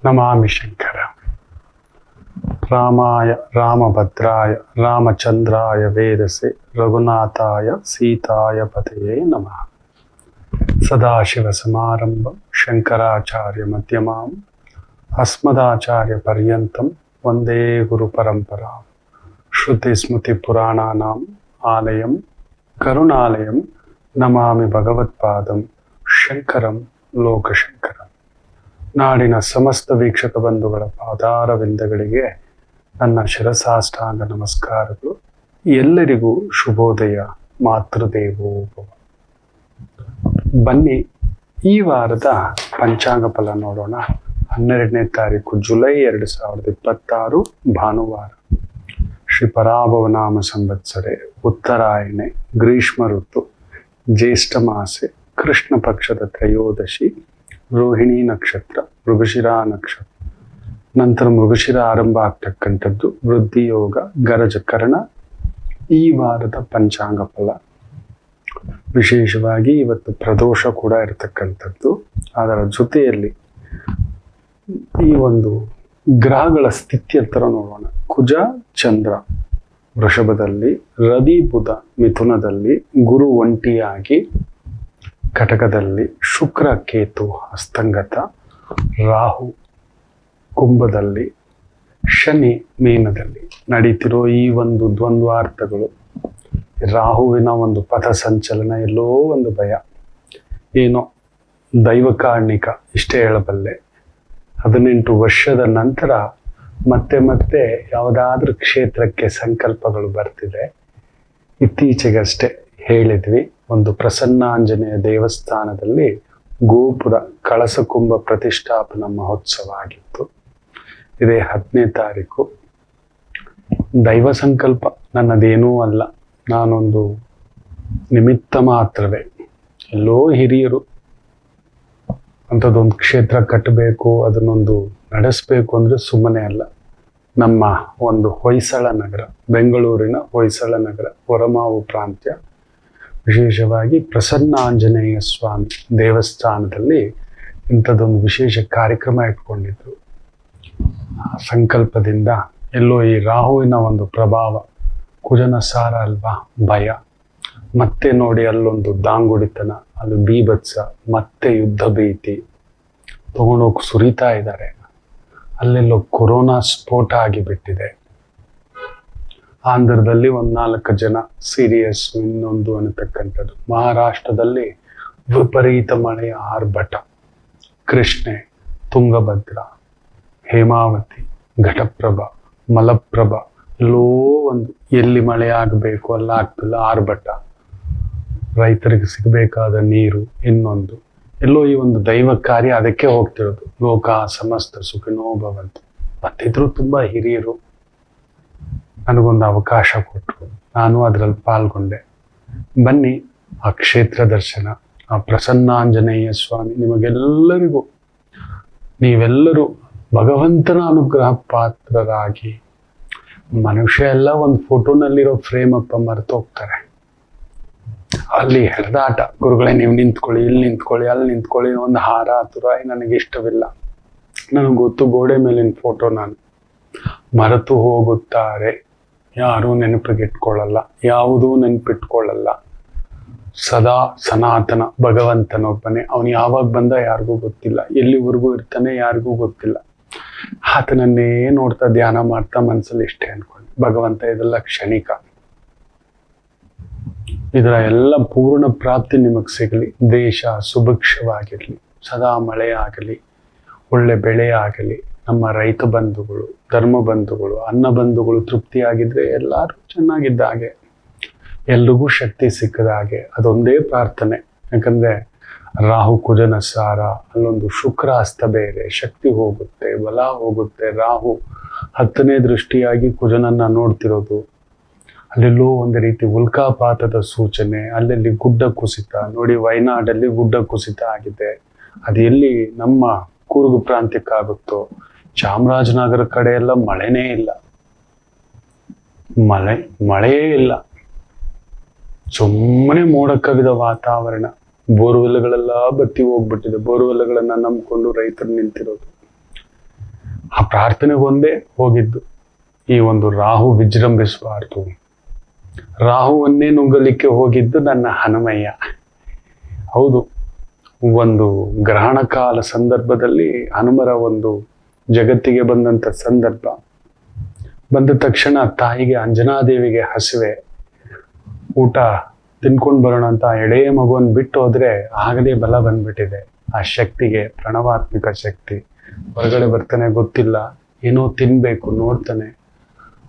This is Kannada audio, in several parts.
ನಮಾಮಿ ಶಂಕರ. ರಾಮಾಯ ರಾಮಭದ್ರಾಯ ರಾಮಚಂದ್ರಾಯ ವೇದಸೆ ರಘುನಾಥಾಯ ಸೀತಾಯ ಪತಯೇ ನಮಃ. ಸದಾಶಿವಸಮಾರಂಭಂ ಶಂಕರಾಚಾರ್ಯ ಮಧ್ಯಮಾಂ ಅಸ್ಮದಾಚಾರ್ಯ ಪರ್ಯಂತಂ ವಂದೇ ಗುರುಪರಂಪರಾಂ. ಶ್ರುತಿಸ್ಮೃತಿಪುರಾಣಾನಾಂ ಆಲಯಂ ಕರುಣಾಲಯಂ ನಮಾಮಿ ಭಗವತ್ಪಾದಂ ಶಂಕರಂ ಲೋಕಶಂಕರಂ. ನಾಡಿನ ಸಮಸ್ತ ವೀಕ್ಷಕ ಬಂಧುಗಳ ಪಾದಾರವಿಂದಗಳಿಗೆ ನನ್ನ ಶಿರಸಾಷ್ಟಾಂಗ ನಮಸ್ಕಾರಗಳು. ಎಲ್ಲರಿಗೂ ಶುಭೋದಯ. ಮಾತೃದೇವೋ ಭವ. ಬನ್ನಿ, ಈ ವಾರದ ಪಂಚಾಂಗ ಫಲ ನೋಡೋಣ. 12ನೇ ತಾರೀಕು ಜುಲೈ 2026 ಭಾನುವಾರ. ಶ್ರೀ ಪರಾಭವನಾಮ ಸಂವತ್ಸರೆ, ಉತ್ತರಾಯಣೆ, ಗ್ರೀಷ್ಮ ಋತು, ಜ್ಯೇಷ್ಠ ಮಾಸೆ, ಕೃಷ್ಣ ಪಕ್ಷದ ತ್ರಯೋದಶಿ, ರೋಹಿಣಿ ನಕ್ಷತ್ರ, ಮೃಗಶಿರ ನಕ್ಷತ್ರ, ನಂತರ ಮೃಗಶಿರ ಆರಂಭ ಆಗ್ತಕ್ಕಂಥದ್ದು, ವೃದ್ಧಿ ಯೋಗ, ಗರಜಕರಣ. ಈ ವಾರದ ಪಂಚಾಂಗ ಫಲ ವಿಶೇಷವಾಗಿ ಇವತ್ತು ಪ್ರದೋಷ ಕೂಡ ಇರತಕ್ಕಂಥದ್ದು. ಅದರ ಜೊತೆಯಲ್ಲಿ ಈ ಒಂದು ಗ್ರಹಗಳ ಸ್ಥಿತಿ ಹತ್ರ ನೋಡೋಣ. ಕುಜ ಚಂದ್ರ ವೃಷಭದಲ್ಲಿ, ರವಿ ಬುಧ ಮಿಥುನದಲ್ಲಿ, ಗುರು ಒಂಟಿಯಾಗಿ ಕಟಕದಲ್ಲಿ, ಶುಕ್ರ ಕೇತು ಹಸ್ತಂಗತ, ರಾಹು ಕುಂಭದಲ್ಲಿ, ಶನಿ ಮೀನದಲ್ಲಿ ನಡೀತಿರೋ ಈ ಒಂದು ದ್ವಂದ್ವಾರ್ಥಗಳು, ರಾಹುವಿನ ಒಂದು ಪಥ ಸಂಚಲನ, ಎಲ್ಲೋ ಒಂದು ಭಯ, ಏನೋ ದೈವಕಾರ್ಣಿಕ, ಇಷ್ಟೇ ಹೇಳಬಲ್ಲೆ. 18 ವರ್ಷದ ನಂತರ ಮತ್ತೆ ಯಾವುದಾದ್ರೂ ಕ್ಷೇತ್ರಕ್ಕೆ ಸಂಕಲ್ಪಗಳು ಬರ್ತಿದೆ. ಇತ್ತೀಚೆಗಷ್ಟೇ ಹೇಳಿದ್ವಿ, ಒಂದು ಪ್ರಸನ್ನಾಂಜನೇಯ ದೇವಸ್ಥಾನದಲ್ಲಿ ಗೋಪುರ ಕಳಸ ಕುಂಭ ಪ್ರತಿಷ್ಠಾಪನಾ ಮಹೋತ್ಸವ ಆಗಿತ್ತು. ಇದೇ 10ನೇ ತಾರೀಕು. ದೈವ ಸಂಕಲ್ಪ ನನ್ನದೇನೂ ಅಲ್ಲ, ನಾನೊಂದು ನಿಮಿತ್ತ ಮಾತ್ರವೇ. ಎಲ್ಲೋ ಹಿರಿಯರು ಅಂಥದ್ದೊಂದು ಕ್ಷೇತ್ರ ಕಟ್ಟಬೇಕು, ಅದನ್ನೊಂದು ನಡೆಸಬೇಕು ಅಂದರೆ ಸುಮ್ಮನೆ ಅಲ್ಲ. ನಮ್ಮ ಒಂದು ಹೊಯ್ಸಳ ನಗರ, ಬೆಂಗಳೂರಿನ ಹೊಯ್ಸಳ ನಗರ, ಹೊರಮಾವು ಪ್ರಾಂತ್ಯ, ವಿಶೇಷವಾಗಿ ಪ್ರಸನ್ನ ಆಂಜನೇಯ ಸ್ವಾಮಿ ದೇವಸ್ಥಾನದಲ್ಲಿ ಇಂಥದ್ದೊಂದು ವಿಶೇಷ ಕಾರ್ಯಕ್ರಮ ಇಟ್ಕೊಂಡಿದ್ರು. ಸಂಕಲ್ಪದಿಂದ ಎಲ್ಲೋ ಈ ರಾಹುವಿನ ಒಂದು ಪ್ರಭಾವ, ಕುಜನ ಸಾರ ಅಲ್ವಾ, ಭಯ. ಮತ್ತೆ ನೋಡಿ ಅಲ್ಲೊಂದು ದಾಂಗುಡಿತನ, ಅಲ್ಲಿ ಬೀಭತ್ಸ, ಮತ್ತೆ ಯುದ್ಧ ಭೀತಿ ತಗೊಂಡೋಗಿ ಸುರಿತಾ ಇದ್ದಾರೆ. ಅಲ್ಲೆಲ್ಲೋ ಕೊರೋನಾ ಸ್ಫೋಟ ಆಗಿಬಿಟ್ಟಿದೆ. ಆಂಧ್ರದಲ್ಲಿ 4 ಜನ ಸೀರಿಯಸ್, ಇನ್ನೊಂದು ಅನ್ನತಕ್ಕಂಥದ್ದು. ಮಹಾರಾಷ್ಟ್ರದಲ್ಲಿ ವಿಪರೀತ ಮಳೆಯ ಆರ್ಭಟ. ಕೃಷ್ಣೆ, ತುಂಗಭದ್ರ, ಹೇಮಾವತಿ, ಘಟಪ್ರಭಾ, ಮಲಪ್ರಭಾ, ಎಲ್ಲೋ ಒಂದು ಎಲ್ಲಿ ಮಳೆ ಆಗಬೇಕು ಅಲ್ಲ ಆಗ್ತಿಲ್ಲ, ಆರ್ಭಟ. ರೈತರಿಗೆ ಸಿಗಬೇಕಾದ ನೀರು, ಇನ್ನೊಂದು ಎಲ್ಲೋ ಈ ಒಂದು ದೈವ ಕಾರ್ಯ ಅದಕ್ಕೆ ಹೋಗ್ತಿರೋದು. ಲೋಕ ಸಮಸ್ತ ಸುಖಿನೋ ಭವಂತು. ಮತ್ತಿದ್ರು ತುಂಬ ಹಿರಿಯರು ನನಗೊಂದು ಅವಕಾಶ ಕೊಟ್ಟರು, ನಾನು ಅದರಲ್ಲಿ ಪಾಲ್ಗೊಂಡೆ. ಬನ್ನಿ, ಆ ಕ್ಷೇತ್ರ ದರ್ಶನ, ಆ ಪ್ರಸನ್ನಾಂಜನೇಯ ಸ್ವಾಮಿ ನಿಮಗೆಲ್ಲರಿಗೂ, ನೀವೆಲ್ಲರೂ ಭಗವಂತನ ಅನುಗ್ರಹ ಪಾತ್ರರಾಗಿ. ಮನುಷ್ಯ ಎಲ್ಲ ಒಂದು ಫೋಟೋನಲ್ಲಿರೋ ಫ್ರೇಮ್ ಅಪ್ಪ ಮರೆತೋಗ್ತಾರೆ. ಅಲ್ಲಿ ಹೆಳೆದಾಟ, ಗುರುಗಳೇ ನೀವು ನಿಂತ್ಕೊಳ್ಳಿ, ಇಲ್ಲಿ ನಿಂತ್ಕೊಳ್ಳಿ, ಅಲ್ಲಿ ನಿಂತ್ಕೊಳ್ಳಿ, ಒಂದು ಹಾರ ತುರಾಯಿ ನನಗೆ ಇಷ್ಟವಿಲ್ಲ. ನನಗೆ ಗೊತ್ತು, ಗೋಡೆ ಮೇಲಿನ ಫೋಟೋ ನಾನು. ಮರೆತು ಹೋಗುತ್ತಾರೆ, ಯಾರೂ ನೆನಪಿಗಿಟ್ಕೊಳ್ಳಲ್ಲ, ಯಾವುದೂ ನೆನಪಿಟ್ಕೊಳ್ಳಲ್ಲ. ಸದಾ ಸನಾತನ ಭಗವಂತನೊಬ್ಬನೇ. ಅವನು ಯಾವಾಗ ಬಂದ ಯಾರಿಗೂ ಗೊತ್ತಿಲ್ಲ, ಎಲ್ಲಿವರೆಗೂ ಇರ್ತಾನೆ ಯಾರಿಗೂ ಗೊತ್ತಿಲ್ಲ. ಆತನನ್ನೇ ನೋಡ್ತಾ ಧ್ಯಾನ ಮಾಡ್ತಾ ಮನಸ್ಸಲ್ಲಿ ಇಷ್ಟೇ ಅನ್ಕೊಂಡು, ಭಗವಂತ ಇದೆಲ್ಲ ಕ್ಷಣಿಕ, ಇದರ ಎಲ್ಲ ಪೂರ್ಣ ಪ್ರಾಪ್ತಿ ನಿಮಗೆ ಸಿಗಲಿ, ದೇಶ ಸುಭಿಕ್ಷವಾಗಿರಲಿ, ಸದಾ ಮಳೆ ಆಗಲಿ, ಒಳ್ಳೆ ಬೆಳೆ ಆಗಲಿ, ನಮ್ಮ ರೈತ ಬಂಧುಗಳು, ಧರ್ಮ ಬಂಧುಗಳು, ಅನ್ನ ಬಂಧುಗಳು ತೃಪ್ತಿಯಾಗಿದ್ರೆ ಎಲ್ಲರೂ ಚೆನ್ನಾಗಿದ್ದ ಹಾಗೆ, ಎಲ್ರಿಗೂ ಶಕ್ತಿ ಸಿಕ್ಕದ ಹಾಗೆ. ಅದೊಂದೇ ಪ್ರಾರ್ಥನೆ. ಯಾಕಂದರೆ ರಾಹು ಕುಜನ ಸಾರ, ಅಲ್ಲೊಂದು ಶುಕ್ರ ಹಸ್ತ ಬೇರೆ, ಶಕ್ತಿ ಹೋಗುತ್ತೆ, ಬಲ ಹೋಗುತ್ತೆ. ರಾಹು 10ನೇ ದೃಷ್ಟಿಯಾಗಿ ಕುಜನನ್ನ ನೋಡ್ತಿರೋದು. ಅಲ್ಲೆಲ್ಲೋ ಒಂದು ರೀತಿ ಉಲ್ಕಾಪಾತದ ಸೂಚನೆ, ಅಲ್ಲಲ್ಲಿ ಗುಡ್ಡ ಕುಸಿತ ನೋಡಿ. ವಯನಾಡಲ್ಲಿ ಗುಡ್ಡ ಕುಸಿತ ಆಗಿದೆ. ಅದು ಎಲ್ಲಿ ನಮ್ಮ ಕೂರ್ಗು ಪ್ರಾಂತ್ಯಕ್ಕಾಗುತ್ತೋ. ಚಾಮರಾಜನಗರ ಕಡೆ ಎಲ್ಲ ಮಳೆನೇ ಇಲ್ಲ, ಮಳೆಯೇ ಇಲ್ಲ. ಸುಮ್ಮನೆ ಮೋಡ ಕವಿದ ವಾತಾವರಣ. ಬೋರ್ವೆಲ್ಗಳೆಲ್ಲ ಬತ್ತಿ ಹೋಗ್ಬಿಟ್ಟಿದೆ. ಬೋರ್ವೆಲ್ಗಳನ್ನ ನಂಬಿಕೊಂಡು ರೈತರು ನಿಂತಿರೋದು. ಆ ಪ್ರಾರ್ಥನೆಗೊಂದೇ ಹೋಗಿದ್ದು. ಈ ಒಂದು ರಾಹು ವಿಜೃಂಭಿಸಬಾರ್ದು, ರಾಹುವನ್ನೇ ನುಂಗಲಿಕ್ಕೆ ಹೋಗಿದ್ದು ನನ್ನ ಹನುಮಯ್ಯ. ಹೌದು, ಒಂದು ಗ್ರಹಣ ಕಾಲ ಸಂದರ್ಭದಲ್ಲಿ ಹನುಮರ ಒಂದು ಜಗತ್ತಿಗೆ ಬಂದಂಥ ಸಂದರ್ಭ. ಬಂದ ತಕ್ಷಣ ತಾಯಿಗೆ ಅಂಜನಾದೇವಿಗೆ ಹಸಿವೆ, ಊಟ ತಿನ್ಕೊಂಡು ಬರೋಣ ಅಂತ ಎಳೆಯ ಮಗುವನ್ನು ಬಿಟ್ಟು ಹೋದ್ರೆ ಆಗಲೇ ಬಲ ಬಂದ್ಬಿಟ್ಟಿದೆ. ಆ ಶಕ್ತಿಗೆ, ಪ್ರಣವಾತ್ಮಿಕ ಶಕ್ತಿ ಹೊರಗಡೆ ಬರ್ತಾನೆ, ಗೊತ್ತಿಲ್ಲ, ಏನೋ ತಿನ್ಬೇಕು ನೋಡ್ತಾನೆ.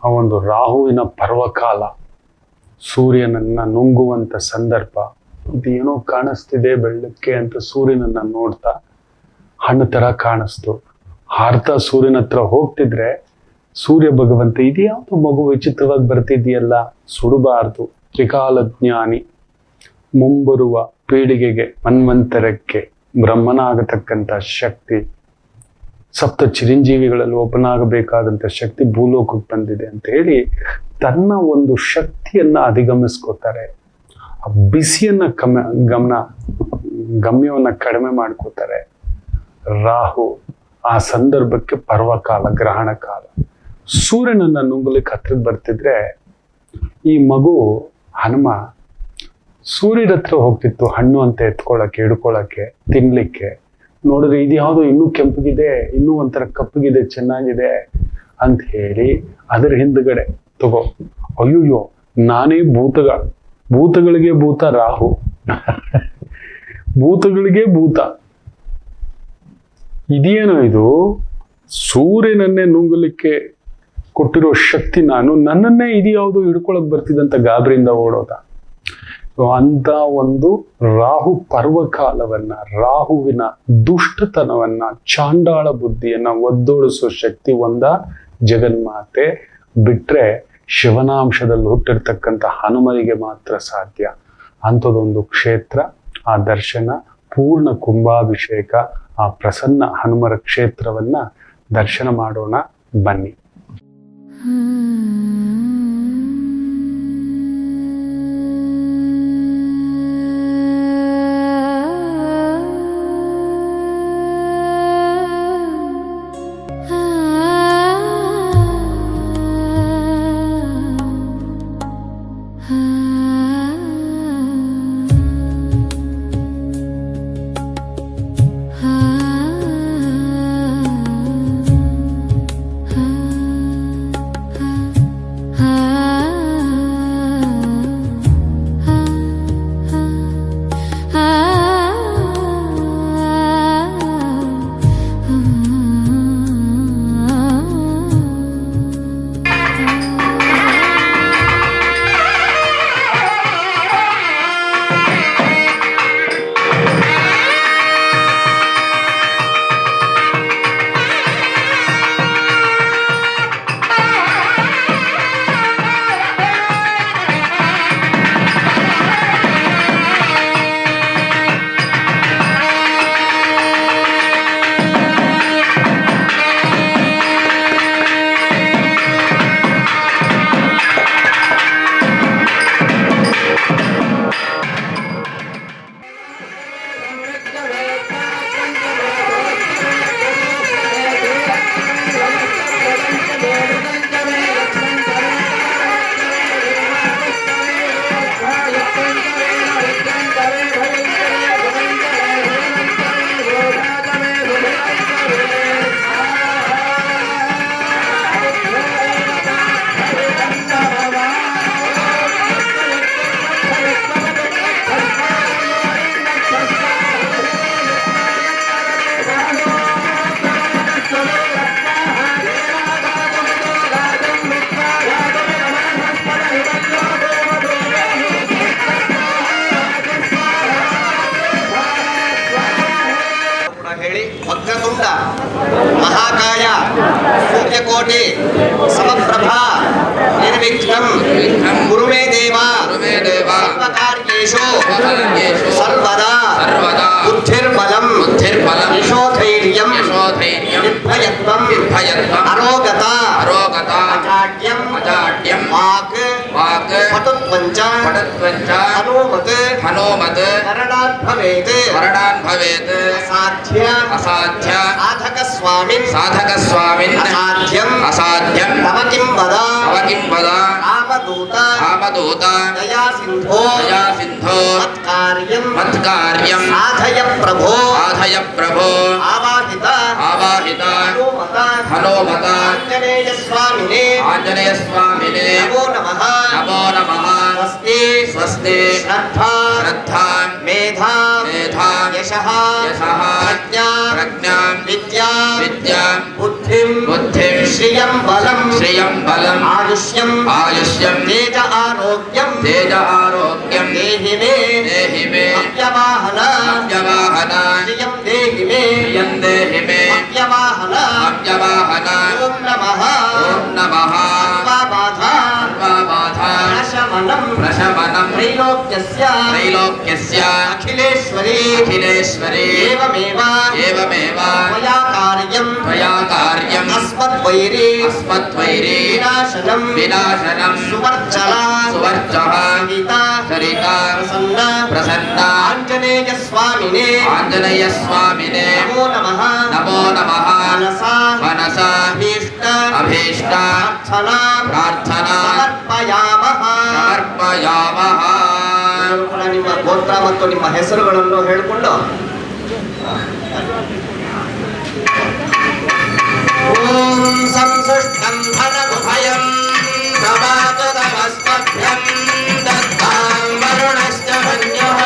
ಆ ಒಂದು ರಾಹುವಿನ ಪರ್ವಕಾಲ, ಸೂರ್ಯನನ್ನ ನುಂಗುವಂತ ಸಂದರ್ಭ. ಇದೇನೋ ಕಾಣಿಸ್ತಿದೆ ಬೆಳ್ಳಕ್ಕೆ ಅಂತ ಸೂರ್ಯನನ್ನ ನೋಡ್ತಾ ಹಣ್ಣು ತರ ಕಾಣಿಸ್ತು. ಹಾರ್ತಾ ಸೂರ್ಯನ ಹತ್ರ ಹೋಗ್ತಿದ್ರೆ ಸೂರ್ಯ ಭಗವಂತ, ಇದ್ಯಾವುದು ಮಗು ವಿಚಿತ್ರವಾಗಿ ಬರ್ತಿದ್ಯಲ್ಲ, ಸುಡಬಾರ್ದು. ತ್ರಿಕಾಲಜ್ಞಾನಿ, ಮುಂಬರುವ ಪೀಳಿಗೆಗೆ, ಮನ್ವಂತರಕ್ಕೆ ಬ್ರಹ್ಮನಾಗತಕ್ಕಂಥ ಶಕ್ತಿ, ಸಪ್ತ ಚಿರಂಜೀವಿಗಳಲ್ಲಿ ಒಬ್ಬನಾಗಬೇಕಾದಂಥ ಶಕ್ತಿ ಭೂಲೋಕಕ್ಕೆ ಬಂದಿದೆ ಅಂತ ಹೇಳಿ ತನ್ನ ಒಂದು ಶಕ್ತಿಯನ್ನ ಅಧಿಗಮಿಸ್ಕೋತಾರೆ. ಆ ಬಿಸಿಯನ್ನ ಗಮ್ಯವನ್ನ ಕಡಿಮೆ ಮಾಡ್ಕೋತಾರೆ. ರಾಹು ಆ ಸಂದರ್ಭಕ್ಕೆ ಪರ್ವಕಾಲ, ಗ್ರಹಣ ಕಾಲ. ಸೂರ್ಯನನ್ನ ನುಂಗಲಿಕ್ಕೆ ಹತ್ರ ಬರ್ತಿದ್ರೆ ಈ ಮಗು ಹನುಮ ಸೂರ್ಯನ ಹತ್ರ ಹೋಗ್ತಿತ್ತು, ಹಣ್ಣು ಅಂತ ಎತ್ಕೊಳಕ್ಕೆ, ಹಿಡ್ಕೊಳಕ್ಕೆ, ತಿನ್ಲಿಕ್ಕೆ. ನೋಡಿದ್ರೆ ಇದ್ಯಾವುದೋ ಇನ್ನೂ ಕೆಂಪಗಿದೆ, ಇನ್ನೂ ಒಂಥರ ಕಪ್ಪಗಿದೆ, ಚೆನ್ನಾಗಿದೆ ಅಂತ ಹೇಳಿ ಅದರ ಹಿಂದ್ಗಡೆ ತಗೋ. ಅಯ್ಯೋ, ನಾನೇ ಭೂತಗಳಿಗೆ ಭೂತ ರಾಹು, ಭೂತಗಳಿಗೆ ಭೂತ. ಇದೇನೋ ಇದು, ಸೂರ್ಯನನ್ನೇ ನುಂಗಲಿಕ್ಕೆ ಕೊಟ್ಟಿರೋ ಶಕ್ತಿ ನಾನು, ನನ್ನನ್ನೇ ಇದ್ಯಾವುದೋ ಹಿಡ್ಕೊಳಕ್ ಬರ್ತಿದ್ದಂತ ಗಾಬರಿಯಿಂದ ಓಡೋದ. ಅಂತ ಒಂದು ರಾಹು ಪರ್ವಕಾಲವನ್ನ, ರಾಹುವಿನ ದುಷ್ಟತನವನ್ನ, ಚಾಂಡಾಳ ಬುದ್ಧಿಯನ್ನ ಒದ್ದೋಡಿಸೋ ಶಕ್ತಿ ಒಂದ ಜಗನ್ಮಾತೆ. ಬಿಟ್ರೆ ಶಿವನಾಂಶದಲ್ಲಿ ಹುಟ್ಟಿರ್ತಕ್ಕಂಥ ಹನುಮನಿಗೆ ಮಾತ್ರ ಸಾಧ್ಯ. ಅಂಥದೊಂದು ಕ್ಷೇತ್ರ, ಆ ದರ್ಶನ, ಪೂರ್ಣ ಕುಂಭಾಭಿಷೇಕ, ಆ ಪ್ರಸನ್ನ ಹನುಮರ ಕ್ಷೇತ್ರವನ್ನ ದರ್ಶನ ಮಾಡೋಣ ಬನ್ನಿ. महाकाय सूर्यकोटि समप्रभा निर्विघ्नं कुरु मे देव सर्वकार्येषु सर्वदा बुद्धिर्बलं यशोधैर्यं निर्भयत्वं अरोगता अजाड्यं वाक् पटुत्वञ्च पटुत्वञ्च हनोमत् हनोमत् मरणात् भवेत् मरणान् भवेत् असाध्य असाध्य साधकस्वामिन् साधकस्वामिन् असाध्यम् असाध्यं तव किं वद तव किं वद रामदूत रामदूत दया सिन्धो दया सिन्धो मत्कार्यं मत्कार्यं साधय प्रभो साधय प्रभो आवाहित आवाहित हनुमत हनुमत आञ्जनेयस्वामिने आञ्जनेयस्वामिने नमो नमः नमो नमः स्वस्ति स्वस्ति श्रद्धा श्रद्धां मेधा मेधां यशः यशः प्रज्ञा प्रज्ञां विद्या विद्यां बुद्धिं बुद्धिं श्रियं बलं श्रियं बलम् आयुष्यं आयुष्यं तेज आरोग्यं तेज आरोग्यं देहि मे देहि मे अव्यवाहन अव्यवाहन श्रियं देहि मे प्रियं देहि मे अव्यवाहन अव्यवाहन ॐ नमः ॐ नमः सर्वबाधा सर्वबाधा प्रशमनं प्रशमनं त्रैलोक्यस्य त्रैलोक्यस्य अखिलेश्वरी अखिलेश्वरी एवमेव एवमेव त्वया कार्यं त्वया कार्यम् अस्मद्वैरी अस्मद्वैरी विनाशनं विनाशनं सुवर्चला सुवर्चः सरिता सरिता प्रसन्न प्रसन्न आञ्जनेयस्वामिने आञ्जनेयस्वामिने नमो नमः नमो नमः मनसा मनसा अभीष्ट अभीष्ट प्रार्थना प्रार्थना ಸಮರ್ಪಯಾಮಃ. ಸಮರ್ಪಯಾಮಃ. ಎಲ್ಲರೂ ಕೂಡ ನಿಮ್ಮ ಗೋತ್ರ ಮತ್ತು ನಿಮ್ಮ ಹೆಸರುಗಳನ್ನು ಹೇಳಿಕೊಂಡು ಓಂ ಸಂಸೃಷ್ಟಂ ಧನಗುಭಯಂ ಸಮಾತು ತಮಸ್ಮಭ್ಯಂ ದತ್ತಾಂ ವರುಣಶ್ಚ ಮನ್ಯಃ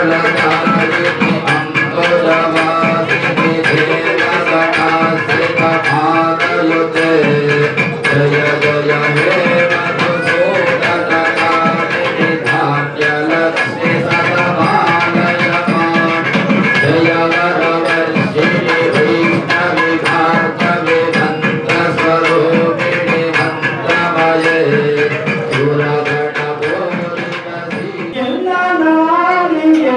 ಎಲ್ಲ ನಾಲಿಗೆ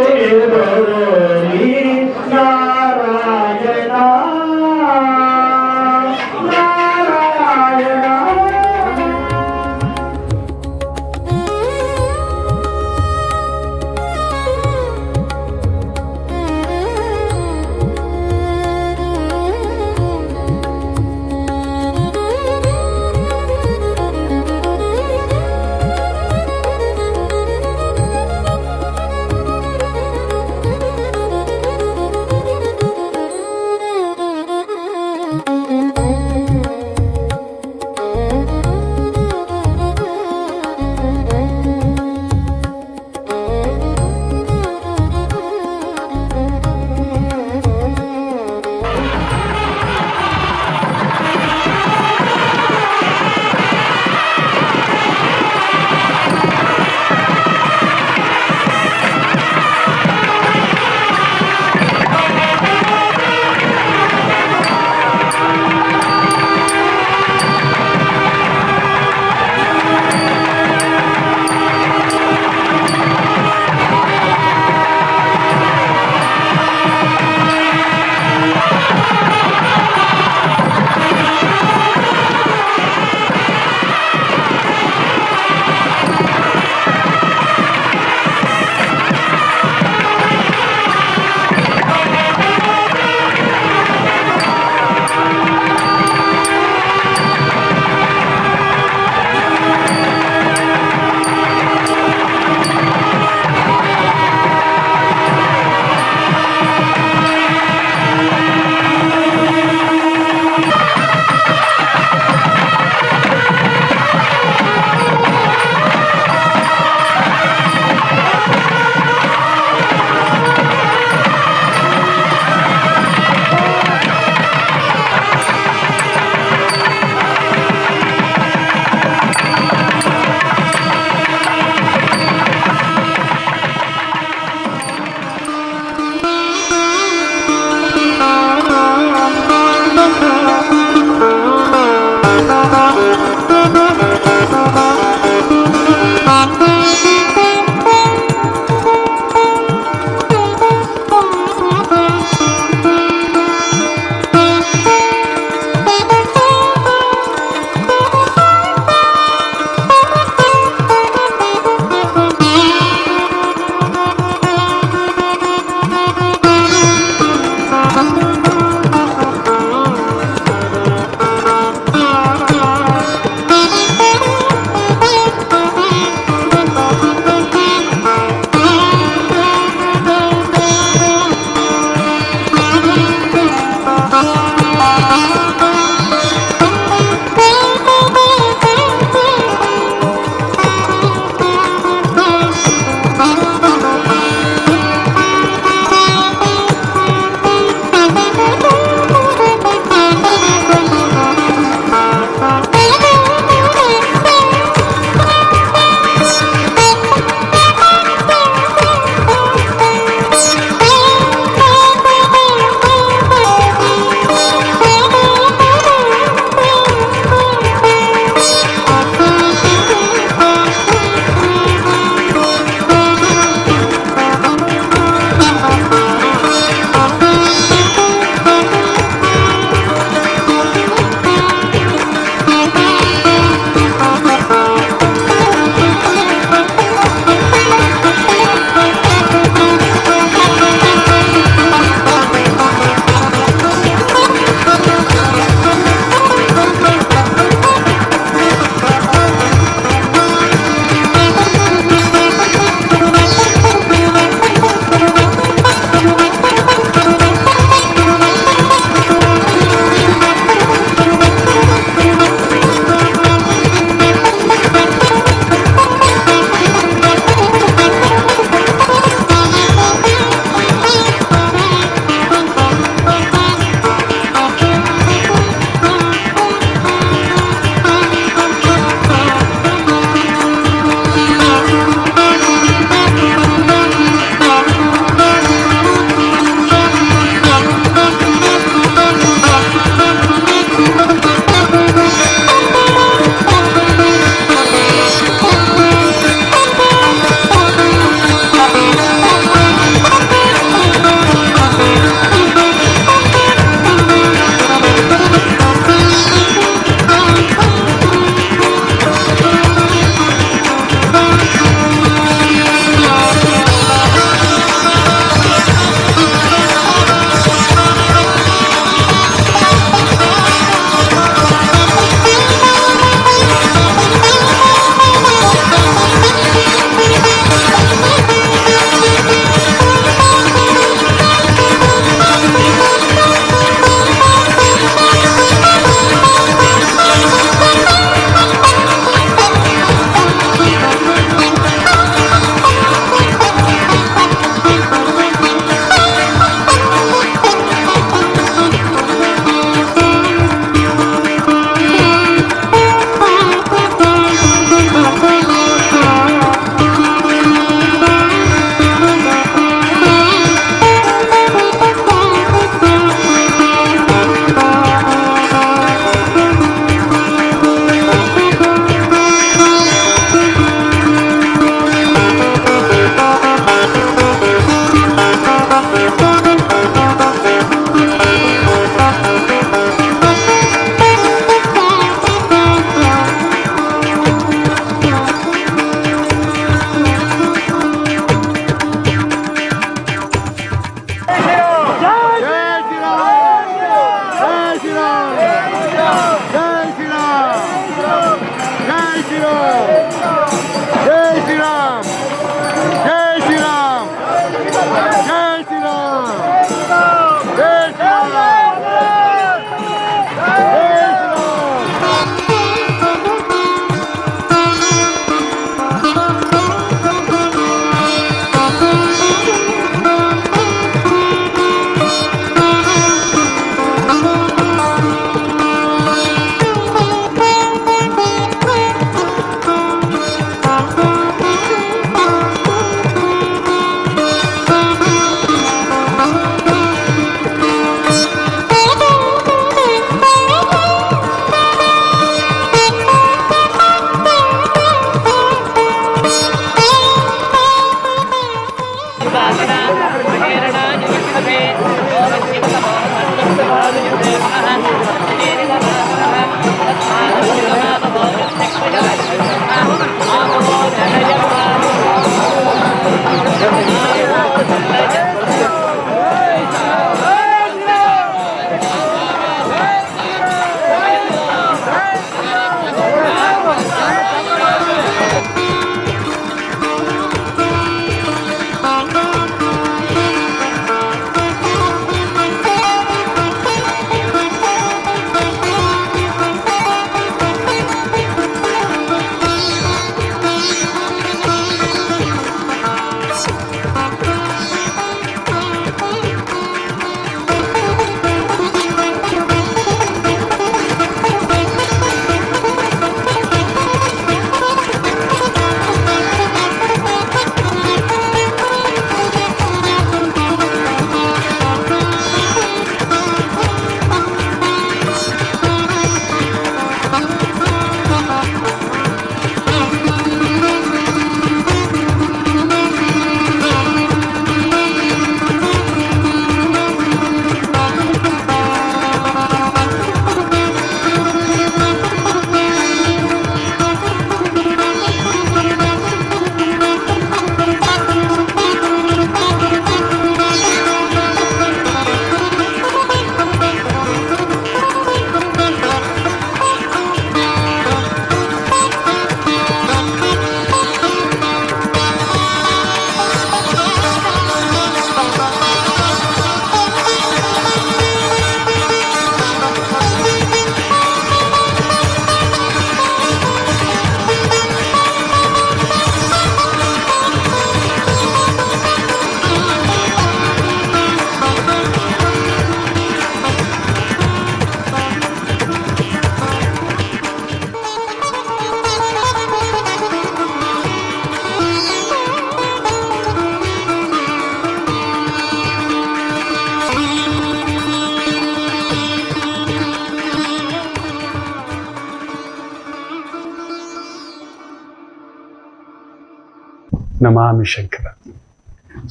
ನಮಾಮಿ ಶಂಕರ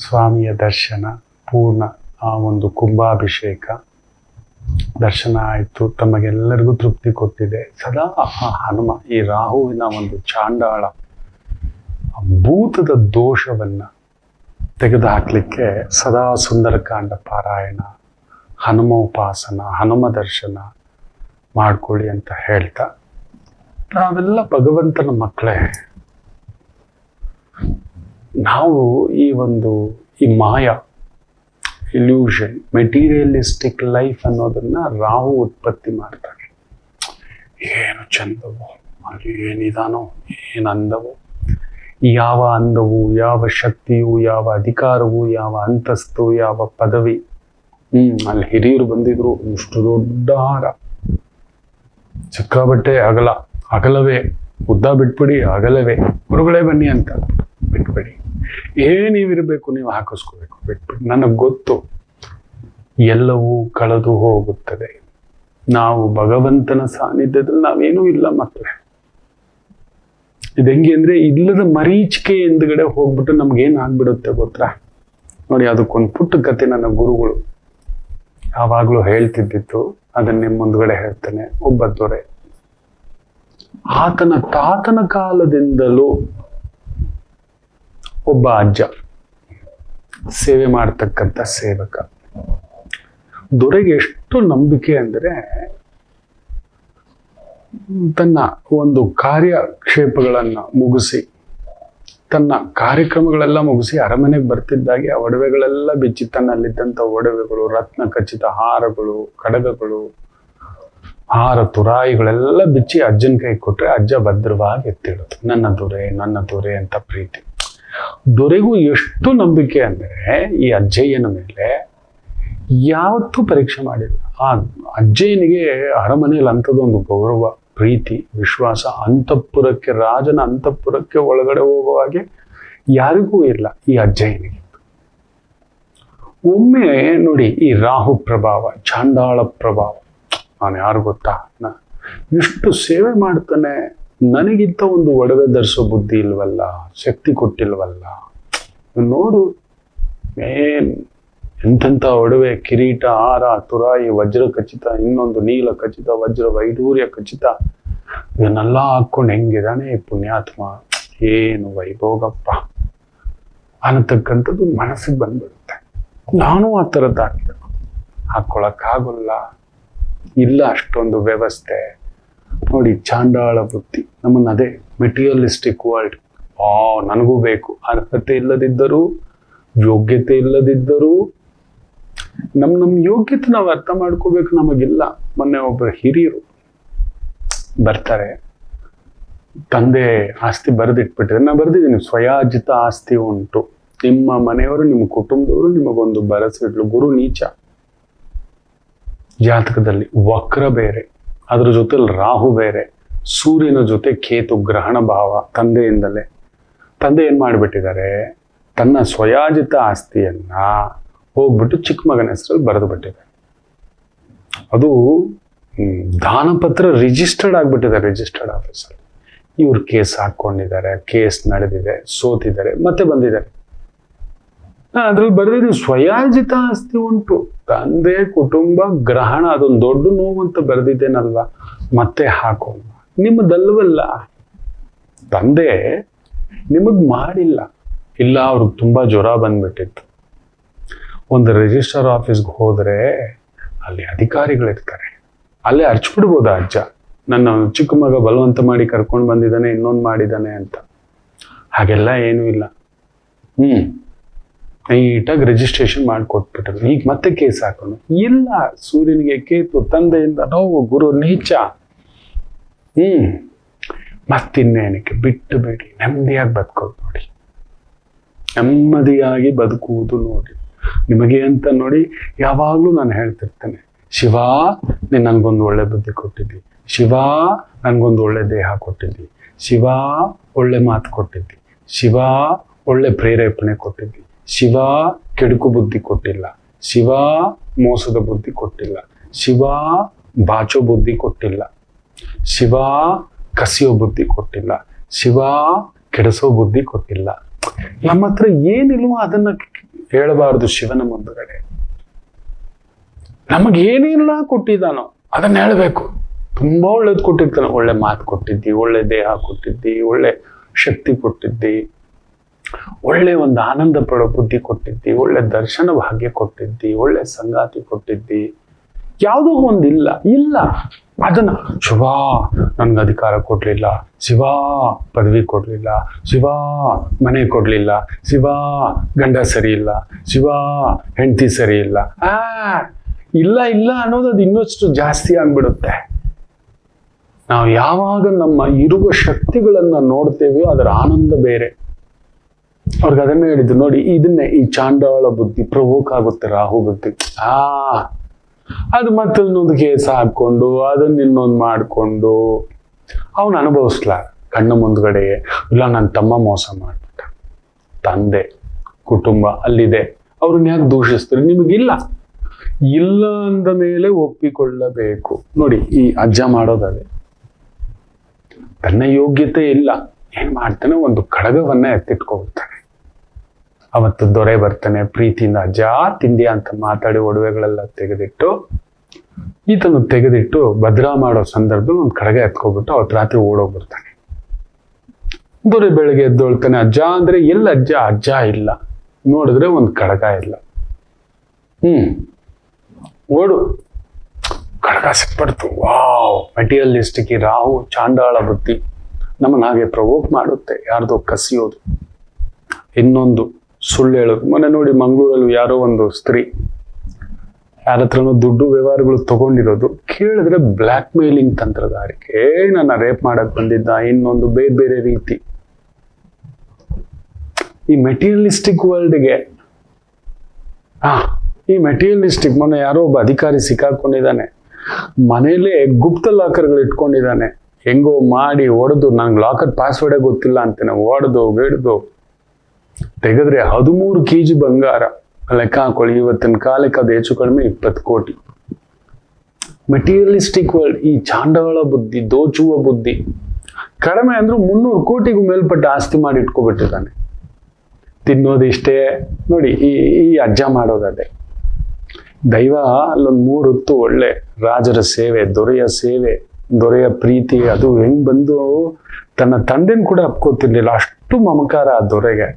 ಸ್ವಾಮಿಯ ದರ್ಶನ ಪೂರ್ಣ, ಆ ಒಂದು ಕುಂಭಾಭಿಷೇಕ ದರ್ಶನ ಆಯಿತು. ತಮಗೆಲ್ಲರಿಗೂ ತೃಪ್ತಿ ಕೊಟ್ಟಿದೆ. ಸದಾ ಆ ಹನುಮ, ಈ ರಾಹುವಿನ ಒಂದು ಚಾಂಡಾಳ ಭೂತದ ದೋಷವನ್ನ ತೆಗೆದುಹಾಕ್ಲಿಕ್ಕೆ ಸದಾ ಸುಂದರಕಾಂಡ ಪಾರಾಯಣ, ಹನುಮೋಪಾಸನ, ಹನುಮ ದರ್ಶನ ಮಾಡ್ಕೊಳ್ಳಿ ಅಂತ ಹೇಳ್ತಾ, ನಾವೆಲ್ಲ ಭಗವಂತನ ಮಕ್ಕಳೇ. ನಾವು ಈ ಮಾಯಾ, ಇಲ್ಯೂಷನ್, ಮೆಟೀರಿಯಲಿಸ್ಟಿಕ್ ಲೈಫ್ ಅನ್ನೋದನ್ನ ರಾಹು ಉತ್ಪತ್ತಿ ಮಾಡ್ತಾನೆ. ಏನು ಚಂದವೋ, ಅಲ್ಲಿ ಏನಿದಾನೋ, ಏನು ಅಂದವೋ, ಯಾವ ಅಂದವು, ಯಾವ ಶಕ್ತಿಯು, ಯಾವ ಅಧಿಕಾರವು, ಯಾವ ಅಂತಸ್ತು, ಯಾವ ಪದವಿ. ಅಲ್ಲಿ ಹಿರಿಯರು ಬಂದಿದ್ರು, ಇಷ್ಟು ದೊಡ್ಡ ಹಾರ, ಸಿಕ್ಕಾಬಟ್ಟೆ ಅಗಲವೇ, ಉದ್ದ ಬಿಟ್ಬಿಡಿ, ಅಗಲವೇ, ಗುರುಗಳೇ ಬನ್ನಿ ಅಂತ ಬಿಟ್ಬಿಡಿ. ಏನಿವಿರಬೇಕು ನೀವು ಹಾಕಿಸ್ಕೋಬೇಕು, ಬಿಟ್ಬಿಡಿ. ನನಗೆ ಗೊತ್ತು ಎಲ್ಲವೂ ಕಳೆದು ಹೋಗುತ್ತದೆ. ನಾವು ಭಗವಂತನ ಸಾನ್ನಿಧ್ಯದಲ್ಲಿ ನಾವೇನೂ ಇಲ್ಲ ಮಕ್ಕಳೇ. ಇದು ಹೆಂಗೆ ಅಂದ್ರೆ, ಇಲ್ಲದ ಮರೀಚಿಕೆ ಹಿಂದ್ಗಡೆ ಹೋಗ್ಬಿಟ್ಟು ನಮ್ಗೇನ್ ಆಗ್ಬಿಡುತ್ತೆ ಗೊತ್ತಾ? ನೋಡಿ, ಅದಕ್ಕೊಂದು ಪುಟ್ಟ ಕತೆ ನನ್ನ ಗುರುಗಳು ಯಾವಾಗ್ಲೂ ಹೇಳ್ತಿದ್ದಿತ್ತು. ಅದನ್ನ ನಿಮ್ಮ ಮುಂದ್ಗಡೆ ಹೇಳ್ತೇನೆ. ಒಬ್ಬ ದೊರೆ, ಆತನ ತಾತನ ಕಾಲದಿಂದಲೂ ಒಬ್ಬ ಅಜ್ಜ, ಸೇವೆ ಮಾಡ್ತಕ್ಕಂಥ ಸೇವಕ. ದೊರೆಗೆ ಎಷ್ಟು ನಂಬಿಕೆ ಅಂದ್ರೆ, ತನ್ನ ಒಂದು ಕಾರ್ಯಕ್ಷೇಪಗಳನ್ನ ಮುಗಿಸಿ, ತನ್ನ ಕಾರ್ಯಕ್ರಮಗಳೆಲ್ಲ ಮುಗಿಸಿ ಅರಮನೆಗೆ ಬರ್ತಿದ್ದಾಗೆ ಆ ಒಡವೆಗಳೆಲ್ಲ ಬಿಚ್ಚಿ, ತನ್ನಲ್ಲಿದ್ದಂಥ ಒಡವೆಗಳು, ರತ್ನ ಖಚಿತ ಹಾರಗಳು, ಕಡಗಗಳು, ಹಾರ ತುರಾಯಿಗಳೆಲ್ಲ ಬಿಚ್ಚಿ ಅಜ್ಜನ ಕೈ ಕೊಟ್ರೆ ಅಜ್ಜ ಭದ್ರವಾಗಿ ಎತ್ತಿಡೋದು. ನನ್ನ ದೊರೆ ಅಂತ ಪ್ರೀತಿ. ದೊರೆಗೂ ಎಷ್ಟು ನಂಬಿಕೆ ಅಂದ್ರೆ, ಈ ಅಜ್ಜಯ್ಯನ ಮೇಲೆ ಯಾವತ್ತೂ ಪರೀಕ್ಷೆ ಮಾಡಿಲ್ಲ. ಆ ಅಜ್ಜಯ್ಯನಿಗೆ ಅರಮನೆಯಲ್ಲಿ ಅಂಥದ್ದೊಂದು ಗೌರವ, ಪ್ರೀತಿ, ವಿಶ್ವಾಸ, ಅಂತಃಪುರಕ್ಕೆ, ರಾಜನ ಅಂತಃಪುರಕ್ಕೆ ಒಳಗಡೆ ಹೋಗುವ ಹಾಗೆ ಯಾರಿಗೂ ಇಲ್ಲ ಈ ಅಜ್ಜಯ್ಯನಿಗೆ. ಒಮ್ಮೆ ನೋಡಿ, ಈ ರಾಹು ಪ್ರಭಾವ, ಚಾಂಡಾಳ ಪ್ರಭಾವ, ನಾನು ಯಾರು ಗೊತ್ತಾ, ಎಷ್ಟು ಸೇವೆ ಮಾಡ್ತಾನೆ, ನನಗಿಂತ ಒಂದು ಒಡವೆ ಧರಿಸೋ ಬುದ್ಧಿ ಇಲ್ವಲ್ಲ, ಶಕ್ತಿ ಕೊಟ್ಟಿಲ್ವಲ್ಲ, ನೋಡು ಏನ್ ಎಂತೆಂಥ ಒಡವೆ, ಕಿರೀಟ, ಹಾರ, ತುರಾಯಿ, ವಜ್ರ ಖಚಿತ, ಇನ್ನೊಂದು ನೀಲ ಖಚಿತ, ವಜ್ರ ವೈಡೂರ್ಯ ಖಚಿತ, ಇದನ್ನೆಲ್ಲ ಹಾಕೊಂಡು ಹೆಂಗಿದಾನೆ ಈ ಪುಣ್ಯಾತ್ಮ, ಏನು ವೈಭೋಗಪ್ಪ ಅನ್ನತಕ್ಕಂಥದ್ದು ಮನಸ್ಸಿಗೆ ಬಂದ್ಬಿಡುತ್ತೆ. ನಾನು ಆ ಥರದ್ದು ಹಾಕ್ಬೇಕು, ಹಾಕ್ಕೊಳಕ್ಕಾಗಲ್ಲ, ಇಲ್ಲ ಅಷ್ಟೊಂದು ವ್ಯವಸ್ಥೆ. ನೋಡಿ ಚಾಂಡಾಳ ಬುದ್ಧಿ ನಮ್ಮನ್ನ ಅದೇ ಮೆಟೀರಿಯಲಿಸ್ಟಿಕ್ ವರ್ಲ್ಡ್. ನನಗೂ ಬೇಕು, ಅರ್ಹತೆ ಇಲ್ಲದಿದ್ದರೂ, ಯೋಗ್ಯತೆ ಇಲ್ಲದಿದ್ದರೂ ನಮ್ಮ ಯೋಗ್ಯತೆ ನಾವು ಅರ್ಥ ಮಾಡ್ಕೋಬೇಕು. ನಮಗಿಲ್ಲ. ಮೊನ್ನೆ ಒಬ್ಬರು ಹಿರಿಯರು ಬರ್ತಾರೆ, ತಂದೆ ಆಸ್ತಿ ಬರೆದಿಟ್ಬಿಟ್ಟಿದ್ರೆ, ನಾ ಬರೆದಿದ್ದೀನಿ ಸ್ವಯಾಜಿತ ಆಸ್ತಿ ಉಂಟು, ನಿಮ್ಮ ಮನೆಯವರು ನಿಮ್ಮ ಕುಟುಂಬದವರು ನಿಮಗೊಂದು ಬರೆಸಿಡ್ಲು. ಗುರು ನೀಚ ಜಾತಕದಲ್ಲಿ, ವಕ್ರ ಬೇರೆ, ಅದ್ರ ಜೊತೆ ರಾಹು ಬೇರೆ, ಸೂರ್ಯನ ಜೊತೆ ಕೇತು ಗ್ರಹಣ ಭಾವ. ತಂದೆಯಿಂದಲೇ ತಂದೆ ಏನ್ ಮಾಡಿಬಿಟ್ಟಿದ್ದಾರೆ, ತನ್ನ ಸ್ವಯಾಜಿತ ಆಸ್ತಿಯನ್ನ ಹೋಗ್ಬಿಟ್ಟು ಚಿಕ್ಕ ಮಗನ ಹೆಸರಲ್ಲಿ ಬರೆದು ಬಿಟ್ಟಿದ್ದಾರೆ. ಅದು ದಾನಪತ್ರ ರಿಜಿಸ್ಟರ್ಡ್ ಆಗ್ಬಿಟ್ಟಿದೆ ರಿಜಿಸ್ಟರ್ಡ್ ಆಫೀಸಲ್ಲಿ. ಇವ್ರು ಕೇಸ್ ಹಾಕೊಂಡಿದ್ದಾರೆ, ಕೇಸ್ ನಡೆದಿದೆ, ಸೋತಿದ್ದಾರೆ, ಮತ್ತೆ ಬಂದಿದ್ದಾರೆ. ಅದ್ರಲ್ಲಿ ಬರೆದಿದ್ದೀನಿ ಸ್ವಯಾಜಿತ ಆಸ್ತಿ ಉಂಟು, ತಂದೆ ಕುಟುಂಬ ಗ್ರಹಣ, ಅದೊಂದು ದೊಡ್ಡ ನೋವು ಅಂತ ಬರೆದಿದ್ದೇನಲ್ವಾ, ಮತ್ತೆ ಹಾಕೋಣ. ನಿಮ್ಮದಲ್ವಲ್ಲ, ತಂದೆ ನಿಮಗ್ ಮಾಡಿಲ್ಲ, ಇಲ್ಲ ಅವ್ರಿಗೆ ತುಂಬಾ ಜ್ವರ ಬಂದ್ಬಿಟ್ಟಿತ್ತು. ಒಂದು ರಿಜಿಸ್ಟರ್ ಆಫೀಸ್ಗೆ ಹೋದ್ರೆ ಅಲ್ಲಿ ಅಧಿಕಾರಿಗಳಿರ್ತಾರೆ, ಅಲ್ಲೇ ಅರ್ಚ್ಬಿಡ್ಬೋದು ಅಜ್ಜ, ನನ್ನ ಚಿಕ್ಕ ಮಗ ಬಲವಂತ ಮಾಡಿ ಕರ್ಕೊಂಡು ಬಂದಿದ್ದಾನೆ, ಇನ್ನೊಂದು ಮಾಡಿದ್ದಾನೆ ಅಂತ. ಹಾಗೆಲ್ಲ ಏನೂ ಇಲ್ಲ. ನೀಟಾಗಿ ರಿಜಿಸ್ಟ್ರೇಷನ್ ಮಾಡಿಕೊಟ್ಬಿಟ್ರು. ಈಗ ಮತ್ತೆ ಕೇಸ್ ಹಾಕೋಣ. ಇಲ್ಲ, ಸೂರ್ಯನಿಗೆ ಕೇತು, ತಂದೆಯಿಂದ ನೋವು, ಗುರು ನೀಚ. ಮತ್ತಿನ್ನೇನಕ್ಕೆ, ಬಿಟ್ಟು ಬೇಡಿ, ನೆಮ್ಮದಿಯಾಗಿ ಬದುಕೋದು ನೋಡಿ, ನೆಮ್ಮದಿಯಾಗಿ ಬದುಕುವುದು ನೋಡಿ. ನಿಮಗೆ ಅಂತ ನೋಡಿ ಯಾವಾಗ್ಲೂ ನಾನು ಹೇಳ್ತಿರ್ತೇನೆ, ಶಿವ ನೀನ್ ನನ್ಗೊಂದು ಒಳ್ಳೆ ಬುದ್ಧಿ ಕೊಟ್ಟಿದ್ದಿ, ಶಿವ ನನ್ಗೊಂದು ಒಳ್ಳೆ ದೇಹ ಕೊಟ್ಟಿದ್ದಿ, ಶಿವ ಒಳ್ಳೆ ಮಾತು ಕೊಟ್ಟಿದ್ದಿ, ಶಿವ ಒಳ್ಳೆ ಪ್ರೇರೇಪಣೆ ಕೊಟ್ಟಿದ್ದಿ, ಶಿವ ಕೆಡುಕು ಬುದ್ಧಿ ಕೊಟ್ಟಿಲ್ಲ, ಶಿವ ಮೋಸದ ಬುದ್ಧಿ ಕೊಟ್ಟಿಲ್ಲ, ಶಿವ ಬಾಚೋ ಬುದ್ಧಿ ಕೊಟ್ಟಿಲ್ಲ, ಶಿವ ಕಸಿಯೋ ಬುದ್ಧಿ ಕೊಟ್ಟಿಲ್ಲ, ಶಿವ ಕೆಡಿಸೋ ಬುದ್ಧಿ ಕೊಟ್ಟಿಲ್ಲ. ನಮ್ಮ ಹತ್ರ ಏನಿಲ್ವೋ ಅದನ್ನ ಹೇಳಬಾರ್ದು ಶಿವನ ಮುಂದುಗಡೆ. ನಮಗೇನಿಲ್ಲ ಕೊಟ್ಟಿದ್ದಾನೋ ಅದನ್ನ ಹೇಳ್ಬೇಕು. ತುಂಬಾ ಒಳ್ಳೇದು ಕೊಟ್ಟಿರ್ತಾನೆ, ಒಳ್ಳೆ ಮಾತು ಕೊಟ್ಟಿದ್ದಿ, ಒಳ್ಳೆ ದೇಹ ಕೊಟ್ಟಿದ್ದಿ, ಒಳ್ಳೆ ಶಕ್ತಿ ಕೊಟ್ಟಿದ್ದಿ, ಒಳ್ಳೆ ಒಂದು ಆನಂದ ಪಡೋ ಬುದ್ಧಿ ಕೊಟ್ಟಿದ್ದಿ, ಒಳ್ಳೆ ದರ್ಶನ ಭಾಗ್ಯ ಕೊಟ್ಟಿದ್ದಿ, ಒಳ್ಳೆ ಸಂಗಾತಿ ಕೊಟ್ಟಿದ್ದಿ. ಯಾವುದೋ ಒಂದಿಲ್ಲ, ಇಲ್ಲ ಅದನ್ನ ಶಿವ ನನ್ಗೆ ಅಧಿಕಾರ ಕೊಡ್ಲಿಲ್ಲ, ಶಿವ ಪದವಿ ಕೊಡ್ಲಿಲ್ಲ, ಶಿವ ಮನೆ ಕೊಡ್ಲಿಲ್ಲ, ಶಿವ ಗಂಡ ಸರಿ ಇಲ್ಲ, ಶಿವ ಹೆಂಡತಿ ಸರಿ ಇಲ್ಲ, ಇಲ್ಲ ಇಲ್ಲ ಅನ್ನೋದು ಅದು ಇನ್ನಷ್ಟು ಜಾಸ್ತಿ ಆಗ್ಬಿಡುತ್ತೆ. ನಾವು ಯಾವಾಗ ನಮ್ಮ ಇರುವ ಶಕ್ತಿಗಳನ್ನ ನೋಡ್ತೇವೆ ಅದರ ಆನಂದ ಬೇರೆ. ಅವ್ರಿಗೆ ಅದನ್ನ ಹೇಳಿದ್ದು ನೋಡಿ, ಇದನ್ನೇ ಈ ಚಾಂಡಾಳ ಬುದ್ಧಿ ಪ್ರವೋಕ್ ಆಗುತ್ತೆ, ರಾಹು ಬುದ್ಧಿ. ಅದು ಮತ್ತೊಂದೊಂದು ಕೇಸ್ ಹಾಕೊಂಡು ಅದನ್ನ ಇನ್ನೊಂದು ಮಾಡಿಕೊಂಡು ಅವನು ಅನುಭವಿಸ್ಲ ಕಣ್ಣ ಮುಂದ್ಗಡೆ. ಇಲ್ಲ ನನ್ನ ತಮ್ಮ ಮೋಸ ಮಾಡ್ಬಿಟ್ಟ, ತಂದೆ ಕುಟುಂಬ ಅಲ್ಲಿದೆ, ಅವ್ರನ್ನ ಯಾಕೆ ದೂಷಿಸ್ತೀರಿ? ನಿಮಗಿಲ್ಲ, ಇಲ್ಲ ಅಂದ ಮೇಲೆ ಒಪ್ಪಿಕೊಳ್ಳಬೇಕು. ನೋಡಿ ಈ ಅಜ್ಜ ಮಾಡೋದದೆ, ತನ್ನ ಯೋಗ್ಯತೆ ಇಲ್ಲ, ಏನ್ ಮಾಡ್ತಾನೆ, ಒಂದು ಖಡ್ಗವನ್ನ ಎತ್ತಿಟ್ಕೊಳ್ತಾನೆ. ಅವತ್ತು ದೊರೆ ಬರ್ತಾನೆ, ಪ್ರೀತಿಯಿಂದ ಅಜ್ಜ ತಿಂದ್ಯಾ ಅಂತ ಮಾತಾಡಿ ಒಡವೆಗಳೆಲ್ಲ ತೆಗೆದಿಟ್ಟು, ಈತನು ತೆಗೆದಿಟ್ಟು ಭದ್ರಾ ಮಾಡೋ ಸಂದರ್ಭದಲ್ಲಿ ಒಂದು ಖಡ್ಗ ಎತ್ಕೊಬಿಟ್ಟು ಅವತ್ತು ರಾತ್ರಿ ಓಡೋಗ್ಬಿಡ್ತಾನೆ. ದೊರೆ ಬೆಳಗ್ಗೆ ಎದ್ದೊಳ್ತಾನೆ, ಅಜ್ಜ ಅಂದ್ರೆ ಎಲ್ಲ ಅಜ್ಜ, ಅಜ್ಜ ಇಲ್ಲ, ನೋಡಿದ್ರೆ ಒಂದು ಖಡ್ಗ ಇಲ್ಲ. ಓಡು, ಖಡ್ಗ ಸಿಕ್ಬಿಡ್ತು. Wow, materialistic. ಈ ರಾಹು ಚಾಂಡಾಳ ಬುದ್ಧಿ ನಮ್ಮನ್ನ ಹಾಗೆ ಪ್ರವೋಕ್ ಮಾಡುತ್ತೆ, ಯಾರ್ದೋ ಕಸಿಯೋದು, ಇನ್ನೊಂದು ಸುಳ್ಳು ಹೇಳೋದು. ಮೊನ್ನೆ ನೋಡಿ ಮಂಗಳೂರಲ್ಲಿ ಯಾರೋ ಒಂದು ಸ್ತ್ರೀ ಯಾರ ಹತ್ರನೋ ದುಡ್ಡು ವ್ಯವಹಾರಗಳು ತಗೊಂಡಿರೋದು, ಕೇಳಿದ್ರೆ ಬ್ಲ್ಯಾಕ್ ಮೇಲಿಂಗ್ ತಂತ್ರಧಾರಿಕೆ, ನನ್ನ ರೇಪ್ ಮಾಡಕ್ ಬಂದಿದ್ದ, ಇನ್ನೊಂದು ಬೇರೆ ಬೇರೆ ರೀತಿ. ಈ ಮೆಟೀರಿಯಲಿಸ್ಟಿಕ್ ವರ್ಲ್ಡ್ಗೆ ಈ ಮೆಟೀರಿಯಲಿಸ್ಟಿಕ್, ಮೊನ್ನೆ ಯಾರೋ ಒಬ್ಬ ಅಧಿಕಾರಿ ಸಿಕ್ಕಾಕೊಂಡಿದ್ದಾನೆ, ಮನೇಲೆ ಗುಪ್ತ ಲಾಕರ್ಗಳು ಇಟ್ಕೊಂಡಿದ್ದಾನೆ, ಹೆಂಗೋ ಮಾಡಿ ಒಡೆದು, ನಂಗೆ ಲಾಕರ್ ಪಾಸ್ವರ್ಡೇ ಗೊತ್ತಿಲ್ಲ ಅಂತೇನೆ, ಒಡೆದು ಗಿಡ್ದು ತೆಗೆದ್ರೆ 13 kg ಬಂಗಾರ. ಲೆಕ್ಕ ಹಾಕೊಳ್ಳಿ, ಇವತ್ತಿನ ಕಾಲಕ್ಕೆ ಅದು ಹೆಚ್ಚು ಕಡಿಮೆ 20 ಕೋಟಿ. ಮೆಟೀರಿಯಲಿಸ್ಟಿಕ್ ವರ್ಲ್ಡ್, ಈ ಚಾಂಡಾಳ ಬುದ್ಧಿ, ದೋಚುವ ಬುದ್ಧಿ. ಕಡಿಮೆ ಅಂದ್ರೂ 300 ಕೋಟಿಗೂ ಮೇಲ್ಪಟ್ಟ ಆಸ್ತಿ ಮಾಡಿ ಇಟ್ಕೊಬಿಟ್ಟಿದ್ದಾನೆ. ತಿನ್ನೋದಿಷ್ಟೇ. ನೋಡಿ ಈ ಅಜ್ಜ ಮಾಡೋದದೇ. ದೈವ ಅಲ್ಲೊಂದು 3 ಹೊತ್ತು ಒಳ್ಳೆ ರಾಜರ ಸೇವೆ, ದೊರೆಯ ಸೇವೆ, ದೊರೆಯ ಪ್ರೀತಿ, ಅದು ಹೆಂಗ್ ಬಂದು ತನ್ನ ತಂದೆನ ಕೂಡ ಅಪ್ಕೋತಿರ್ಲಿಲ್ಲ, ಅಷ್ಟು ಮಮಕಾರ ಆ ದೊರೆಗೆ.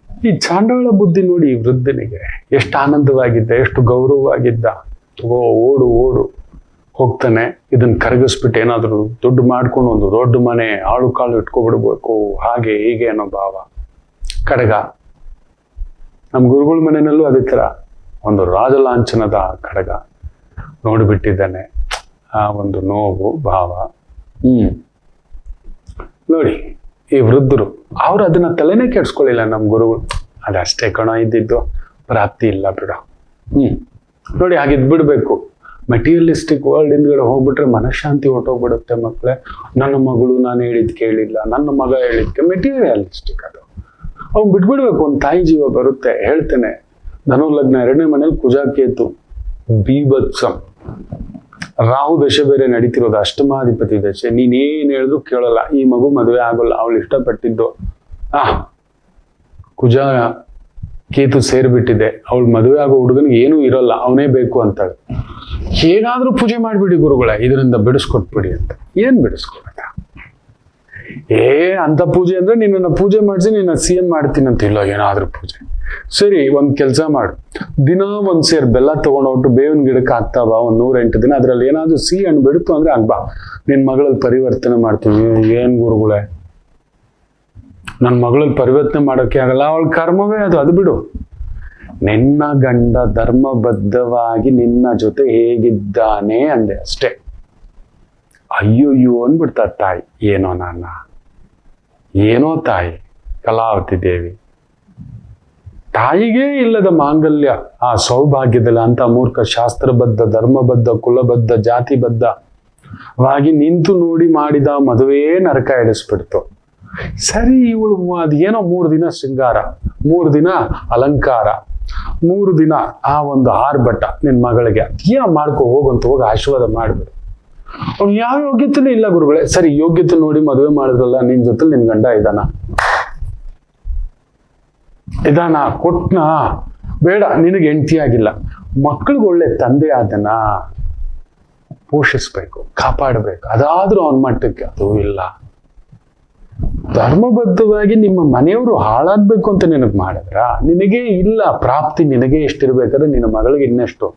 ಈ ಚಾಂಡಾಳ ಬುದ್ಧಿ ನೋಡಿ ಈ ವೃದ್ಧನಿಗೆ, ಎಷ್ಟು ಆನಂದವಾಗಿದ್ದ, ಎಷ್ಟು ಗೌರವವಾಗಿದ್ದ. ಓಡು ಓಡು ಹೋಗ್ತಾನೆ, ಇದನ್ನ ಕರಗಿಸ್ಬಿಟ್ಟು ಏನಾದ್ರು ದುಡ್ಡು ಮಾಡ್ಕೊಂಡು ಒಂದು ದೊಡ್ಡ ಮನೆ ಆಳು ಕಾಳು ಇಟ್ಕೊಬಿಡ್ಬೇಕು, ಹಾಗೆ ಹೀಗೆ ಅನ್ನೋ ಭಾವ. ಕಡಗ, ನಮ್ಮ ಗುರುಗಳ ಮನೆಯಲ್ಲೂ ಅದೇ ತರ ಒಂದು ರಾಜಲಾಂಛನದ ಕಡಗ ನೋಡ್ಬಿಟ್ಟಿದ್ದಾನೆ. ಆ ಒಂದು ನೋವು ಭಾವ. ನೋಡಿ ಈ ವೃದ್ಧರು, ಅವ್ರು ಅದನ್ನ ತಲೆನೇ ಕೆಡ್ಸ್ಕೊಳ್ಳಿಲ್ಲ ನಮ್ಮ ಗುರುಗಳು. ಅದಷ್ಟೇ ಕಣ ಇದ್ದಿದ್ದು, ಪ್ರಾಪ್ತಿ ಇಲ್ಲ ಬಿಡ. ನೋಡಿ ಹಾಗಿದ್ಬಿಡ್ಬೇಕು. ಮೆಟೀರಿಯಲಿಸ್ಟಿಕ್ ವರ್ಲ್ಡ್ ಹಿಂದ್ಗಡೆ ಹೋಗ್ಬಿಟ್ರೆ ಮನಃಶಾಂತಿ ಹೊಟ್ಟೋಗ್ಬಿಡುತ್ತೆ ಮಕ್ಕಳೇ. ನನ್ನ ಮಗಳು ನಾನು ಹೇಳಿದ್ ಕೇಳಿಲ್ಲ, ನನ್ನ ಮಗ ಹೇಳಿದ್ಕೆ, ಮೆಟೀರಿಯಲಿಸ್ಟಿಕ್ ಅದು. ಅವ್ನು ಬಿಟ್ಬಿಡ್ಬೇಕು. ಒಂದು ತಾಯಿ ಜೀವ ಬರುತ್ತೆ. ಹೇಳ್ತೇನೆ, ಧನು ಲಗ್ನ 2ನೇ ಮನೇಲಿ ಕುಜಾಕೇತು ಬೀಭತ್ಸಂ. ರಾಹು ದಶೆ ಬೇರೆ ನಡೀತಿರೋದು, ಅಷ್ಟಮಾಧಿಪತಿ ದಶೆ. ನೀನೇನ್ ಹೇಳಿದ್ರು ಕೇಳಲ್ಲ. ಈ ಮಗು ಮದುವೆ ಆಗೋಲ್ಲ, ಅವಳು ಇಷ್ಟಪಟ್ಟಿದ್ದು. ಕುಜ ಕೇತು ಸೇರ್ಬಿಟ್ಟಿದೆ, ಅವಳು ಮದುವೆ ಆಗೋ ಹುಡುಗನಿಗೆ ಏನೂ ಇರೋಲ್ಲ, ಅವನೇ ಬೇಕು ಅಂತಾಳೆ. ಹೇಗಾದ್ರೂ ಪೂಜೆ ಮಾಡ್ಬಿಡಿ ಗುರುಗಳೇ, ಇದರಿಂದ ಬಿಡಿಸ್ಕೊಟ್ಬಿಡಿ ಅಂತ. ಏನ್ ಬಿಡಿಸ್ಕೊಡಕ? ಅಂತ ಪೂಜೆ ಅಂದ್ರೆ ನಿನ್ನ ಪೂಜೆ ಮಾಡಿಸಿ ನಿನ್ನ CM ಮಾಡ್ತೀನಿ ಅಂತ. ಇಲ್ಲ, ಏನಾದ್ರೂ ಪೂಜೆ. ಸರಿ, ಒಂದ್ ಕೆಲ್ಸ ಮಾಡು, ದಿನ 1 ಸೇರ್ ಬೆಲ್ಲ ತಗೊಂಡೋಗ್ಬಿಟ್ಟು ಬೇವಿನ ಗಿಡಕ್ಕೆ ಹಾಕ್ತಾವ, 108 ದಿನ. ಅದ್ರಲ್ಲಿ ಏನಾದ್ರು ಸಿಹಿ ಹಣ್ಣು ಬಿಡುತ್ತು ಅಂದ್ರೆ ಆಗ್ಬಾ, ನಿನ್ ಮಗಳಲ್ಲಿ ಪರಿವರ್ತನೆ ಮಾಡ್ತೀನಿ. ಏನ್ ಗುರುಗಳೇ, ನನ್ನ ಮಗಳಲ್ಲಿ ಪರಿವರ್ತನೆ ಮಾಡೋಕೆ ಆಗಲ್ಲ, ಅವಳ ಕರ್ಮವೇ ಅದು ಬಿಡು. ನಿನ್ನ ಗಂಡ ಧರ್ಮಬದ್ಧವಾಗಿ ನಿನ್ನ ಜೊತೆ ಹೇಗಿದ್ದಾನೆ ಅಂದೆ ಅಷ್ಟೇ. ಅಯ್ಯೋ ಅಂದ್ಬಿಡ್ತಾ ತಾಯಿ. ಏನೋ ತಾಯಿ ಕಲಾವತಿ ದೇವಿ. ತಾಯಿಗೇ ಇಲ್ಲದ ಮಾಂಗಲ್ಯ ಆ ಸೌಭಾಗ್ಯದಲ್ಲಿ ಅಂತ ಮೂರ್ಖ ಶಾಸ್ತ್ರಬದ್ಧ, ಧರ್ಮಬದ್ಧ, ಕುಲಬದ್ಧ, ಜಾತಿಬದ್ಧವಾಗಿ ನಿಂತು ನೋಡಿ ಮಾಡಿದ ಮದುವೆ ನರಕ ಎಡಿಸ್ಬಿಡ್ತು. ಸರಿ, ಇವಳು ಅದೇನೋ 3 ದಿನ ಶೃಂಗಾರ, 3 ದಿನ ಅಲಂಕಾರ, 3 ದಿನ ಆ ಒಂದು ಆರ್ಭಟ ನಿನ್ ಮಗಳಿಗೆ ಏನೋ ಮಾಡ್ಕೊ ಹೋಗಂತ ಹೋಗಿ ಆಶೀರ್ವಾದ ಮಾಡ್ಬಿಡು. ಅವ್ನು ಯಾವ ಯೋಗ್ಯತೆನೂ ಇಲ್ಲ ಗುರುಗಳೇ. ಸರಿ, ಯೋಗ್ಯತೆ ನೋಡಿ ಮದುವೆ ಮಾಡಿದ್ರಲ್ಲ, ನಿನ್ ಜೊತೆ ನಿನ್ ಗಂಡ ಇದಾನ ಕೊಟ್ನಾ? ಬೇಡ, ನಿನಗೆ ಹೆಂಡತಿ ಆಗಿಲ್ಲ. ಮಕ್ಕಳಿಗೆ ಒಳ್ಳೆ ತಂದೆ ಆದನ ಪೋಷಿಸ್ಬೇಕು, ಕಾಪಾಡಬೇಕು. ಅದಾದ್ರೂ ಅವನ ಮಟ್ಟಕ್ಕೆ ಅದು ಇಲ್ಲ. ಧರ್ಮಬದ್ಧವಾಗಿ ನಿಮ್ಮ ಮನೆಯವರು ಹಾಳಾಗ್ಬೇಕು ಅಂತ ನಿನಗೆ ಮಾಡಿದ್ರ, ನಿನಗೆ ಇಲ್ಲ ಪ್ರಾಪ್ತಿ. ನಿನಗೆ ಎಷ್ಟಿರ್ಬೇಕಾದ್ರೆ ನಿನ್ನ ಮಗಳಿಗೆ ಇನ್ನೆಷ್ಟು.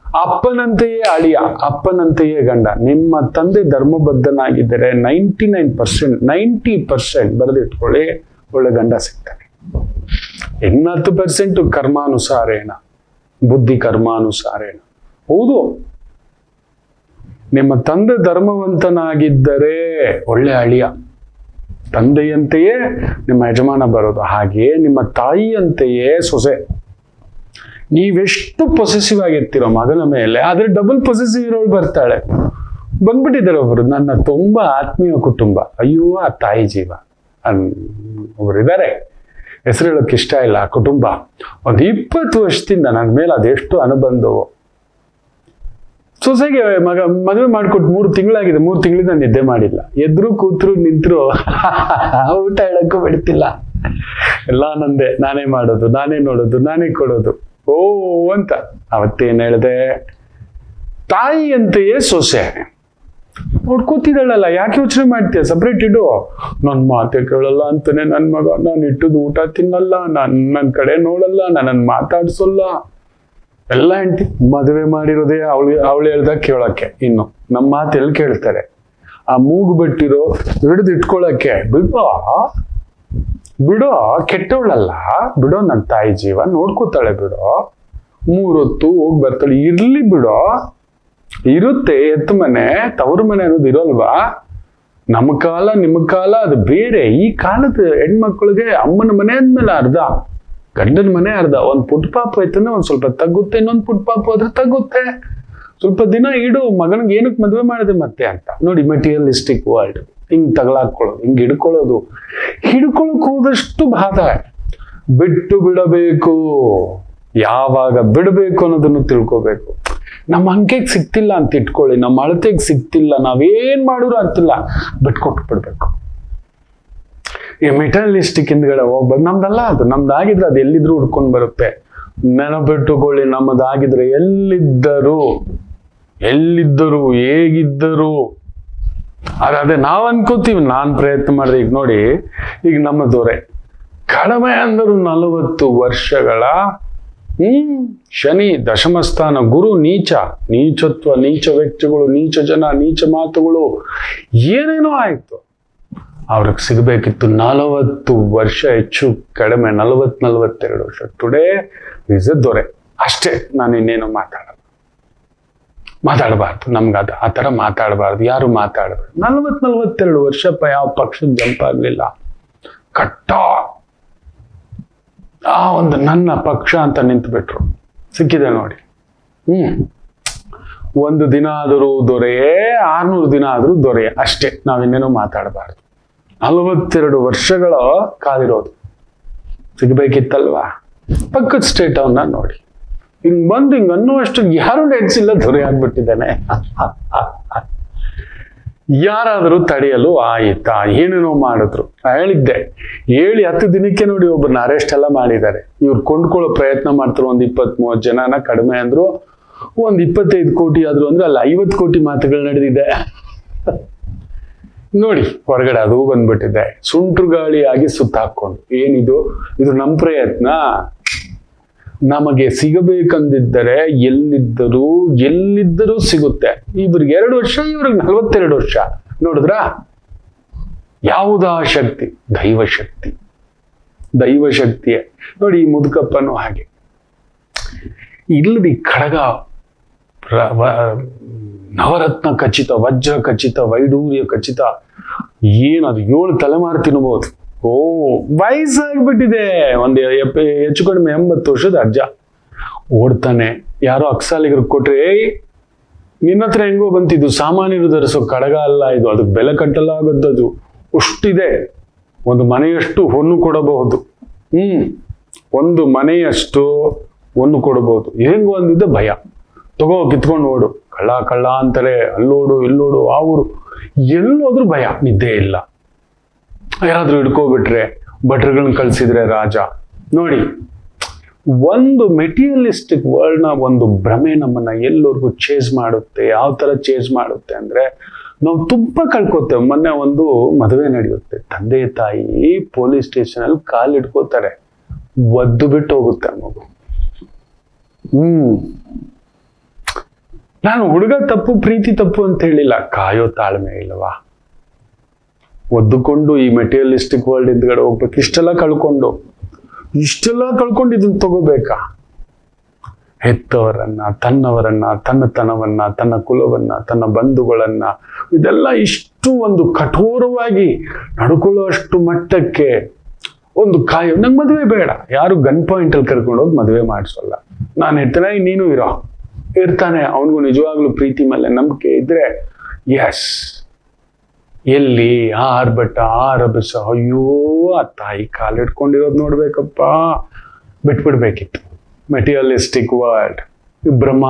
ಅಪ್ಪನಂತೆಯೇ ಅಳಿಯ, ಅಪ್ಪನಂತೆಯೇ ಗಂಡ. ನಿಮ್ಮ ತಂದೆ ಧರ್ಮಬದ್ಧನಾಗಿದ್ದರೆ 90% ಬರೆದಿಟ್ಕೊಳ್ಳಿ, ಒಳ್ಳೆ ಗಂಡ ಸಿಗ್ತಾನೆ. 10% ಕರ್ಮಾನುಸಾರೇಣ, ಬುದ್ಧಿ ಕರ್ಮಾನುಸಾರೇಣ. ಹೌದು, ನಿಮ್ಮ ತಂದೆ ಧರ್ಮವಂತನಾಗಿದ್ದರೆ ಒಳ್ಳೆ ಅಳಿಯ, ತಂದೆಯಂತೆಯೇ ನಿಮ್ಮ ಯಜಮಾನ ಬರೋದು. ಹಾಗೆಯೇ ನಿಮ್ಮ ತಾಯಿಯಂತೆಯೇ ಸೊಸೆ. ನೀವೆಷ್ಟು ಪೊಸೆಸಿವ್ ಆಗಿರ್ತೀರೋ ಮಗನ ಮೇಲೆ, ಆದ್ರೆ ಡಬಲ್ ಪೊಸೆಸಿವ್ ಇರೋಳು ಬರ್ತಾಳೆ. ಬಂದ್ಬಿಟ್ಟಿದ್ದಾರೆ ಒಬ್ರು, ನನ್ನ ತುಂಬಾ ಆತ್ಮೀಯ ಕುಟುಂಬ. ಅಯ್ಯೋ, ಆ ತಾಯಿ ಜೀವ ಒಬ್ರು ಇದ್ದಾರೆ, ಹೆಸರು ಹೇಳೋಕೆ ಇಷ್ಟ ಇಲ್ಲ. ಆ ಕುಟುಂಬ ಒಂದು 20 ವರ್ಷದಿಂದ ನನ್ನ ಮೇಲೆ ಅದೆಷ್ಟು ಅನುಬಂಧವು. ಸೊಸೆಗೆ ಮದುವೆ ಮಾಡ್ಕೊಟ್ಟು 3 ತಿಂಗಳಾಗಿದೆ, 3 ತಿಂಗಳಿಂದ ನಿದ್ದೆ ಮಾಡಿಲ್ಲ. ಎದ್ರು ಕೂತ್ರು ನಿಂತ್ರು ಊಟ ಹೇಳಕ್ಕೂ ಬಿಡ್ತಿಲ್ಲ. ಎಲ್ಲ ನಂದೆ, ನಾನೇ ಮಾಡೋದು, ನಾನೇ ನೋಡೋದು, ನಾನೇ ಕೊಡೋದು. ಓ ಅಂತ ಅವತ್ತೇನ್ ಹೇಳ್ದೆ, ತಾಯಿಯಂತೆಯೇ ಸೊಸೆ ನೋಡ್ಕೋತಿದ್ದಾಳಲ್ಲ, ಯಾಕೆ ಯೋಚನೆ ಮಾಡ್ತೀಯ? ಸಪ್ರೇಟ್ ಇಡು. ನನ್ ಮಾತೆ ಕೇಳಲ್ಲ ಅಂತಾನೆ ನನ್ ಮಗ, ನಾನು ಇಟ್ಟದು ಊಟ ತಿನ್ನಲ್ಲ, ನನ್ನ ಕಡೆ ನೋಡಲ್ಲ, ನನ್ನನ್ನು ಮಾತಾಡ್ಸಲ್ಲ. ಎಲ್ಲ ಹೆಂಡತಿ ಮದುವೆ ಮಾಡಿರೋದೇ ಅವಳು ಹೇಳ್ದಾಗ ಕೇಳೋಕ್ಕೆ. ಇನ್ನು ನಮ್ಮ ಮಾತು ಎಲ್ಲಿ ಕೇಳ್ತಾರೆ? ಆ ಮೂಗು ಬಿಟ್ಟಿರೋ ಹಿಡಿದು ಇಟ್ಕೊಳಕ್ಕೆ. ಬಿಡೋ, ಕೆಟ್ಟವಳಲ್ಲ, ಬಿಡೋ, ನನ್ನ ತಾಯಿ ಜೀವ ನೋಡ್ಕೋತಾಳೆ, ಬಿಡೋ. 3 ಹೊತ್ತು ಹೋಗಿ ಬರ್ತಾಳೆ, ಇರ್ಲಿ ಬಿಡೋ. ಇರುತ್ತೆ, ಎತ್ತು ಮನೆ ತವರು ಮನೆ ಅನ್ನೋದು ಇರೋಲ್ವಾ? ನಮ್ಮ ಕಾಲ ನಿಮ್ಮ ಕಾಲ ಅದು ಬೇರೆ. ಈ ಕಾಲದ ಹೆಣ್ಮಕ್ಳಿಗೆ ಅಮ್ಮನ ಮನೆ ಅಂದ್ಮೇಲೆ ಅರ್ಧ, ಗಂಡನ ಮನೆ ಅರ್ಧ. ಒಂದ್ ಪುಟ್ ಪಾಪ ಆಯ್ತಂದ್ರೆ ಒಂದ್ ಸ್ವಲ್ಪ ತಗ್ಗುತ್ತೆ, ಇನ್ನೊಂದ್ ಪುಟ್ ಪಾಪ ಆದ್ರೆ ತಗ್ಗುತ್ತೆ. ಸ್ವಲ್ಪ ದಿನ ಇಡು, ಮಗನಿಗೆ ಏನಕ್ಕೆ ಮದುವೆ ಮಾಡಿದೆ ಮತ್ತೆ ಅಂತ. ನೋಡಿ, ಮೆಟೀರಿಯಲಿಸ್ಟಿಕ್ ವರ್ಲ್ಡ್ ಹಿಂಗ್ ತಗಲಾಕೊಳ್ಳೋದು, ಹಿಂಗ್ ಹಿಡ್ಕೊಳಕ್ ಹೋದಷ್ಟು ಬಾಧ. ಬಿಟ್ಟು ಬಿಡಬೇಕು. ಯಾವಾಗ ಬಿಡಬೇಕು ಅನ್ನೋದನ್ನು ತಿಳ್ಕೋಬೇಕು. ನಮ್ಮ ಅಂಕೆಗೆ ಸಿಗ್ತಿಲ್ಲ ಅಂತ ಇಟ್ಕೊಳ್ಳಿ, ನಮ್ಮ ಅಳತೆಗೆ ಸಿಗ್ತಿಲ್ಲ, ನಾವೇನ್ ಮಾಡಿದ್ರು ಆಗ್ತಿಲ್ಲ, ಬಿಟ್ಕೊಟ್ಟು ಬಿಡ್ಬೇಕು. ಈ ಮೆಟೀರಿಯಲಿಸ್ಟಿಕ್ ಹಿಂದ್ಗಡೆ ಹೋಗ್ಬೋದು. ನಮ್ದಲ್ಲ ಅದು, ನಮ್ದಾಗಿದ್ರೆ ಅದು ಎಲ್ಲಿದ್ರು ಹುಡ್ಕೊಂಡು ಬರುತ್ತೆ. ನೆನಪಿಟ್ಟುಕೊಳ್ಳಿ, ನಮ್ಮದಾಗಿದ್ರೆ ಎಲ್ಲಿದ್ದರು ಹೇಗಿದ್ದರು ಅದೇ ನಾವ್ ಅನ್ಕೋತೀವಿ. ನಾನ್ ಪ್ರಯತ್ನ ಮಾಡಿದೆ. ಈಗ ನೋಡಿ, ಈಗ ನಮ್ಮ ದೊರೆ ಕಡಿಮೆ ಅಂದರು 40 ವರ್ಷಗಳ ಶನಿ ದಶಮಸ್ಥಾನ, ಗುರು ನೀಚತ್ವ, ನೀಚ ವ್ಯಕ್ತಿಗಳು, ನೀಚ ಜನ, ನೀಚ ಮಾತುಗಳು, ಏನೇನೋ ಆಯ್ತು. ಅವ್ರಿಗೆ ಸಿಗಬೇಕಿತ್ತು 40 ವರ್ಷ, ಹೆಚ್ಚು ಕಡಿಮೆ 42 ವರ್ಷ. ಟುಡೇ ಈಸ್ ಎ ದೊರೆ ಅಷ್ಟೇ. ನಾನು ಇನ್ನೇನು ಮಾತಾಡಬಾರ್ದು. ನಮ್ಗೆ ಆ ಥರ ಮಾತಾಡಬಾರ್ದು, ಯಾರು ಮಾತಾಡಬಾರ್ದು. 42 ವರ್ಷ ಯಾವ ಪಕ್ಷದ ಜಂಪ್ ಆಗ್ಲಿಲ್ಲ. ಕಟ್ಟ ಒಂದು ನನ್ನ ಪಕ್ಷ ಅಂತ ನಿಂತುಬಿಟ್ರು. ಸಿಕ್ಕಿದೆ ನೋಡಿ. ಒಂದು ದಿನ ಆದರೂ ದೊರೆಯೇ, 600 ದಿನ ಆದರೂ ದೊರೆಯೇ ಅಷ್ಟೇ. ನಾವಿನ್ನೇನೋ ಮಾತಾಡಬಾರ್ದು. 42 ವರ್ಷಗಳ ಕಾದಿರೋದು ಸಿಗ್ಬೇಕಿತ್ತಲ್ವಾ. ಪಕ್ಕದ ಸ್ಟೇಟ್ ಅವನ್ನ ನೋಡಿ, ಹಿಂಗ್ ಬಂದು ಹಿಂಗ್ ಅನ್ನುವಷ್ಟು ಯಾರು ನೆನ್ಸಿಲ್ಲ, ದೊರೆ ಆಗ್ಬಿಟ್ಟಿದ್ದಾನೆ. ಯಾರಾದರೂ ತಡೆಯಲು ಆಯ್ತಾ? ಏನೇನೋ ಮಾಡಿದ್ರು. ಹೇಳಿದ್ದೆ, 7-10 ದಿನಕ್ಕೆ ನೋಡಿ ಒಬ್ಬರನ್ನ ಅರೆಸ್ಟ್ ಎಲ್ಲ ಮಾಡಿದ್ದಾರೆ. ಇವ್ರು ಕೊಂಡ್ಕೊಳ್ಳೋ ಪ್ರಯತ್ನ ಮಾಡ್ತಾರೆ. ಒಂದು 20-30 ಜನನ ಕಡಿಮೆ ಅಂದ್ರು, ಒಂದು 25 ಕೋಟಿ ಆದ್ರು ಅಂದ್ರೆ ಅಲ್ಲಿ 50 ಕೋಟಿ ಮಾತುಗಳು ನಡೆದಿದೆ. ನೋಡಿ ಹೊರಗಡೆ ಅದು ಬಂದ್ಬಿಟ್ಟಿದೆ. ಸುಂಟ್ರು ಗಾಳಿಯಾಗಿ ಸುತ್ತಾಕೊಂಡು. ಏನಿದು? ಇದು ನಮ್ಮ ಪ್ರಯತ್ನ. ನಮಗೆ ಸಿಗಬೇಕಂದಿದ್ದರೆ ಎಲ್ಲಿದ್ದರೂ ಸಿಗುತ್ತೆ. ಇವ್ರಿಗೆ 2 ವರ್ಷ, ಇವ್ರಿಗೆ 42 ವರ್ಷ. ನೋಡಿದ್ರ? ಯಾವುದಾ ಶಕ್ತಿ? ದೈವಶಕ್ತಿಯೇ. ನೋಡಿ, ಈ ಮುದುಕಪ್ಪನು ಹಾಗೆ. ಇಲ್ಲದಿ ಖಡ್ಗ, ನವರತ್ನ ಖಚಿತ, ವಜ್ರ ಖಚಿತ, ವೈಡೂರ್ಯ ಖಚಿತ, ಏನದು 7 ತಲೆಮಾರು ತಿನ್ಬೋದು. ವಯಸ್ಸಾಗ್ಬಿಟ್ಟಿದೆ. ಒಂದು ಹೆಚ್ಚು ಕಡಿಮೆ 80 ವರ್ಷದ ಅಜ್ಜ ಓಡ್ತಾನೆ. ಯಾರೋ ಅಕ್ಸಾಲಿಗರು ಕೊಟ್ರೆ, ನಿನ್ನ ಹತ್ರ ಹೆಂಗೋ ಬಂತಿದ್ದು, ಸಾಮಾನ್ಯರು ಧರಿಸೋ ಕಡಗ ಅಲ್ಲ ಇದು, ಅದಕ್ಕೆ ಬೆಲೆ ಕಟ್ಟಲಾಗದ್ದದು. ಅಷ್ಟಿದೆ. ಒಂದು ಮನೆಯಷ್ಟು ಹೊನ್ನು ಕೊಡಬಹುದು. ಒಂದು ಮನೆಯಷ್ಟು ಹೊನ್ನು ಕೊಡಬಹುದು. ಹೆಂಗು ಅಂದಿದ್ದೆ ಭಯ. ತಗೋ, ಕಿತ್ಕೊಂಡು ಓಡು. ಕಳ್ಳ ಅಂತಾರೆ. ಅಲ್ಲೋಡು, ಇಲ್ಲೋಡು, ಆ ಊರು, ಎಲ್ಲೋದ್ರೂ ಭಯ. ನಿದ್ದೆ ಇಲ್ಲ. ಯಾರಾದ್ರೂ ಹಿಡ್ಕೋಬಿಟ್ರೆ, ಭಟ್ರುಗಳನ್ನ ಕಳ್ಸಿದ್ರೆ ರಾಜ. ನೋಡಿ, ಒಂದು ಮೆಟೀರಿಯಲಿಸ್ಟಿಕ್ ವರ್ಲ್ಡ್ನ ಒಂದು ಭ್ರಮೆ ನಮ್ಮನ್ನ ಎಲ್ಲರಿಗೂ ಚೇಸ್ ಮಾಡುತ್ತೆ. ಯಾವ ತರ ಚೇಸ್ ಮಾಡುತ್ತೆ ಅಂದ್ರೆ, ನಾವು ತುಂಬಾ ಕಳ್ಕೊತೇವೆ. ಮೊನ್ನೆ ಒಂದು ಮದುವೆ ನಡೆಯುತ್ತೆ. ತಂದೆ ತಾಯಿ ಪೊಲೀಸ್ ಸ್ಟೇಷನ್ ಅಲ್ಲಿ ಕಾಲಿಡ್ಕೋತಾರೆ. ಒದ್ದು ಬಿಟ್ಟು ಹೋಗುತ್ತೆ ಮಗು. ನಾನು ಹುಡುಗ ತಪ್ಪು, ಪ್ರೀತಿ ತಪ್ಪು ಅಂತ ಹೇಳಿಲ್ಲ. ಕಾಯೋ ತಾಳ್ಮೆ ಇಲ್ವಾ? ಒದ್ದುಕೊಂಡು ಈ ಮೆಟೀರಿಯಲಿಸ್ಟಿಕ್ ವರ್ಲ್ಡ್ ಹಿಂದ್ಗಡೆ ಹೋಗ್ಬೇಕು. ಇಷ್ಟೆಲ್ಲ ಕಳ್ಕೊಂಡು ಇದನ್ನ ತಗೋಬೇಕಾ? ಹೆತ್ತವರನ್ನ, ತನ್ನವರನ್ನ, ತನ್ನತನವನ್ನ, ತನ್ನ ಕುಲವನ್ನ, ತನ್ನ ಬಂಧುಗಳನ್ನ, ಇದೆಲ್ಲ ಇಷ್ಟು ಒಂದು ಕಠೋರವಾಗಿ ನಡ್ಕೊಳ್ಳುವಷ್ಟು ಮಟ್ಟಕ್ಕೆ ಒಂದು ನಂಗೆ ಮದುವೆ ಬೇಡ. ಯಾರು ಗನ್ ಪಾಯಿಂಟ್ ಅಲ್ಲಿ ಕರ್ಕೊಂಡು ಹೋಗಿ ಮದುವೆ ಮಾಡಿಸೋಲ್ಲ. ನಾನು ಇರ್ತಾನೆ, ನೀನು ಇರ್ತಾನೆ. ಅವನಿಗೂ ನಿಜವಾಗ್ಲೂ ಪ್ರೀತಿ ಮೇಲೆ ನಂಬಿಕೆ ಇದ್ರೆ, ಎಸ್. ಎಲ್ಲಿ ಆರ್ಭಟ, ರಭಸ, ಅಯ್ಯೋ, ಆ ತಾಯಿ ಕಾಲಿಡ್ಕೊಂಡಿರೋದು ನೋಡ್ಬೇಕಪ್ಪ. ಬಿಟ್ಬಿಡ್ಬೇಕಿತ್ತು ಮೆಟೀರಿಯಲಿಸ್ಟಿಕ್ ವರ್ಲ್ಡ್, ಭ್ರಮ,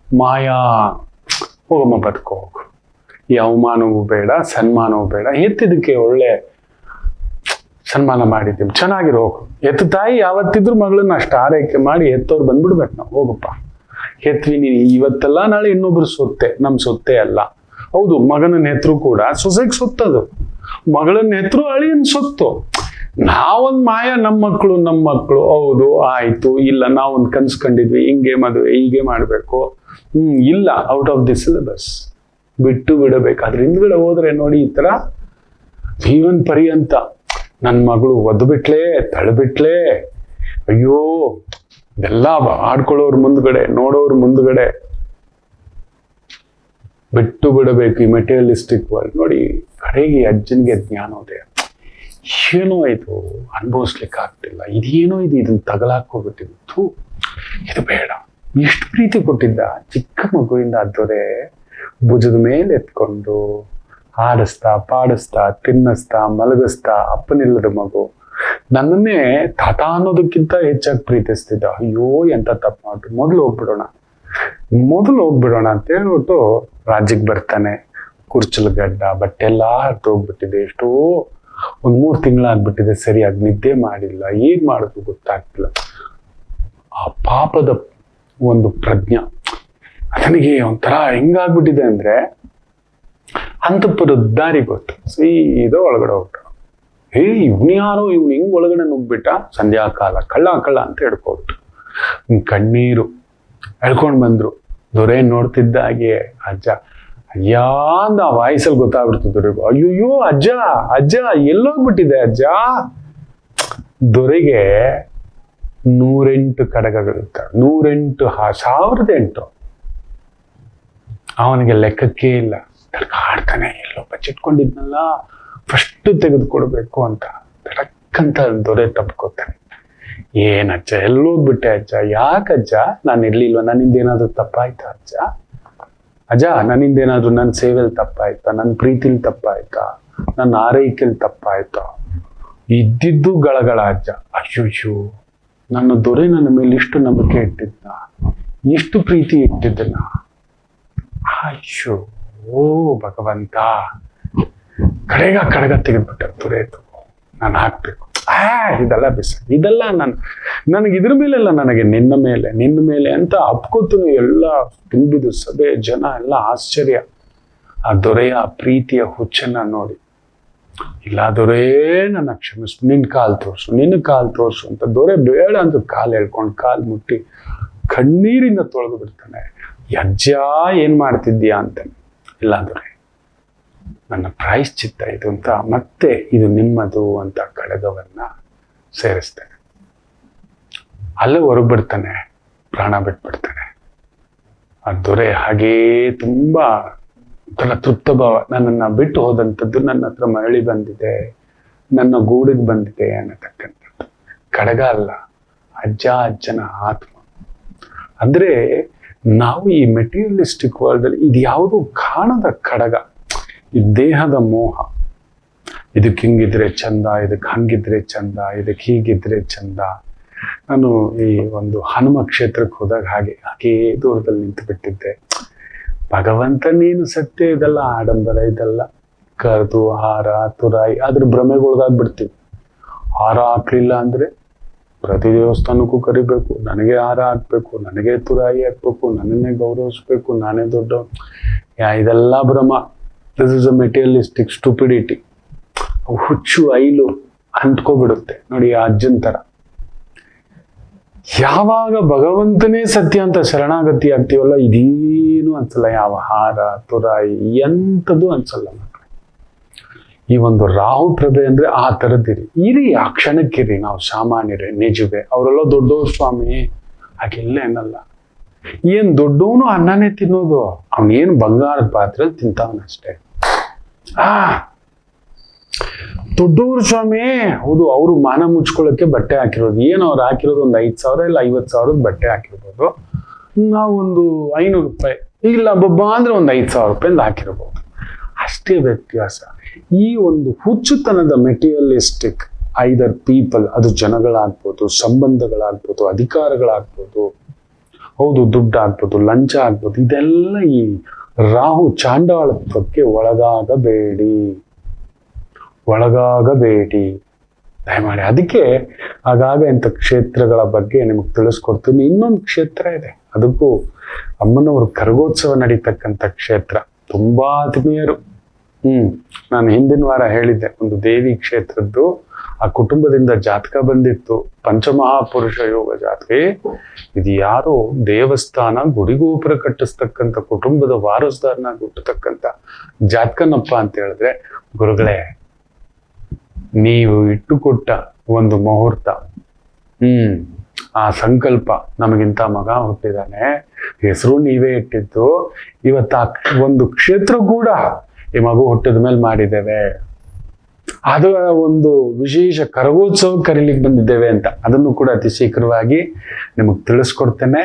ಮಾಯಾ. ಹೋಗಮ್ಮ, ಬದುಕೋ ಹೋಗು. ಈ ಅವಮಾನವೂ ಬೇಡ, ಸನ್ಮಾನವೂ ಬೇಡ. ಎತ್ತಿದಕ್ಕೆ ಒಳ್ಳೆ ಸನ್ಮಾನ ಮಾಡಿದ್ದೀವಿ, ಚೆನ್ನಾಗಿರೋ ಹೋಗು. ಎತ್ತ ತಾಯಿ ಯಾವತ್ತಿದ್ರು ಮಗಳನ್ನ ಅಷ್ಟು ಆರೈಕೆ ಮಾಡಿ ಎತ್ತವ್ರು ಬಂದ್ಬಿಡ್ಬೇಕು. ನಾವು ಹೋಗಪ್ಪ, ಹೆತ್ವಿ ನೀನು. ಇವತ್ತೆಲ್ಲ ನಾಳೆ ಇನ್ನೊಬ್ರು ಸೊತ್ತೆ, ನಮ್ಮ ಸೊತ್ತೆ ಅಲ್ಲ. ಹೌದು, ಮಗನ ಹೆತ್ರು ಕೂಡ ಸೊಸೆಗೆ ಸೊತ್ತದು. ಮಗಳನ್ನ ಹೆತ್ರು ಅಳಿಯನ್ ಸೊತ್ತು. ನಾವೊಂದ್ ಮಾಯ, ನಮ್ಮ ಮಕ್ಕಳು. ಹೌದು, ಆಯ್ತು. ಇಲ್ಲ, ನಾವೊಂದು ಕನ್ಸ್ಕೊಂಡಿದ್ವಿ, ಹಿಂಗೆ ಮದುವೆ, ಹೀಗೆ ಮಾಡ್ಬೇಕು. ಇಲ್ಲ, ಔಟ್ ಆಫ್ ದಿ ಸಿಲೆಬಸ್. ಬಿಟ್ಟು ಬಿಡಬೇಕು. ಅದ್ರ ಹಿಂದ್ಗಡೆ ಹೋದ್ರೆ ನೋಡಿ, ಈ ತರ ಜೀವನ್ ಪರ್ಯಂತ ನನ್ನ ಮಗಳು ಒದ್ದು ಬಿಟ್ಲೆ, ತಳ್ಬಿಟ್ಲೆ, ಅಯ್ಯೋ, ಇದೆಲ್ಲ ಆಡ್ಕೊಳ್ಳೋರ್ ಮುಂದ್ಗಡೆ, ನೋಡೋರ್ ಮುಂದ್ಗಡೆ ಬಿಟ್ಟು ಬಿಡಬೇಕು ಈ ಮೆಟೀರಿಯಲಿಸ್ಟಿಕ್ ವರ್ಲ್ಡ್. ನೋಡಿ, ಕಡೆಗೆ ಅಜ್ಜನಿಗೆ ಜ್ಞಾನೋದಯ. ಏನೋ ಇದು ಅನುಭವಿಸ್ಲಿಕ್ಕೆ ಆಗ್ತಿಲ್ಲ, ಇದೇನೋ ಇದನ್ನ ತಗಲಾಕೋಗ್ಬಿಟ್ಟಿತ್ತು. ಇದು ಬೇಡ. ಎಷ್ಟು ಪ್ರೀತಿ ಕೊಟ್ಟಿದ್ದ ಚಿಕ್ಕ ಮಗುವಿಂದ ಅದ್ದೋರೆ ಭುಜದ ಮೇಲೆ ಎತ್ಕೊಂಡು ಆಡಿಸ್ತಾ, ಪಾಡಿಸ್ತಾ, ತಿನ್ನಿಸ್ತಾ, ಮಲಗಿಸ್ತಾ, ಅಪ್ಪನಿಲ್ಲದ ಮಗು. ನನ್ನನ್ನೇ ತಾತ ಅನ್ನೋದಕ್ಕಿಂತ ಹೆಚ್ಚಾಗಿ ಪ್ರೀತಿಸ್ತಿದ್ದ. ಅಯ್ಯೋ, ಎಂತ ತಪ್ಪು ಮಾಡ್ಬಿಟ್ಟು ಮೊದಲು ಹೋಗ್ಬಿಡೋಣ ಅಂತ ಹೇಳ್ಬಿಟ್ಟು ರಾಜ್ಯಕ್ಕೆ ಬರ್ತಾನೆ. ಕುರ್ಚಲ್ ಗಡ್ಡ, ಬಟ್ಟೆ ಎಲ್ಲ ಹೋಗ್ಬಿಟ್ಟಿದೆ. ಎಷ್ಟೋ ಒಂದು 3 ತಿಂಗಳಾಗ್ಬಿಟ್ಟಿದೆ, ಸರಿಯಾಗಿ ನಿದ್ದೆ ಮಾಡಿಲ್ಲ, ಏನ್ ಮಾಡೋದು ಗೊತ್ತಾಗ್ತಿಲ್ಲ. ಆ ಪಾಪದ ಒಂದು ಪ್ರಜ್ಞೆ ನನಗೆ ಒಂಥರ ಹೆಂಗಾಗ್ಬಿಟ್ಟಿದೆ ಅಂದ್ರೆ, ಅಂತಃಪುರದ ದಾರಿ ಗೊತ್ತು, ಸೀದಾ ಒಳಗಡೆ ಹೊರಟ. ಇವ್ನು ಯಾರೋ, ಇವ್ನು ಹಿಂಗ್ ಒಳಗಡೆ ನುಗ್ಬಿಟ್ಟ, ಸಂಧ್ಯಾಕಾಲ ಕಳ್ಳ ಕಳ್ಳ ಅಂತ ಹಿಡ್ಕೊಬಿಟ್ಟು ಕಣ್ಣೀರು ಎಳ್ಕೊಂಡ್ ಬಂದ್ರು. ದೊರೆ ನೋಡ್ತಿದ್ದ ಹಾಗೆ ಅಜ್ಜ ಅಯ್ಯ ಅಂದ ಆ ವಾಯ್ಸಲ್ಲಿ ಗೊತ್ತಾಗ್ಬಿಡ್ತು ದೊರೆಗೂ. ಅಯ್ಯೋ ಅಜ್ಜ ಅಜ್ಜ ಎಲ್ಲೋಗ್ಬಿಟ್ಟಿದೆ ಅಜ್ಜ. ದೊರೆಗೆ 108 ಕಡಗಗಳಿರ್ತಾರೆ, 108 1008. ಅವನಿಗೆ ಲೆಕ್ಕಕ್ಕೆ ಇಲ್ಲ. ತಡ್ಕಾಡ್ತಾನೆ, ಎಲ್ಲೋ ಬಚ್ಚಿಟ್ಕೊಂಡಿದ್ನಲ್ಲ, ಫಸ್ಟ್ ತೆಗೆದುಕೊಡ್ಬೇಕು ಅಂತ ತಡಕ್ಕಂತ ದೊರೆ ತಪ್ಕೋತಾನೆ. ಏನಜ್ಜ ಎಲ್ಲೋಗ್ಬಿಟ್ಟೆ ಅಜ್ಜ? ಯಾಕಜ್ಜ? ನಾನು ಇರ್ಲಿಲ್ವ? ನನ್ನಿಂದ ಏನಾದ್ರು ತಪ್ಪಾಯ್ತಾ ಅಜ್ಜ? ಅಜ್ಜ ನನ್ನಿಂದ ಏನಾದ್ರು ನನ್ನ ಸೇವೆಯಲ್ಲಿ ತಪ್ಪಾಯ್ತಾ? ನನ್ನ ಪ್ರೀತಿಲಿ ತಪ್ಪಾಯ್ತಾ? ನನ್ನ ಆರೈಕೆಯಲ್ಲಿ ತಪ್ಪಾಯ್ತಾ? ಇದ್ದಿದ್ದು ಗಳಗಳ ಅಜ್ಜ. ಅಯ್ಯೋ, ನನ್ನ ದೊರೆ ನನ್ನ ಮೇಲೆ ಇಷ್ಟು ನಂಬಿಕೆ ಇಟ್ಟಿದ್ನ, ಎಷ್ಟು ಪ್ರೀತಿ ಇಟ್ಟಿದ್ದನ. ಅಯ್ಯೋ ಓ ಭಗವಂತ, ಕಡೆಗ ತೆಗೆದ್ಬಿಟ್ಟ ದೊರೆದು. ನಾನು ಹಾಕ್ಬೇಕು, ಇದೆಲ್ಲ ಇದೆಲ್ಲ ನನಗೆ ಇದ್ರ ಮೇಲೆಲ್ಲ, ನನಗೆ ನಿನ್ನ ಮೇಲೆ ಅಂತ ಅಪ್ಕೋತನು. ಎಲ್ಲ ತುಂಬಿದು ಸಭೆ ಜನ ಎಲ್ಲ ಆಶ್ಚರ್ಯ ಆ ದೊರೆಯ ಪ್ರೀತಿಯ ಹುಚ್ಚನ್ನ ನೋಡಿ. ಇಲ್ಲ ದೊರೆ ನನ್ನ ಕ್ಷಮಿಸು, ನಿನ್ನ ಕಾಲ್ ತೋರ್ಸು ಅಂತ ದೊರೆ ಬೇಡ ಅಂತ ಕಾಲು ಹೇಳ್ಕೊಂಡು ಕಾಲು ಮುಟ್ಟಿ ಕಣ್ಣೀರಿಂದ ತೊಳೆದು ಬಿಡ್ತಾನೆ. ಅಜ್ಜ ಏನ್ ಮಾಡ್ತಿದ್ದೀಯಾ ಅಂತ. ಇಲ್ಲ ದೊರೆ, ನನ್ನ ಪ್ರಾಯಶ್ಚಿತ್ತ ಇದು ಅಂತ ಮತ್ತೆ ಇದು ನಿಮ್ಮದು ಅಂತ ಕಡಗವನ್ನ ಸೇರಿಸ್ತಾನೆ. ಅಲ್ಲೇ ಹೊರಗ್ಬಿಡ್ತಾನೆ, ಪ್ರಾಣ ಬಿಟ್ಬಿಡ್ತಾನೆ. ಆ ದೊರೆ ಹಾಗೇ ತುಂಬಾ ಒಂಥರ ತೃಪ್ತ ಭಾವ. ನನ್ನನ್ನ ಬಿಟ್ಟು ಹೋದಂಥದ್ದು ನನ್ನ ಹತ್ರ ಮರಳಿ ಬಂದಿದೆ, ನನ್ನ ಗೂಡಿಗೆ ಬಂದಿದೆ ಅನ್ನತಕ್ಕಂಥದ್ದು. ಕಡಗ ಅಲ್ಲ, ಅಜ್ಜನ ಆತ್ಮ. ಅಂದ್ರೆ ನಾವು ಈ ಮೆಟೀರಿಯಲಿಸ್ಟಿಕ್ ವರ್ಲ್ಡ್ ಅಲ್ಲಿ ಇದು ಯಾವುದೋ ಕಾಣದ ಕಡಗ, ಈ ದೇಹದ ಮೋಹ. ಇದಕ್ಕೆ ಹಿಂಗಿದ್ರೆ ಚಂದ, ಇದಕ್ಕೆ ಹಂಗಿದ್ರೆ ಚಂದ, ಇದಕ್ಕೆ ಹೀಗಿದ್ರೆ ಚಂದ. ನಾನು ಈ ಒಂದು ಹನುಮ ಕ್ಷೇತ್ರಕ್ಕೆ ಹೋದಾಗ ಹಾಗೆ ದೂರದಲ್ಲಿ ನಿಂತು ಬಿಟ್ಟಿದ್ದೆ. ಭಗವಂತ ನೀನು ಸತ್ಯ, ಇದೆಲ್ಲ ಆಡಂಬರ, ಇದೆಲ್ಲ ಕರೆದು ಹಾರ ತುರಾಯಿ ಅದ್ರ ಭ್ರಮೆಗೊಳಗಾಗ್ಬಿಡ್ತೀವಿ. ಹಾರ ಹಾಕ್ಲಿಲ್ಲ ಅಂದ್ರೆ ಪ್ರತಿ ದೇವಸ್ಥಾನಕ್ಕೂ ಕರಿಬೇಕು, ನನಗೆ ಹಾರ ಹಾಕ್ಬೇಕು, ನನಗೆ ತುರಾಯಿ ಹಾಕ್ಬೇಕು, ನನ್ನನ್ನೇ ಗೌರವಿಸ್ಬೇಕು, ನಾನೇ ದೊಡ್ಡ. ಇದೆಲ್ಲ ಭ್ರಮ. This is a materialistic stupidity. ಹುಚ್ಚು ಐಲು ಅಂಟ್ಕೊಬಿಡುತ್ತೆ ನೋಡಿ ಆ ಅಜ್ಜನ್ ತರ. ಯಾವಾಗ ಭಗವಂತನೇ ಸತ್ಯ ಅಂತ ಶರಣಾಗತಿ ಆಗ್ತೀವಲ್ಲ, ಇದೇನು ಅನ್ಸಲ್ಲ. ಯಾವ ಹಾರ ತುರಾಯಿ ಎಂಥದ್ದು ಅನ್ಸಲ್ಲ ಮಕ್ಕಳು. ಈ ಒಂದು ರಾಹು ಪ್ರಭೆ ಅಂದ್ರೆ ಆ ತರದ್ದಿರಿ. ಇರಿ, ಆ ಕ್ಷಣಕ್ಕಿರಿ. ನಾವು ಸಾಮಾನ್ಯರೇ, ನಿಜವೇ. ಅವರೆಲ್ಲ ದೊಡ್ಡವ್ರು ಸ್ವಾಮಿ, ಹಾಗೆಲ್ಲ ಏನಲ್ಲ. ಏನ್ ದೊಡ್ಡವನು ಅನ್ನನೇ ತಿನ್ನೋದು, ಅವನೇನು ಬಂಗಾರದ ಪಾತ್ರೆಯಲ್ಲಿ ತಿಂತಾವನಷ್ಟೇ. ದೊಡ್ಡವರು ಸ್ವಾಮಿ, ಹೌದು, ಅವರು ಮಾನ ಮುಚ್ಕೊಳ್ಳೋಕೆ ಬಟ್ಟೆ ಹಾಕಿರೋದು. ಏನು ಅವ್ರು ಹಾಕಿರೋದು ಒಂದು 5,000 ಇಲ್ಲ 50,000 ಬಟ್ಟೆ ಹಾಕಿರ್ಬೋದು. ನಾವು ಒಂದು 500 ರೂಪಾಯಿ ಇಲ್ಲ ಬೊಬ್ಬ ಅಂದ್ರೆ ಒಂದು 5,000 ರೂಪಾಯಿಂದ ಹಾಕಿರ್ಬೋದು. ಅಷ್ಟೇ ವ್ಯತ್ಯಾಸ. ಈ ಒಂದು ಹುಚ್ಚುತನದ ಮೆಟೀರಿಯಲಿಸ್ಟಿಕ್ ಐದರ್ ಪೀಪಲ್, ಅದು ಜನಗಳಾಗ್ಬೋದು, ಸಂಬಂಧಗಳಾಗ್ಬೋದು, ಅಧಿಕಾರಗಳಾಗ್ಬೋದು, ಹೌದು ದುಡ್ಡು ಆಗ್ಬೋದು, ಲಂಚ ಆಗ್ಬೋದು, ಇದೆಲ್ಲ ಈ ರಾಹು ಚಾಂಡಾಳತ್ವಕ್ಕೆ ಒಳಗಾಗಬೇಡಿ ದಯಮಾಡಿ. ಅದಕ್ಕೆ ಆಗಾಗ ಇಂಥ ಕ್ಷೇತ್ರಗಳ ಬಗ್ಗೆ ನಿಮಗೆ ತಿಳಿಸ್ಕೊಡ್ತೀನಿ. ಇನ್ನೊಂದು ಕ್ಷೇತ್ರ ಇದೆ, ಅದಕ್ಕೂ ಅಮ್ಮನವರು ಕರಗೋತ್ಸವ ನಡೀತಕ್ಕಂಥ ಕ್ಷೇತ್ರ. ತುಂಬಾ ಆತ್ಮೀಯರು. ನಾನು ಹಿಂದಿನ ವಾರ ಹೇಳಿದ್ದೆ, ಒಂದು ದೇವಿ ಕ್ಷೇತ್ರದ್ದು ಆ ಕುಟುಂಬದಿಂದ ಜಾತಕ ಬಂದಿತ್ತು, ಪಂಚಮಹಾಪುರುಷ ಯೋಗ ಜಾತಕ. ಇದು ಯಾರೋ ದೇವಸ್ಥಾನ ಗುಡಿಗೋಪುರ ಕಟ್ಟಿಸ್ತಕ್ಕಂಥ ಕುಟುಂಬದ ವಾರಸ್ದಾರನಾಗಿ ಹುಟ್ಟತಕ್ಕಂಥ ಜಾತಕನಪ್ಪ ಅಂತ ಹೇಳಿದ್ರೆ, ಗುರುಗಳೇ ನೀವು ಇಟ್ಟುಕೊಟ್ಟ ಒಂದು ಮುಹೂರ್ತ, ಆ ಸಂಕಲ್ಪ, ನಮಗಿಂತ ಮಗ ಹುಟ್ಟಿದಾನೆ, ಹೆಸರು ನೀವೇ ಇಟ್ಟಿದ್ದು, ಇವತ್ತ ಒಂದು ಕ್ಷೇತ್ರ ಕೂಡ ಈ ಮಗು ಹುಟ್ಟಿದ ಮೇಲೆ ಮಾಡಿದ್ದೇವೆ, ಅದು ಒಂದು ವಿಶೇಷ ಕರಗೋತ್ಸವ ಕರೀಲಿಕ್ಕೆ ಬಂದಿದ್ದೇವೆ ಅಂತ. ಅದನ್ನು ಕೂಡ ಅತಿ ಶೀಘ್ರವಾಗಿ ನಿಮಗೆ ತಿಳಿಸ್ಕೊಡ್ತೇನೆ.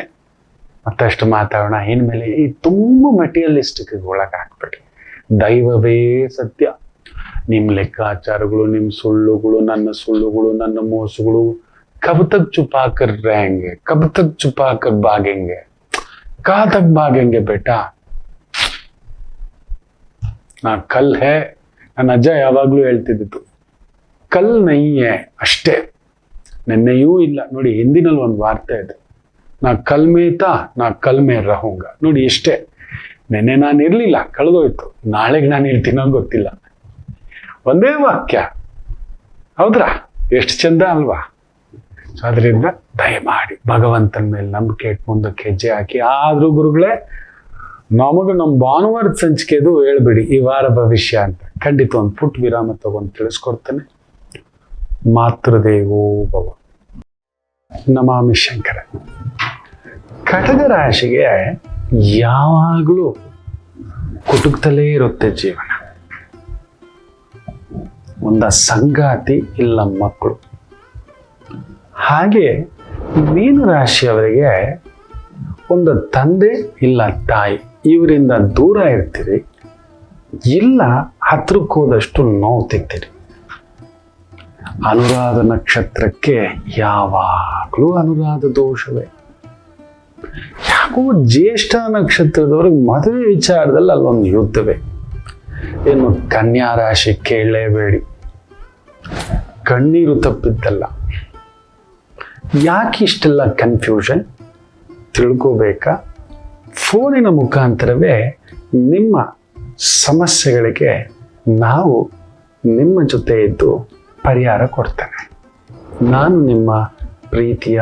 ಮತ್ತಷ್ಟು ಮಾತಾಡೋಣ. ಇನ್ಮೇಲೆ ಈ ತುಂಬ ಮೆಟೀರಿಯಲಿಸ್ಟಿಕ್ ಒಳಗಾಕ್ಬೇಡಿ. ದೈವವೇ ಸತ್ಯ. ನಿಮ್ಮ ಲೆಕ್ಕಾಚಾರಗಳು, ನಿಮ್ಮ ಸುಳ್ಳುಗಳು, ನನ್ನ ಸುಳ್ಳುಗಳು, ನನ್ನ ಮೋಸಗಳು कब तक छुपा कर रहेंगे, कब तक छुपा कर भागेंगे, कहाँ तक भागेंगे बेटा. ನಾ ಕಲ್ ಹೇ, ನನ್ನ ಅಜ್ಜ ಯಾವಾಗ್ಲೂ ಹೇಳ್ತಿದ್ದು, ಕಲ್ ನೈಯೆ ಅಷ್ಟೇ, ನೆನ್ನೆಯೂ ಇಲ್ಲ. ನೋಡಿ ಹಿಂದಿನಲ್ಲಿ ಒಂದು ವಾರ್ತೆ ಇದೆ, ನಾ ಕಲ್ ಮೇತಾ ನಾ ಕಲ್ ಮೇ ರಹೂಂಗ. ನೋಡಿ ಇಷ್ಟೇ, ನೆನ್ನೆ ನಾನು ಇರಲಿಲ್ಲ, ಕಳೆದೋಯ್ತು, ನಾಳೆಗೆ ನಾನು ಇರ್ತೀನೋ ಗೊತ್ತಿಲ್ಲ. ಒಂದೇ ವಾಕ್ಯ, ಹೌದ್ರಾ? ಎಷ್ಟು ಚಂದ ಅಲ್ವಾ? ಅದರಿಂದ ದಯಮಾಡಿ ಭಗವಂತನ ಮೇಲೆ ನಂಬಿಕೆ ಇಟ್ಟು ಮುಂದಕ್ಕೆ ಹೆಜ್ಜೆ ಹಾಕಿ. ಆದ್ರೂ ಗುರುಗಳೇ, ನಮಗೆ ನಮ್ಮ ಭಾನುವಾರದ ಸಂಚಿಕೆದು ಹೇಳ್ಬಿಡಿ ಈ ವಾರ ಭವಿಷ್ಯ ಅಂತ. ಖಂಡಿತ ಒಂದು ಪುಟ್ ವಿರಾಮ ತಗೊಂಡು ತಿಳಿಸ್ಕೊಡ್ತೇನೆ. ಮಾತೃದೇವೋ ಭವ. ನಮಾಮಿ ಶಂಕರ. ಕಟಕ ರಾಶಿಗೆ ಯಾವಾಗಲೂ ಕುಟುಕ್ತಲೇ ಇರುತ್ತೆ ಜೀವನ. ಒಂದ ಸಂಗಾತಿ ಇಲ್ಲ ಮಕ್ಕಳು. ಹಾಗೆ ಮೀನ ರಾಶಿಯವರಿಗೆ ಒಂದು ತಂದೆ ಇಲ್ಲ ತಾಯಿ, ಇವರಿಂದ ದೂರ ಇರ್ತೀರಿ, ಇಲ್ಲ ಹತ್ರಕ್ಕೆ ಹೋದಷ್ಟು ನೋವು ತಿಂತೀರಿ. ಅನುರಾಧ ನಕ್ಷತ್ರಕ್ಕೆ ಯಾವಾಗಲೂ ಅನುರಾಧ ದೋಷವೇ. ಯಾಕೋ ಜ್ಯೇಷ್ಠ ನಕ್ಷತ್ರದವ್ರಿಗೆ ಮದುವೆ ವಿಚಾರದಲ್ಲಿ ಅಲ್ಲೊಂದು ಯುದ್ಧವೇ. ಇನ್ನು ಕನ್ಯಾ ರಾಶಿ ಕೇಳಲೇಬೇಡಿ, ಕಣ್ಣೀರು ತಪ್ಪಿದ್ದಲ್ಲ. ಯಾಕೆ ಇಷ್ಟೆಲ್ಲ ಕನ್ಫ್ಯೂಷನ್ ತಿಳ್ಕೋಬೇಕಾ? ಫೋನಿನ ಮುಖಾಂತರವೇ ನಿಮ್ಮ ಸಮಸ್ಯೆಗಳಿಗೆ ನಾವು ನಿಮ್ಮ ಜೊತೆ ಇದ್ದು ಪರಿಹಾರ ಕೊಡ್ತೇನೆ. ನಾನು ನಿಮ್ಮ ಪ್ರೀತಿಯ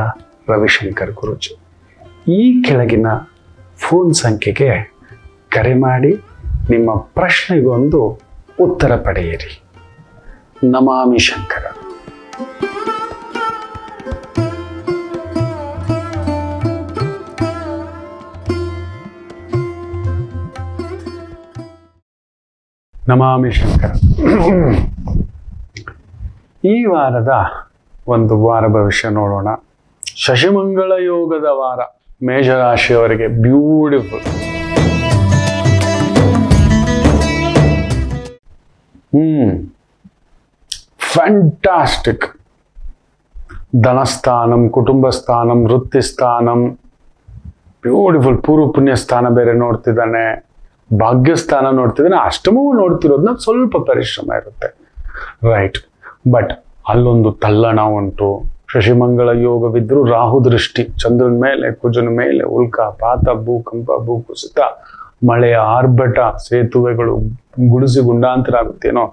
ರವಿಶಂಕರ್ ಗುರೂಜಿ. ಈ ಕೆಳಗಿನ ಫೋನ್ ಸಂಖ್ಯೆಗೆ ಕರೆ ಮಾಡಿ ನಿಮ್ಮ ಪ್ರಶ್ನೆಗೊಂದು ಉತ್ತರ ಪಡೆಯಿರಿ. ನಮಾಮಿ ಶಂಕರ. ನಮಾಮಿ ಶಂಕರ. ಈ ವಾರದ ಒಂದು ವಾರ ಭವಿಷ್ಯ ನೋಡೋಣ. ಶಶಿಮಂಗಳ ಯೋಗದ ವಾರ ಮೇಷರಾಶಿಯವರಿಗೆ ಬ್ಯೂಟಿಫುಲ್. ಫ್ಯಾಂಟಾಸ್ಟಿಕ್. ಧನಸ್ಥಾನಂ, ಕುಟುಂಬ ಸ್ಥಾನಂ, ವೃತ್ತಿ ಸ್ಥಾನಂ ಬ್ಯೂಟಿಫುಲ್. ಪೂರ್ವ ಪುಣ್ಯ ಸ್ಥಾನ ಬೇರೆ ನೋಡ್ತಿದ್ದಾನೆ, ಭಾಗ್ಯಸ್ಥಾನ ನೋಡ್ತಿದ್ದಾನೆ, ಅಷ್ಟಮವೂ ನೋಡ್ತಿರೋದನ್ನ ಸ್ವಲ್ಪ ಪರಿಶ್ರಮ ಇರುತ್ತೆ, ರೈಟ್. ಬಟ್ ಅಲ್ಲೊಂದು ತಲ್ಲಣ ಉಂಟು. ಶಶಿಮಂಗಳ ಯೋಗವಿದ್ರೂ ರಾಹು ದೃಷ್ಟಿ ಚಂದ್ರನ ಮೇಲೆ, ಕುಜನ ಮೇಲೆ, ಉಲ್ಕಾಪಾತ, ಭೂಕಂಪ, ಭೂಕುಸಿತ, ಮಳೆಯ ಆರ್ಭಟ, ಸೇತುವೆಗಳು ಗುಡಿಸಿ ಗುಂಡಾಂತರ ಆಗುತ್ತೇನೋ.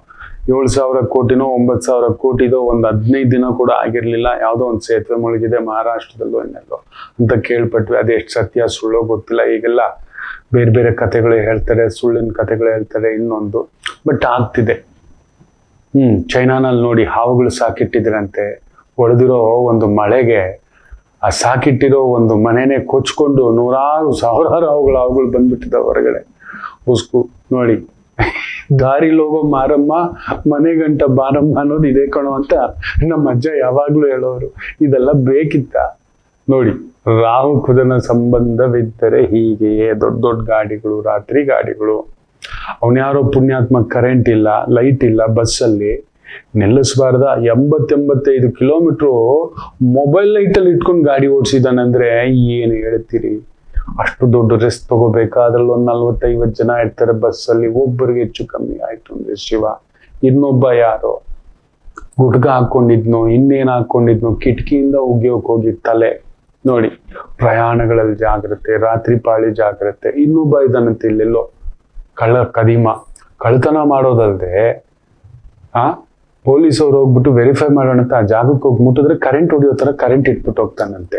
7,000 ಕೋಟಿನೋ 9,000 ಕೋಟಿದೋ ಒಂದು 15 ದಿನ ಕೂಡ ಆಗಿರ್ಲಿಲ್ಲ. ಯಾವುದೋ ಒಂದು ಸೇತುವೆ ಮುಳುಗಿದೆ ಮಹಾರಾಷ್ಟ್ರದಲ್ಲೋ ಇನ್ನೆಲ್ಲೋ ಅಂತ ಕೇಳ್ಪಟ್ವಿ. ಅದೆಷ್ಟು ಸತ್ಯ ಸುಳ್ಳೋ ಗೊತ್ತಿಲ್ಲ. ಈಗೆಲ್ಲ ಬೇರೆ ಬೇರೆ ಕಥೆಗಳು ಹೇಳ್ತಾರೆ, ಸುಳ್ಳಿನ ಕಥೆಗಳು ಹೇಳ್ತಾರೆ, ಇನ್ನೊಂದು. ಬಟ್ ಆಗ್ತಿದೆ. ಚೈನಾನಲ್ಲಿ ನೋಡಿ ಹಾವುಗಳು ಸಾಕಿಟ್ಟಿದ್ರಂತೆ. ಹೊಡೆದಿರೋ ಒಂದು ಮಳೆಗೆ ಆ ಸಾಕಿಟ್ಟಿರೋ ಒಂದು ಮನೆನೇ ಕೊಚ್ಕೊಂಡು ಸಾವಿರಾರು ಹಾವುಗಳು ಬಂದ್ಬಿಟ್ಟಿದ್ದಾವೆ ಹೊರಗಡೆ. ಉಸ್ಕು ನೋಡಿ, ದಾರಿಲಿ ಹೋಗೋ ಮಾರಮ್ಮ ಮನೆ ಗಂಟ ಬಾರಮ್ಮ ಅನ್ನೋದು ಇದೇ ಕಣೋ ಅಂತ ನಮ್ಮ ಅಜ್ಜ ಯಾವಾಗ್ಲೂ ಹೇಳೋರು. ಇದೆಲ್ಲ ಬೇಕಿತ್ತ? ನೋಡಿ, ರಾಹು ಕುಜನ ಸಂಬಂಧವಿದ್ದರೆ ಹೀಗೆಯೇ ದೊಡ್ಡ ದೊಡ್ಡ ಗಾಡಿಗಳು, ರಾತ್ರಿ ಗಾಡಿಗಳು, ಅವನ್ಯಾರೋ ಪುಣ್ಯಾತ್ಮ ಕರೆಂಟ್ ಇಲ್ಲ, ಲೈಟ್ ಇಲ್ಲ, ಬಸ್ಸಲ್ಲಿ ನಿಲ್ಲಿಸಬಾರ್ದ. 80-85 ಕಿಲೋಮೀಟ್ರು ಮೊಬೈಲ್ ಲೈಟಲ್ಲಿ ಇಟ್ಕೊಂಡು ಗಾಡಿ ಓಡಿಸಿದಾನಂದ್ರೆ ಏನು ಹೇಳ್ತೀರಿ? ಅಷ್ಟು ದೊಡ್ಡ ರಿಸ್ಕ್ ತಗೋಬೇಕಾ? ಅದ್ರಲ್ಲಿ ಒಂದು 40-50 ಜನ ಇರ್ತಾರೆ ಬಸ್ಸಲ್ಲಿ, ಒಬ್ಬರಿಗೆ ಹೆಚ್ಚು ಕಮ್ಮಿ ಆಯ್ತು ಅಂದ್ರೆ ಶಿವ. ಇನ್ನೊಬ್ಬ ಯಾರೋ ಗುಟ್ಕ ಹಾಕೊಂಡಿದ್ನೋ ಇನ್ನೇನು ಹಾಕೊಂಡಿದ್ನೋ ಕಿಟಕಿಯಿಂದ ಉಗಿಯೋಕ್ ಹೋಗಿ ತಲೆ. ನೋಡಿ, ಪ್ರಯಾಣಗಳಲ್ಲಿ ಜಾಗ್ರತೆ, ರಾತ್ರಿ ಪಾಳಿ ಜಾಗ್ರತೆ. ಇನ್ನೊಬ್ಬ ಇದಾನಂತೆ ಇಲ್ಲೆಲ್ಲೋ ಕಳ್ಳತನ ಮಾಡೋದಲ್ದೆ ಪೊಲೀಸವ್ರು ಹೋಗ್ಬಿಟ್ಟು ವೆರಿಫೈ ಮಾಡೋಣ ಅಂತ ಆ ಜಾಗಕ್ಕೆ ಹೋಗಿ ಮುಟ್ಟಿದ್ರೆ ಕರೆಂಟ್ ಹೊಡಿಯೋ ತರ ಕರೆಂಟ್ ಇಟ್ಬಿಟ್ಟು ಹೋಗ್ತಾನಂತೆ.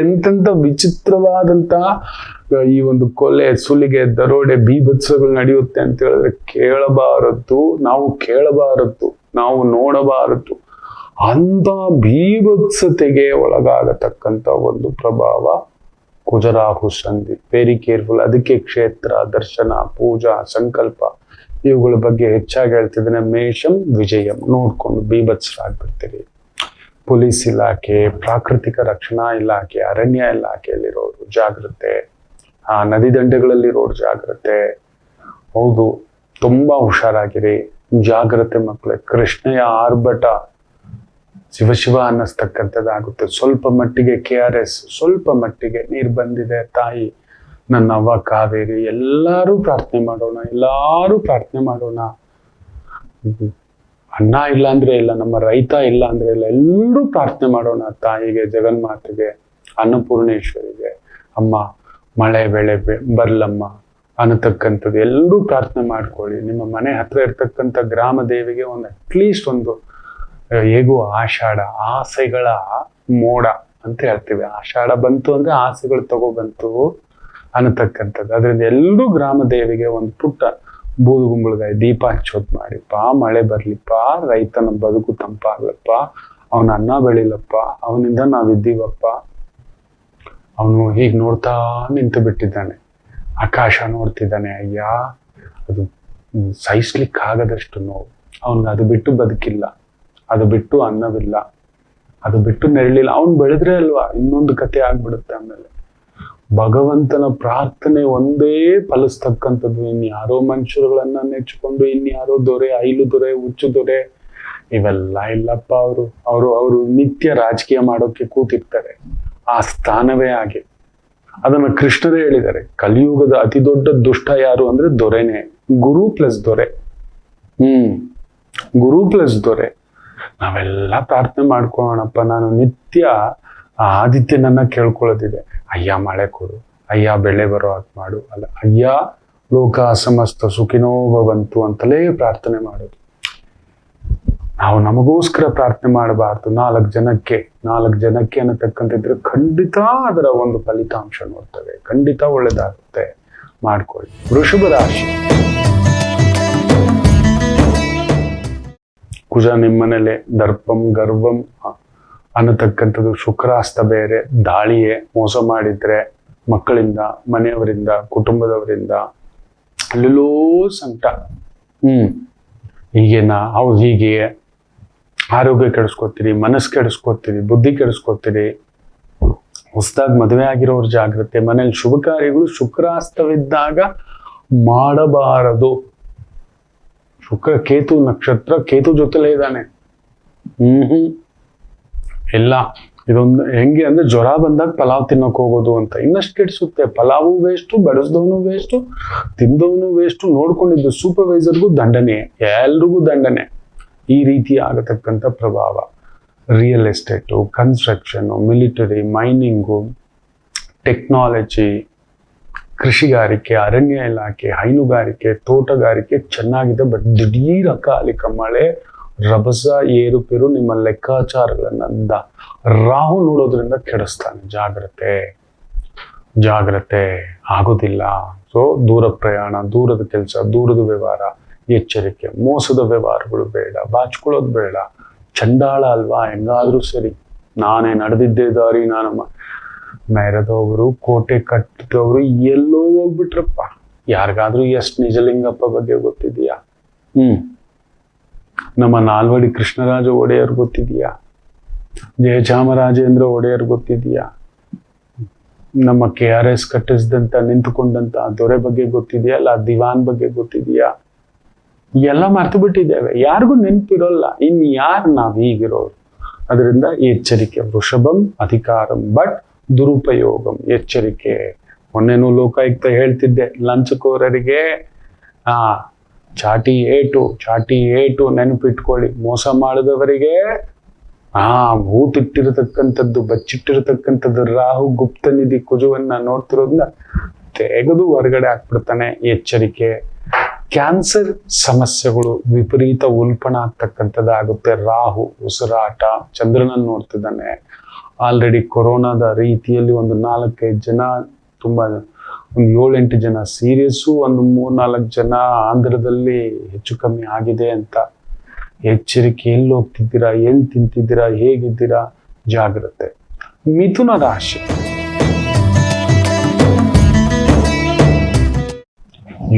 ಎಂತೆಂತ ವಿಚಿತ್ರವಾದಂತ ಈ ಒಂದು ಕೊಲೆ, ಸುಲಿಗೆ, ದರೋಡೆ, ಬೀಭತ್ಸಗಳು ನಡೆಯುತ್ತೆ ಅಂತ ಹೇಳಿದ್ರೆ ಕೇಳಬಾರದ್ದು, ನಾವು ನೋಡಬಾರದು. ಅಂತ ಬೀಭತ್ಸತೆಗೆ ಒಳಗಾಗತಕ್ಕಂತ ಒಂದು ಪ್ರಭಾವ ಕುಜರಾಹು ಸಂಧಿ. Very careful. ಅದಕ್ಕೆ ಕ್ಷೇತ್ರ ದರ್ಶನ, ಪೂಜಾ, ಸಂಕಲ್ಪ ಇವುಗಳ ಬಗ್ಗೆ ಹೆಚ್ಚಾಗಿ ಹೇಳ್ತಿದ್ದೇನೆ. ಮೇಷಂ ವಿಜಯಂ ನೋಡ್ಕೊಂಡು ಬೀಭತ್ಸರಾಗ್ಬಿಡ್ತೀರಿ. ಪೊಲೀಸ್ ಇಲಾಖೆ, ಪ್ರಾಕೃತಿಕ ರಕ್ಷಣಾ ಇಲಾಖೆ, ಅರಣ್ಯ ಇಲಾಖೆಯಲ್ಲಿರೋರು ಜಾಗ್ರತೆ, ನದಿ ದಂಡೆಗಳಲ್ಲಿರೋರು ಜಾಗ್ರತೆ. ಹೌದು, ತುಂಬಾ ಹುಷಾರಾಗಿರಿ, ಜಾಗ್ರತೆ ಮಕ್ಕಳೇ. ಕೃಷ್ಣೆಯ ಆರ್ಭಟ ಶಿವ ಅನ್ನಿಸ್ತಕ್ಕಂಥದ್ದಾಗುತ್ತೆ. ಸ್ವಲ್ಪ ಮಟ್ಟಿಗೆ KRS, ಸ್ವಲ್ಪ ಮಟ್ಟಿಗೆ ನೀರು ಬಂದಿದೆ. ತಾಯಿ, ನನ್ನ ಅವ್ವ ಕಾವೇರಿ, ಎಲ್ಲರೂ ಪ್ರಾರ್ಥನೆ ಮಾಡೋಣ. ಅನ್ನ ಇಲ್ಲ ಅಂದ್ರೆ ಇಲ್ಲ, ನಮ್ಮ ರೈತ ಇಲ್ಲ ಅಂದ್ರೆ ಇಲ್ಲ. ಎಲ್ಲರೂ ಪ್ರಾರ್ಥನೆ ಮಾಡೋಣ ತಾಯಿಗೆ, ಜಗನ್ಮಾತೆಗೆ, ಅನ್ನಪೂರ್ಣೇಶ್ವರಿಗೆ, ಅಮ್ಮ ಮಳೆ ಬೆಳೆ ಬರ್ಲಮ್ಮ ಅನ್ನತಕ್ಕಂಥದ್ದು ಎಲ್ಲರೂ ಪ್ರಾರ್ಥನೆ ಮಾಡ್ಕೊಳ್ಳಿ. ನಿಮ್ಮ ಮನೆ ಹತ್ರ ಇರ್ತಕ್ಕಂಥ ಗ್ರಾಮ ದೇವಿಗೆ ಒಂದು ಅಟ್ಲೀಸ್ಟ್ ಒಂದು ಹೇಗೂ ಆಷಾಢ ಆಸೆಗಳ ಮೋಡ ಅಂತ ಹೇಳ್ತೀವಿ. ಆಷಾಢ ಬಂತು ಅಂದ್ರೆ ಆಸೆಗಳು ತಗೊಬಂತು ಅನ್ನತಕ್ಕಂಥದ್ದು. ಅದರಿಂದ ಎಲ್ಲರೂ ಗ್ರಾಮ ದೇವಿಗೆ ಒಂದು ಪುಟ್ಟ ಬೂದುಗುಂಬಳಗಾಯಿ ದೀಪ ಹಚ್ಚೋದ್ ಮಾಡಿಪ್ಪ, ಮಳೆ ಬರ್ಲಿಪ್ಪ, ರೈತನ ಬದುಕು ತಂಪಾಗ್ಲಪ್ಪ, ಅವನ ಅನ್ನ ಬೆಳಿಲಪ್ಪ, ಅವನಿಂದ ನಾವಿದ್ದೀವಪ್ಪ. ಅವನು ಹೀಗೆ ನೋಡ್ತಾ ನಿಂತು ಬಿಟ್ಟಿದ್ದಾನೆ, ಆಕಾಶ ನೋಡ್ತಿದ್ದಾನೆ. ಅಯ್ಯ, ಅದು ಸಹಿಸ್ಲಿಕ್ಕಾಗದಷ್ಟು ನೋವು. ಅವನ್ಗೆ ಅದು ಬಿಟ್ಟು ಬದುಕಿಲ್ಲ, ಅದು ಬಿಟ್ಟು ಅನ್ನವಿಲ್ಲ, ಅದು ಬಿಟ್ಟು ನೆರಳಿಲ್ಲ. ಅವನು ಬೆಳೆದ್ರೆ ಅಲ್ವಾ ಇನ್ನೊಂದು ಕತೆ ಆಗ್ಬಿಡುತ್ತೆ. ಆಮೇಲೆ ಭಗವಂತನ ಪ್ರಾರ್ಥನೆ ಒಂದೇ ಫಲಿಸ್ತಕ್ಕಂಥದ್ದು. ಇನ್ಯಾರೋ ಮನುಷ್ಯರುಗಳನ್ನ ನೆಚ್ಕೊಂಡು ಇನ್ಯಾರೋ ದೊರೆ, ಐಲು ದೊರೆ, ಹುಚ್ಚು ದೊರೆ ಇವೆಲ್ಲ ಇಲ್ಲಪ್ಪ. ಅವರು ನಿತ್ಯ ರಾಜಕೀಯ ಮಾಡೋಕೆ ಕೂತಿರ್ತಾರೆ. ಆ ಸ್ಥಾನವೇ ಹಾಗೆ. ಅದನ್ನ ಕೃಷ್ಣರೇ ಹೇಳಿದ್ದಾರೆ. ಕಲಿಯುಗದ ಅತಿ ದೊಡ್ಡ ದುಷ್ಟ ಯಾರು ಅಂದ್ರೆ ದೊರೆನೇ, ಗುರು ಪ್ಲಸ್ ದೊರೆ. ಗುರು ಪ್ಲಸ್ ದೊರೆ. ನಾವೆಲ್ಲ ಪ್ರಾರ್ಥನೆ ಮಾಡ್ಕೊಳ್ಳೋಣಪ್ಪ. ನಾನು ನಿತ್ಯ ಆದಿತ್ಯನನ್ನ ಕೇಳ್ಕೊಳ್ಳೋದಿದೆ. ಅಯ್ಯ ಮಳೆ ಕೊಡು, ಅಯ್ಯ ಬೆಳೆ ಬರೋ ಹಾಗೆ ಮಾಡು, ಅಲ್ಲ ಅಯ್ಯ ಲೋಕ ಸಮಸ್ತ ಸುಖಿನೋ ಭವಂತು ಅಂತಲೇ ಪ್ರಾರ್ಥನೆ ಮಾಡೋದು. ನಾವು ನಮಗೋಸ್ಕರ ಪ್ರಾರ್ಥನೆ ಮಾಡಬಾರ್ದು. ನಾಲ್ಕು ಜನಕ್ಕೆ ಅನ್ನತಕ್ಕಂತಿದ್ರೆ ಖಂಡಿತ ಅದರ ಒಂದು ಫಲಿತಾಂಶ ನೋಡ್ತೇವೆ. ಖಂಡಿತ ಒಳ್ಳೇದಾಗುತ್ತೆ. ಮಾಡ್ಕೊಳ್ಳಿ. ವೃಷಭ ರಾಶಿ. ಕುಜ ನಿಮ್ಮನೇಲೆ ದರ್ಪಂ ಗರ್ವಂ ಅನ್ನತಕ್ಕಂಥದ್ದು. ಶುಕ್ರಾಸ್ತ ಬೇರೆ, ದಾಳಿಯೇ, ಮೋಸ ಮಾಡಿದ್ರೆ ಮಕ್ಕಳಿಂದ, ಮನೆಯವರಿಂದ, ಕುಟುಂಬದವರಿಂದ ಅಲ್ಲೆಲ್ಲೋ ಸಂಕಟ. ಹೀಗೇನಾ? ಹೌದು, ಹೀಗೆ ಆರೋಗ್ಯ ಕೆಡಿಸ್ಕೊತೀರಿ, ಮನಸ್ಸು ಕೆಡಿಸ್ಕೊತೀರಿ, ಬುದ್ಧಿ ಕೆಡಿಸ್ಕೊತೀರಿ. ಹೊಸದಾಗಿ ಮದುವೆ ಆಗಿರೋರು ಜಾಗ್ರತೆ. ಮನೇಲಿ ಶುಭ ಕಾರ್ಯಗಳು ಶುಕ್ರಾಸ್ತವಿದ್ದಾಗ ಮಾಡಬಾರದು. ಕೇತು ನಕ್ಷತ್ರ, ಕೇತು ಜೊತೆಲೇ ಇದ್ದಾನೆ. ಇಲ್ಲ, ಇದೊಂದು ಹೆಂಗೆ ಅಂದ್ರೆ ಜ್ವರ ಬಂದಾಗ ಪಲಾವ್ ತಿನ್ನೋಕೆ ಹೋಗೋದು ಅಂತ ಇನ್ನಷ್ಟು ಕೆಡಿಸುತ್ತೆ. ಪಲಾವು ವೇಸ್ಟು, ಬಡಿಸ್ದವನು ವೇಸ್ಟು, ತಿಂದವನು ವೇಸ್ಟು, ನೋಡ್ಕೊಂಡಿದ್ದು ಸೂಪರ್ವೈಸರ್ಗೂ ದಂಡನೆ, ಎಲ್ರಿಗೂ ದಂಡನೆ. ಈ ರೀತಿ ಆಗತಕ್ಕಂಥ ಪ್ರಭಾವ. Real estate, construction, military, mining, technology, ಕೃಷಿಗಾರಿಕೆ, ಅರಣ್ಯ ಇಲಾಖೆ, ಹೈನುಗಾರಿಕೆ, ತೋಟಗಾರಿಕೆ ಚೆನ್ನಾಗಿದೆ. ಬಟ್ ದಿಢೀರ್ ಅಕಾಲಿಕ ಮಳೆ, ರಭಸ, ಏರುಪೇರು ನಿಮ್ಮ ಲೆಕ್ಕಾಚಾರಗಳನ್ನ ರಾಹು ನೋಡೋದ್ರಿಂದ ಕೆಡಿಸ್ತಾನೆ. ಜಾಗ್ರತೆ ಆಗೋದಿಲ್ಲ. ಸೊ ದೂರ ಪ್ರಯಾಣ, ದೂರದ ಕೆಲಸ, ದೂರದ ವ್ಯವಹಾರ, ಎಚ್ಚರಿಕೆ. ಮೋಸದ ವ್ಯವಹಾರಗಳು ಬೇಡ, ಬಾಚ್ಕೊಳ್ಳೋದು ಬೇಡ. ಚಂಡಾಳ ಅಲ್ವಾ, ಹೆಂಗಾದ್ರೂ ಸರಿ ನಾನೇ ನಡೆದಿದ್ದೇ ದಾರಿ, ನಾನು ಮೆರೆದವರು, ಕೋಟೆ ಕಟ್ಟಿದವರು ಎಲ್ಲೋ ಹೋಗ್ಬಿಟ್ರಪ್ಪ. ಯಾರಿಗಾದ್ರೂ ಎಷ್ಟು ನಿಜಲಿಂಗಪ್ಪ ಬಗ್ಗೆ ಗೊತ್ತಿದೆಯಾ? ನಮ್ಮ ನಾಲ್ವಡಿ ಕೃಷ್ಣರಾಜ ಒಡೆಯರ್ ಗೊತ್ತಿದೆಯಾ? ಜಯಚಾಮರಾಜೇಂದ್ರ ಒಡೆಯರ್ ಗೊತ್ತಿದೆಯಾ? ನಮ್ಮ KRS ಕಟ್ಟಿಸಿದಂತ ನಿಂತುಕೊಂಡಂತ ದೊರೆ ಬಗ್ಗೆ ಗೊತ್ತಿದೆಯಾ? ಅಲ್ಲ ದಿವಾನ್ ಬಗ್ಗೆ ಗೊತ್ತಿದೆಯಾ? ಎಲ್ಲ ಮರ್ತು ಬಿಟ್ಟಿದ್ದೇವೆ, ಯಾರಿಗೂ ನೆನಪಿರೋಲ್ಲ. ಇನ್ ಯಾರು ನಾವ್ ಹೀಗಿರೋರು? ಅದರಿಂದ ಎಚ್ಚರಿಕೆ. ವೃಷಭಂ ಅಧಿಕಾರಂ ಬಟ್ ದುರುಪಯೋಗಂ. ಎಚ್ಚರಿಕೆ. ಮೊನ್ನೆನೂ ಲೋಕಾಯುಕ್ತ ಹೇಳ್ತಿದ್ದೆ, ಲಂಚಕೋರರಿಗೆ ಚಾಟಿ ಏಟು ನೆನಪಿಟ್ಕೊಳ್ಳಿ. ಮೋಸ ಮಾಡಿದವರಿಗೆ ಹೂತಿಟ್ಟಿರತಕ್ಕಂಥದ್ದು, ಬಚ್ಚಿಟ್ಟಿರತಕ್ಕಂಥದ್ದು ರಾಹು ಗುಪ್ತ ನಿಧಿ ಕುಜವನ್ನ ನೋಡ್ತಿರೋದ್ರಿಂದ ತೆಗೆದು ಹೊರಗಡೆ ಹಾಕ್ಬಿಡ್ತಾನೆ. ಎಚ್ಚರಿಕೆ. ಕ್ಯಾನ್ಸರ್ ಸಮಸ್ಯೆಗಳು ವಿಪರೀತ ಉಲ್ಪಣ ಆಗ್ತಕ್ಕಂಥದ್ದಾಗುತ್ತೆ. ರಾಹು ಉಸಿರಾಟ, ಚಂದ್ರನನ್ನು ನೋಡ್ತಿದ್ದಾನೆ. ಆಲ್ರೆಡಿ ಕೊರೋನಾದ ರೀತಿಯಲ್ಲಿ ಒಂದು 4-5 ಜನ, ತುಂಬಾ ಒಂದು 7-8 ಜನ ಸೀರಿಯಸ್ಸು, ಒಂದು 3-4 ಜನ ಆಂಧ್ರದಲ್ಲಿ ಹೆಚ್ಚು ಕಮ್ಮಿ ಆಗಿದೆ ಅಂತ. ಎಚ್ಚರಿಕೆ. ಎಲ್ಲಿ ಹೋಗ್ತಿದ್ದೀರಾ, ಎಲ್ಲಿ ತಿಂತಿದ್ದೀರಾ, ಹೇಗಿದ್ದೀರಾ? ಜಾಗ್ರತೆ. ಮಿಥುನ ರಾಶಿ.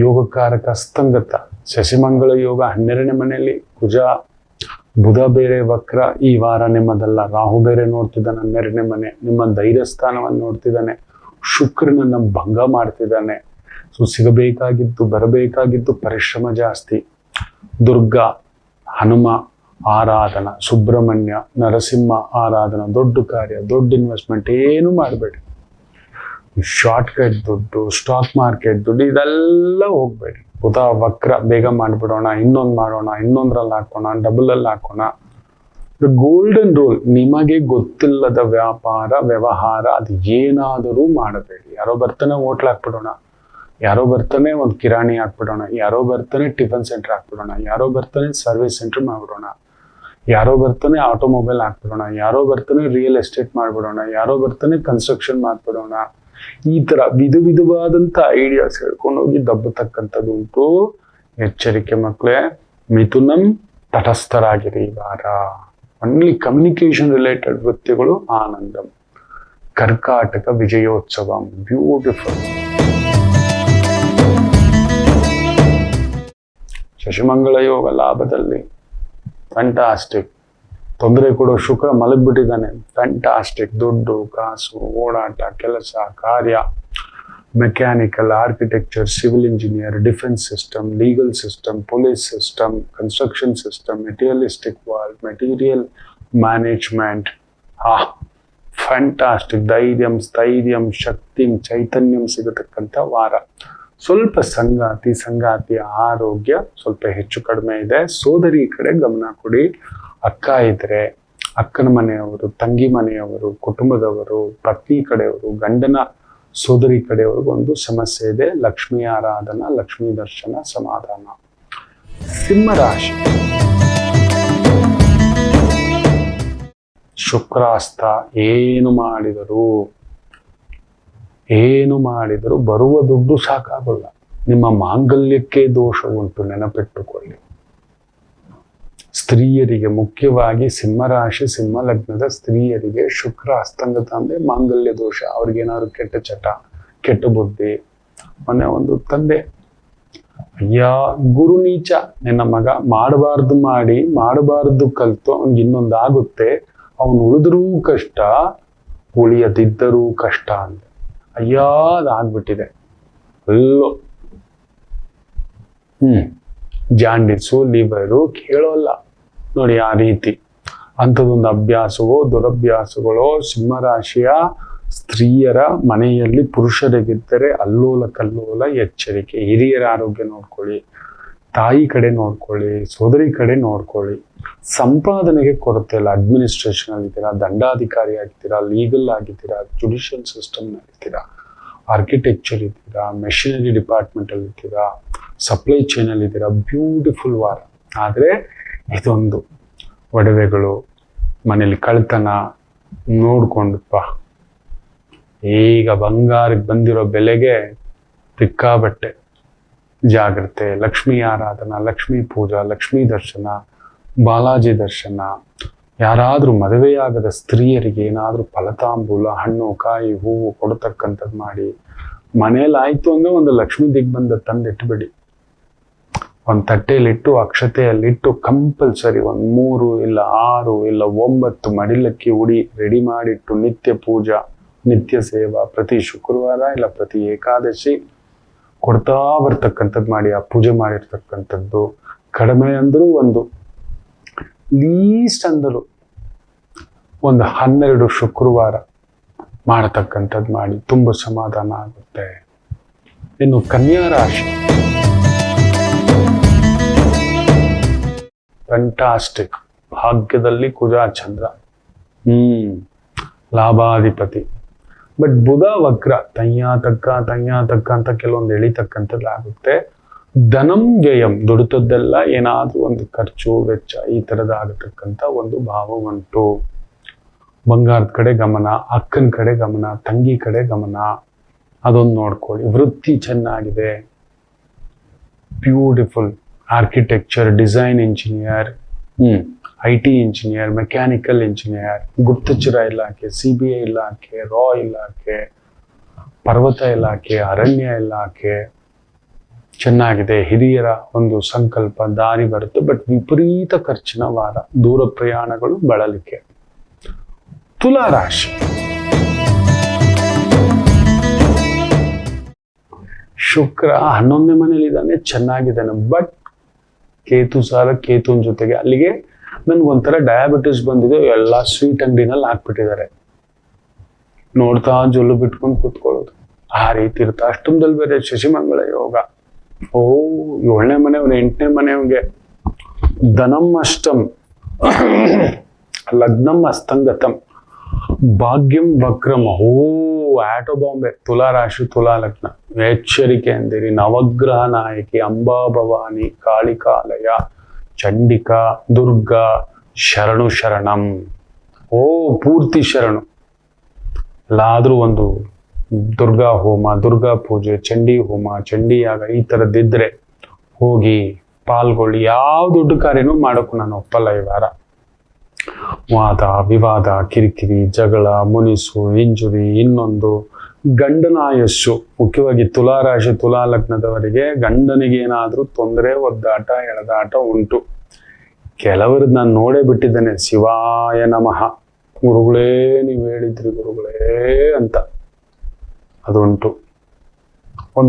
ಯೋಗಕಾರಕ ಅಸ್ತಂಗತ, ಶಶಿಮಂಗಳ ಯೋಗ 12ನೇ ಮನೆಯಲ್ಲಿ. ಕುಜ ಬುಧ ಬೇರೆ ವಕ್ರ. ಈ ವಾರ ನಿಮ್ಮದಲ್ಲ. ರಾಹು ಬೇರೆ ನೋಡ್ತಿದ್ದಾನೆ 12ನೇ ಮನೆ, ನಿಮ್ಮ ಧೈರ್ಯ ಸ್ಥಾನವನ್ನು ನೋಡ್ತಿದ್ದಾನೆ. ಶುಕ್ರನನ್ನ ಭಂಗ ಮಾಡ್ತಿದ್ದಾನೆ. ಸೊ ಸಿಗಬೇಕಾಗಿದ್ದು, ಬರಬೇಕಾಗಿದ್ದು ಪರಿಶ್ರಮ ಜಾಸ್ತಿ. ದುರ್ಗಾ, ಹನುಮ ಆರಾಧನ, ಸುಬ್ರಹ್ಮಣ್ಯ, ನರಸಿಂಹ ಆರಾಧನ. ದೊಡ್ಡ ಕಾರ್ಯ, ದೊಡ್ಡ ಇನ್ವೆಸ್ಟ್ಮೆಂಟ್ ಏನು ಮಾಡಬೇಡಿ. ಶಾರ್ಟ್ ಕಟ್ ದುಡ್ಡು, ಸ್ಟಾಕ್ ಮಾರ್ಕೆಟ್ ದುಡ್ಡು ಇದೆಲ್ಲ ಹೋಗ್ಬೇಡಿ. ಬುಧ ವಕ್ರ, ಬೇಗ ಮಾಡ್ಬಿಡೋಣ, ಇನ್ನೊಂದು ಮಾಡೋಣ, ಇನ್ನೊಂದ್ರಲ್ಲಿ ಹಾಕೋಣ, ಡಬಲ್ ಅಲ್ಲಿ ಹಾಕೋಣ. ಗೋಲ್ಡನ್ ರೂಲ್, ನಿಮಗೆ ಗೊತ್ತಿಲ್ಲದ ವ್ಯಾಪಾರ ವ್ಯವಹಾರ ಅದು ಏನಾದರೂ ಮಾಡಬೇಡಿ. ಯಾರೋ ಬರ್ತಾನೆ ಹೋಟ್ಲ್ ಹಾಕ್ಬಿಡೋಣ, ಯಾರೋ ಬರ್ತಾನೆ ಒಂದು ಕಿರಾಣಿ ಹಾಕ್ಬಿಡೋಣ, ಯಾರೋ ಬರ್ತಾನೆ ಟಿಫನ್ ಸೆಂಟರ್ ಹಾಕ್ಬಿಡೋಣ, ಯಾರೋ ಬರ್ತಾನೆ ಸರ್ವಿಸ್ ಸೆಂಟರ್ ಮಾಡ್ಬಿಡೋಣ, ಯಾರೋ ಬರ್ತಾನೆ ಆಟೋಮೊಬೈಲ್ ಹಾಕ್ಬಿಡೋಣ, ಯಾರೋ ಬರ್ತಾನೆ ರಿಯಲ್ ಎಸ್ಟೇಟ್ ಮಾಡ್ಬಿಡೋಣ, ಯಾರೋ ಬರ್ತಾನೆ ಕನ್ಸ್ಟ್ರಕ್ಷನ್ ಮಾಡ್ಬಿಡೋಣ. ಈ ತರ ವಿಧವಾದಂತ ಐಡಿಯಾಸ್ ಹೇಳ್ಕೊಂಡು ಹೋಗಿ ದಬ್ಬತಕ್ಕಂಥದ್ದು ಉಂಟು. ಎಚ್ಚರಿಕೆ ಮಕ್ಕಳೇ, ಮಿಥುನಂ ತಟಸ್ಥರಾಗಿರಿ ಈ ವಾರ. ಒನ್ಲಿ ಕಮ್ಯುನಿಕೇಶನ್ ರಿಲೇಟೆಡ್ ವೃತ್ತಿಗಳು ಆನಂದಂ. ಕರ್ಕಾಟಕ ವಿಜಯೋತ್ಸವಂ, ಬ್ಯೂಟಿಫುಲ್. ಶಶಿಮಂಗಳ ಯೋಗ ಲಾಭದಲ್ಲಿ ಫ್ಯಾಂಟಾಸ್ಟಿಕ್. ತೊಂದರೆ ಕೊಡೋ ಶುಕ್ರ ಮಲಗ್ಬಿಟ್ಟಿದ್ದಾನೆ, ಫ್ಯಾಂಟಾಸ್ಟಿಕ್. ದುಡ್ಡು ಕಾಸು, ಓಡಾಟ, ಕೆಲಸ ಕಾರ್ಯ, mechanical, architecture, civil engineer, defence system, legal system, police system, construction system, materialistic world, material management. Fantastic. ಧೈರ್ಯಂ, ಸ್ಥೈರ್ಯಂ, ಶಕ್ತಿಂ, ಚೈತನ್ಯಂ ಸಿಗತಕ್ಕಂಥ ವಾರ. ಸ್ವಲ್ಪ ಸಂಗಾತಿಯ ಆರೋಗ್ಯ ಸ್ವಲ್ಪ ಹೆಚ್ಚು ಕಡಿಮೆ ಇದೆ. ಸೋದರಿ ಕಡೆ ಗಮನ ಕೊಡಿ. ಅಕ್ಕ ಇದ್ರೆ ಅಕ್ಕನ ಮನೆಯವರು, ತಂಗಿ ಮನೆಯವರು, ಕುಟುಂಬದವರು, ಪತ್ನಿ ಕಡೆಯವರು, ಗಂಡನ ಸೋದರಿ ಕಡೆಯವ್ರಿಗೆ ಒಂದು ಸಮಸ್ಯೆ ಇದೆ. ಲಕ್ಷ್ಮೀ ಆರಾಧನಾ, ಲಕ್ಷ್ಮೀ ದರ್ಶನ, ಸಮಾಧಾನ. ಸಿಂಹರಾಶಿ, ಶುಕ್ರಾಸ್ತ ಏನು ಮಾಡಿದರೂ ಬರುವ ದುಡ್ಡು ಸಾಕಾಗಲ್ಲ. ನಿಮ್ಮ ಮಾಂಗಲ್ಯಕ್ಕೆ ದೋಷ ಉಂಟು, ನೆನಪಿಟ್ಟುಕೊಳ್ಳಿ. ಸ್ತ್ರೀಯರಿಗೆ, ಮುಖ್ಯವಾಗಿ ಸಿಂಹರಾಶಿ ಸಿಂಹ ಲಗ್ನದ ಸ್ತ್ರೀಯರಿಗೆ ಶುಕ್ರ ಅಸ್ತಂಗತ ಅಂದ್ರೆ ಮಾಂಗಲ್ಯ ದೋಷ. ಅವ್ರಿಗೇನಾದ್ರು ಕೆಟ್ಟ ಚಟ, ಕೆಟ್ಟ ಬುದ್ಧಿ. ಮೊನ್ನೆ ಒಂದು ತಂದೆ, ಅಯ್ಯ ಗುರು ನೀಚ, ನಿನ್ನ ಮಗ ಮಾಡಬಾರ್ದು ಕಲ್ತು ಅವ್ನಿಗೆ ಇನ್ನೊಂದು ಆಗುತ್ತೆ, ಅವನು ಉಳಿದ್ರೂ ಕಷ್ಟ, ಉಳಿಯದಿದ್ದರೂ ಕಷ್ಟ ಅಂತ. ಅಯ್ಯ ಅದಾಗ್ಬಿಟ್ಟಿದೆ ಅಲ್ಲೋ. ಜಾಂಡಿಸು, ಲಿವರು ಕೇಳೋಲ್ಲ ನೋಡಿ. ಆ ರೀತಿ ಅಂಥದ್ದೊಂದು ಅಭ್ಯಾಸವೋ ದುರಭ್ಯಾಸಗಳೋ ಸಿಂಹರಾಶಿಯ ಸ್ತ್ರೀಯರ ಮನೆಯಲ್ಲಿ ಪುರುಷರಿಗಿದ್ದರೆ ಅಲ್ಲೋಲ ಕಲ್ಲೋಲ. ಎಚ್ಚರಿಕೆ. ಹಿರಿಯರ ಆರೋಗ್ಯ ನೋಡ್ಕೊಳ್ಳಿ, ತಾಯಿ ಕಡೆ ನೋಡ್ಕೊಳ್ಳಿ, ಸೋದರಿ ಕಡೆ ನೋಡ್ಕೊಳ್ಳಿ. ಸಂಪಾದನೆಗೆ ಕೊರತೆ ಇಲ್ಲ. ಅಡ್ಮಿನಿಸ್ಟ್ರೇಷನ್ ಆಗಿದ್ದೀರಾ, ದಂಡಾಧಿಕಾರಿ ಆಗಿದ್ದೀರಾ, ಲೀಗಲ್ ಆಗಿದ್ದೀರಾ, ಜುಡಿಷಿಯಲ್ ಸಿಸ್ಟಮ್ನಲ್ಲಿದ್ದೀರಾ, ಆರ್ಕಿಟೆಕ್ಚರ್ ಇದ್ದೀರಾ, ಮೆಷಿನರಿ ಡಿಪಾರ್ಟ್ಮೆಂಟ್ ಅಲ್ಲಿ ಇದ್ದೀರಾ, ಸಪ್ಲೈ ಚೈನ್ ಅಲ್ಲಿ ಇದ್ದೀರಾ, ಬ್ಯೂಟಿಫುಲ್ ವಾರ. ಆದರೆ ಇದೊಂದು ಒಡವೆಗಳು, ಮನೇಲಿ ಕಳ್ತನ ನೋಡ್ಕೊಂಡಪ್ಪ. ಈಗ ಬಂಗಾರಕ್ಕೆ ಬಂದಿರೋ ಬೆಲೆಗೆ ಸಿಕ್ಕಾಬಟ್ಟೆ ಜಾಗ್ರತೆ. ಲಕ್ಷ್ಮೀ ಆರಾಧನಾ, ಲಕ್ಷ್ಮೀ ಪೂಜಾ, ಲಕ್ಷ್ಮೀ ದರ್ಶನ, ಬಾಲಾಜಿ ದರ್ಶನ. ಯಾರಾದ್ರೂ ಮದುವೆಯಾಗದ ಸ್ತ್ರೀಯರಿಗೆ ಏನಾದ್ರೂ ಫಲತಾಂಬೂಲ, ಹಣ್ಣು ಕಾಯಿ ಹೂವು ಕೊಡತಕ್ಕಂಥದ್ದು ಮಾಡಿ. ಮನೇಲಿ ಆಯ್ತು ಅಂದ್ರೆ ಒಂದು ಲಕ್ಷ್ಮೀ ದಿಗ್ಬಂಧ ತಂದಿಟ್ಬಿಡಿ. ಒಂದು ತಟ್ಟೆಯಲ್ಲಿಟ್ಟು, ಅಕ್ಷತೆಯಲ್ಲಿಟ್ಟು, ಕಂಪಲ್ಸರಿ ಒಂದು 3 ಇಲ್ಲ 6 ಇಲ್ಲ 9 ಮಡಿಲಕ್ಕಿ ಉಡಿ ರೆಡಿ ಮಾಡಿಟ್ಟು ನಿತ್ಯ ಪೂಜಾ, ನಿತ್ಯ ಸೇವಾ, ಪ್ರತಿ ಶುಕ್ರವಾರ ಇಲ್ಲ ಪ್ರತಿ ಏಕಾದಶಿ ಕೊಡ್ತಾ ಬರ್ತಕ್ಕಂಥದ್ದು ಮಾಡಿ. ಆ ಪೂಜೆ ಮಾಡಿರ್ತಕ್ಕಂಥದ್ದು ಕಡಿಮೆ ಅಂದ್ರೂ ಒಂದು ಲೀಸ್ಟ್ ಅಂದರು ಒಂದು 12 ಶುಕ್ರವಾರ ಮಾಡತಕ್ಕಂಥದ್ದು ಮಾಡಿ. ತುಂಬ ಸಮಾಧಾನ ಆಗುತ್ತೆ. ಇನ್ನು ಕನ್ಯಾ ರಾಶಿ, ಫ್ಯಾಂಟಾಸ್ಟಿಕ್. ಭಾಗ್ಯದಲ್ಲಿ Kuja Chandra, ಲಾಭಾಧಿಪತಿ. ಬಟ್ ಬುಧ ವಕ್ರ, ತಯ್ಯ ತಕ್ಕ ಅಂತ ಕೆಲವೊಂದು ಎಳಿತಕ್ಕಂಥದ್ದು ಆಗುತ್ತೆ. ಧನಂ ವ್ಯಯಂ, ದುಡಿತದ್ದೆಲ್ಲ ಏನಾದ್ರೂ ಒಂದು ಖರ್ಚು ವೆಚ್ಚ ಈ ಥರದ ಆಗತಕ್ಕಂಥ ಒಂದು ಭಾವ ಉಂಟು. ಬಂಗಾರದ ಕಡೆ ಗಮನ, ಅಕ್ಕನ ಕಡೆ ಗಮನ, ತಂಗಿ ಕಡೆ ಗಮನ, ಅದೊಂದು ನೋಡ್ಕೊಳ್ಳಿ. ವೃತ್ತಿ ಚೆನ್ನಾಗಿದೆ, beautiful. Architecture, design engineer, IT engineer, mechanical engineer, ಗುಪ್ತಚರ ಇಲಾಖೆ, CBI ಇಲಾಖೆ, ರಾ ಇಲಾಖೆ, ಪರ್ವತ ಇಲಾಖೆ, ಅರಣ್ಯ ಇಲಾಖೆ ಚೆನ್ನಾಗಿದೆ. ಹಿರಿಯರ ಒಂದು ಸಂಕಲ್ಪ ದಾರಿ ಬರುತ್ತೆ. ಬಟ್ ವಿಪರೀತ ಖರ್ಚಿನ ವಾರ, ದೂರ ಪ್ರಯಾಣಗಳು, ಬಳಲಿಕೆ. ತುಲಾ ರಾಶಿ, ಶುಕ್ರ 11ನೇ ಮನೇಲಿದ್ದಾನೆ, ಚೆನ್ನಾಗಿದ್ದಾನೆ. ಬಟ್ ಕೇತುವಿನ ಜೊತೆಗೆ ಅಲ್ಲಿಗೆ ನನ್ಗೊಂಥರ ಡಯಾಬಿಟಿಸ್ ಬಂದಿದೆ. ಎಲ್ಲ ಸ್ವೀಟ್ ಅಂಗಡಿನಲ್ಲಿ ಹಾಕ್ಬಿಟ್ಟಿದ್ದಾರೆ. ನೋಡ್ತಾ ಜೊಲ್ಲು ಬಿಟ್ಕೊಂಡು ಕೂತ್ಕೊಳ್ಳೋದು, ಆ ರೀತಿ ಇರುತ್ತೆ. ಅಷ್ಟಮದಲ್ಲಿ ಬೇರೆ ಶಶಿಮಂಗಳ ಯೋಗ, ಓ 7ನೇ ಮನೆಯವನು 8ನೇ ಮನೆಯವನಿಗೆ ಧನಂ ಅಷ್ಟಂ ಲಗ್ನಂ ಅಸ್ತಂಗತಂ ಭಾಗ್ಯಂ ವಕ್ರಮ. ಓ ಆಟೋ ಬಾಂಬೆ, ತುಲಾ ರಾಶಿ ತುಲಾ ಲಗ್ನ. ಎಚ್ಚರಿಕೆ ಅಂದಿರಿ. ನವಗ್ರಹ ನಾಯಕಿ ಅಂಬಾ ಭವಾನಿ ಕಾಳಿಕಾಲಯ ಚಂಡಿಕಾ ದುರ್ಗಾ ಶರಣು ಶರಣಂ. ಓ ಪೂರ್ತಿ ಶರಣು. ಎಲ್ಲಾದ್ರೂ ಒಂದು ದುರ್ಗಾ ಹೋಮ, ದುರ್ಗಾ ಪೂಜೆ, ಚಂಡಿ ಹೋಮ, ಚಂಡಿ ಯಾಗ ಈ ಥರದ್ದಿದ್ರೆ ಹೋಗಿ ಪಾಲ್ಗೊಳ್ಳಿ. ಯಾವ ದೊಡ್ಡ ಕಾರ್ಯನೂ ಮಾಡೋಕ್ಕೂ ನಾನು ಒಪ್ಪಲ್ಲ ಈ ವಾರ. ವಾದ ವಿವಾದ, ಕಿರಿಕಿರಿ, ಜಗಳ, ಮುನಿಸು, ಇಂಜುರಿ, ಇನ್ನೊಂದು ಗಂಡನ ಆಯಸ್ಸು. ಮುಖ್ಯವಾಗಿ ತುಲಾ ರಾಶಿ ತುಲಾ ಲಗ್ನದವರಿಗೆ ಗಂಡನಿಗೆ ಏನಾದ್ರೂ ತೊಂದರೆ, ಒದ್ದಾಟ, ಎಳೆದಾಟ ಉಂಟು. ಕೆಲವರದ್ದು ನಾನು ನೋಡೇ ಬಿಟ್ಟಿದ್ದೇನೆ. ಶಿವಾಯ ನಮಃ, ಗುರುಗಳೇ ನೀವು ಹೇಳಿದ್ರಿ ಗುರುಗಳೇ ಅಂತ ಅದುಂಟು.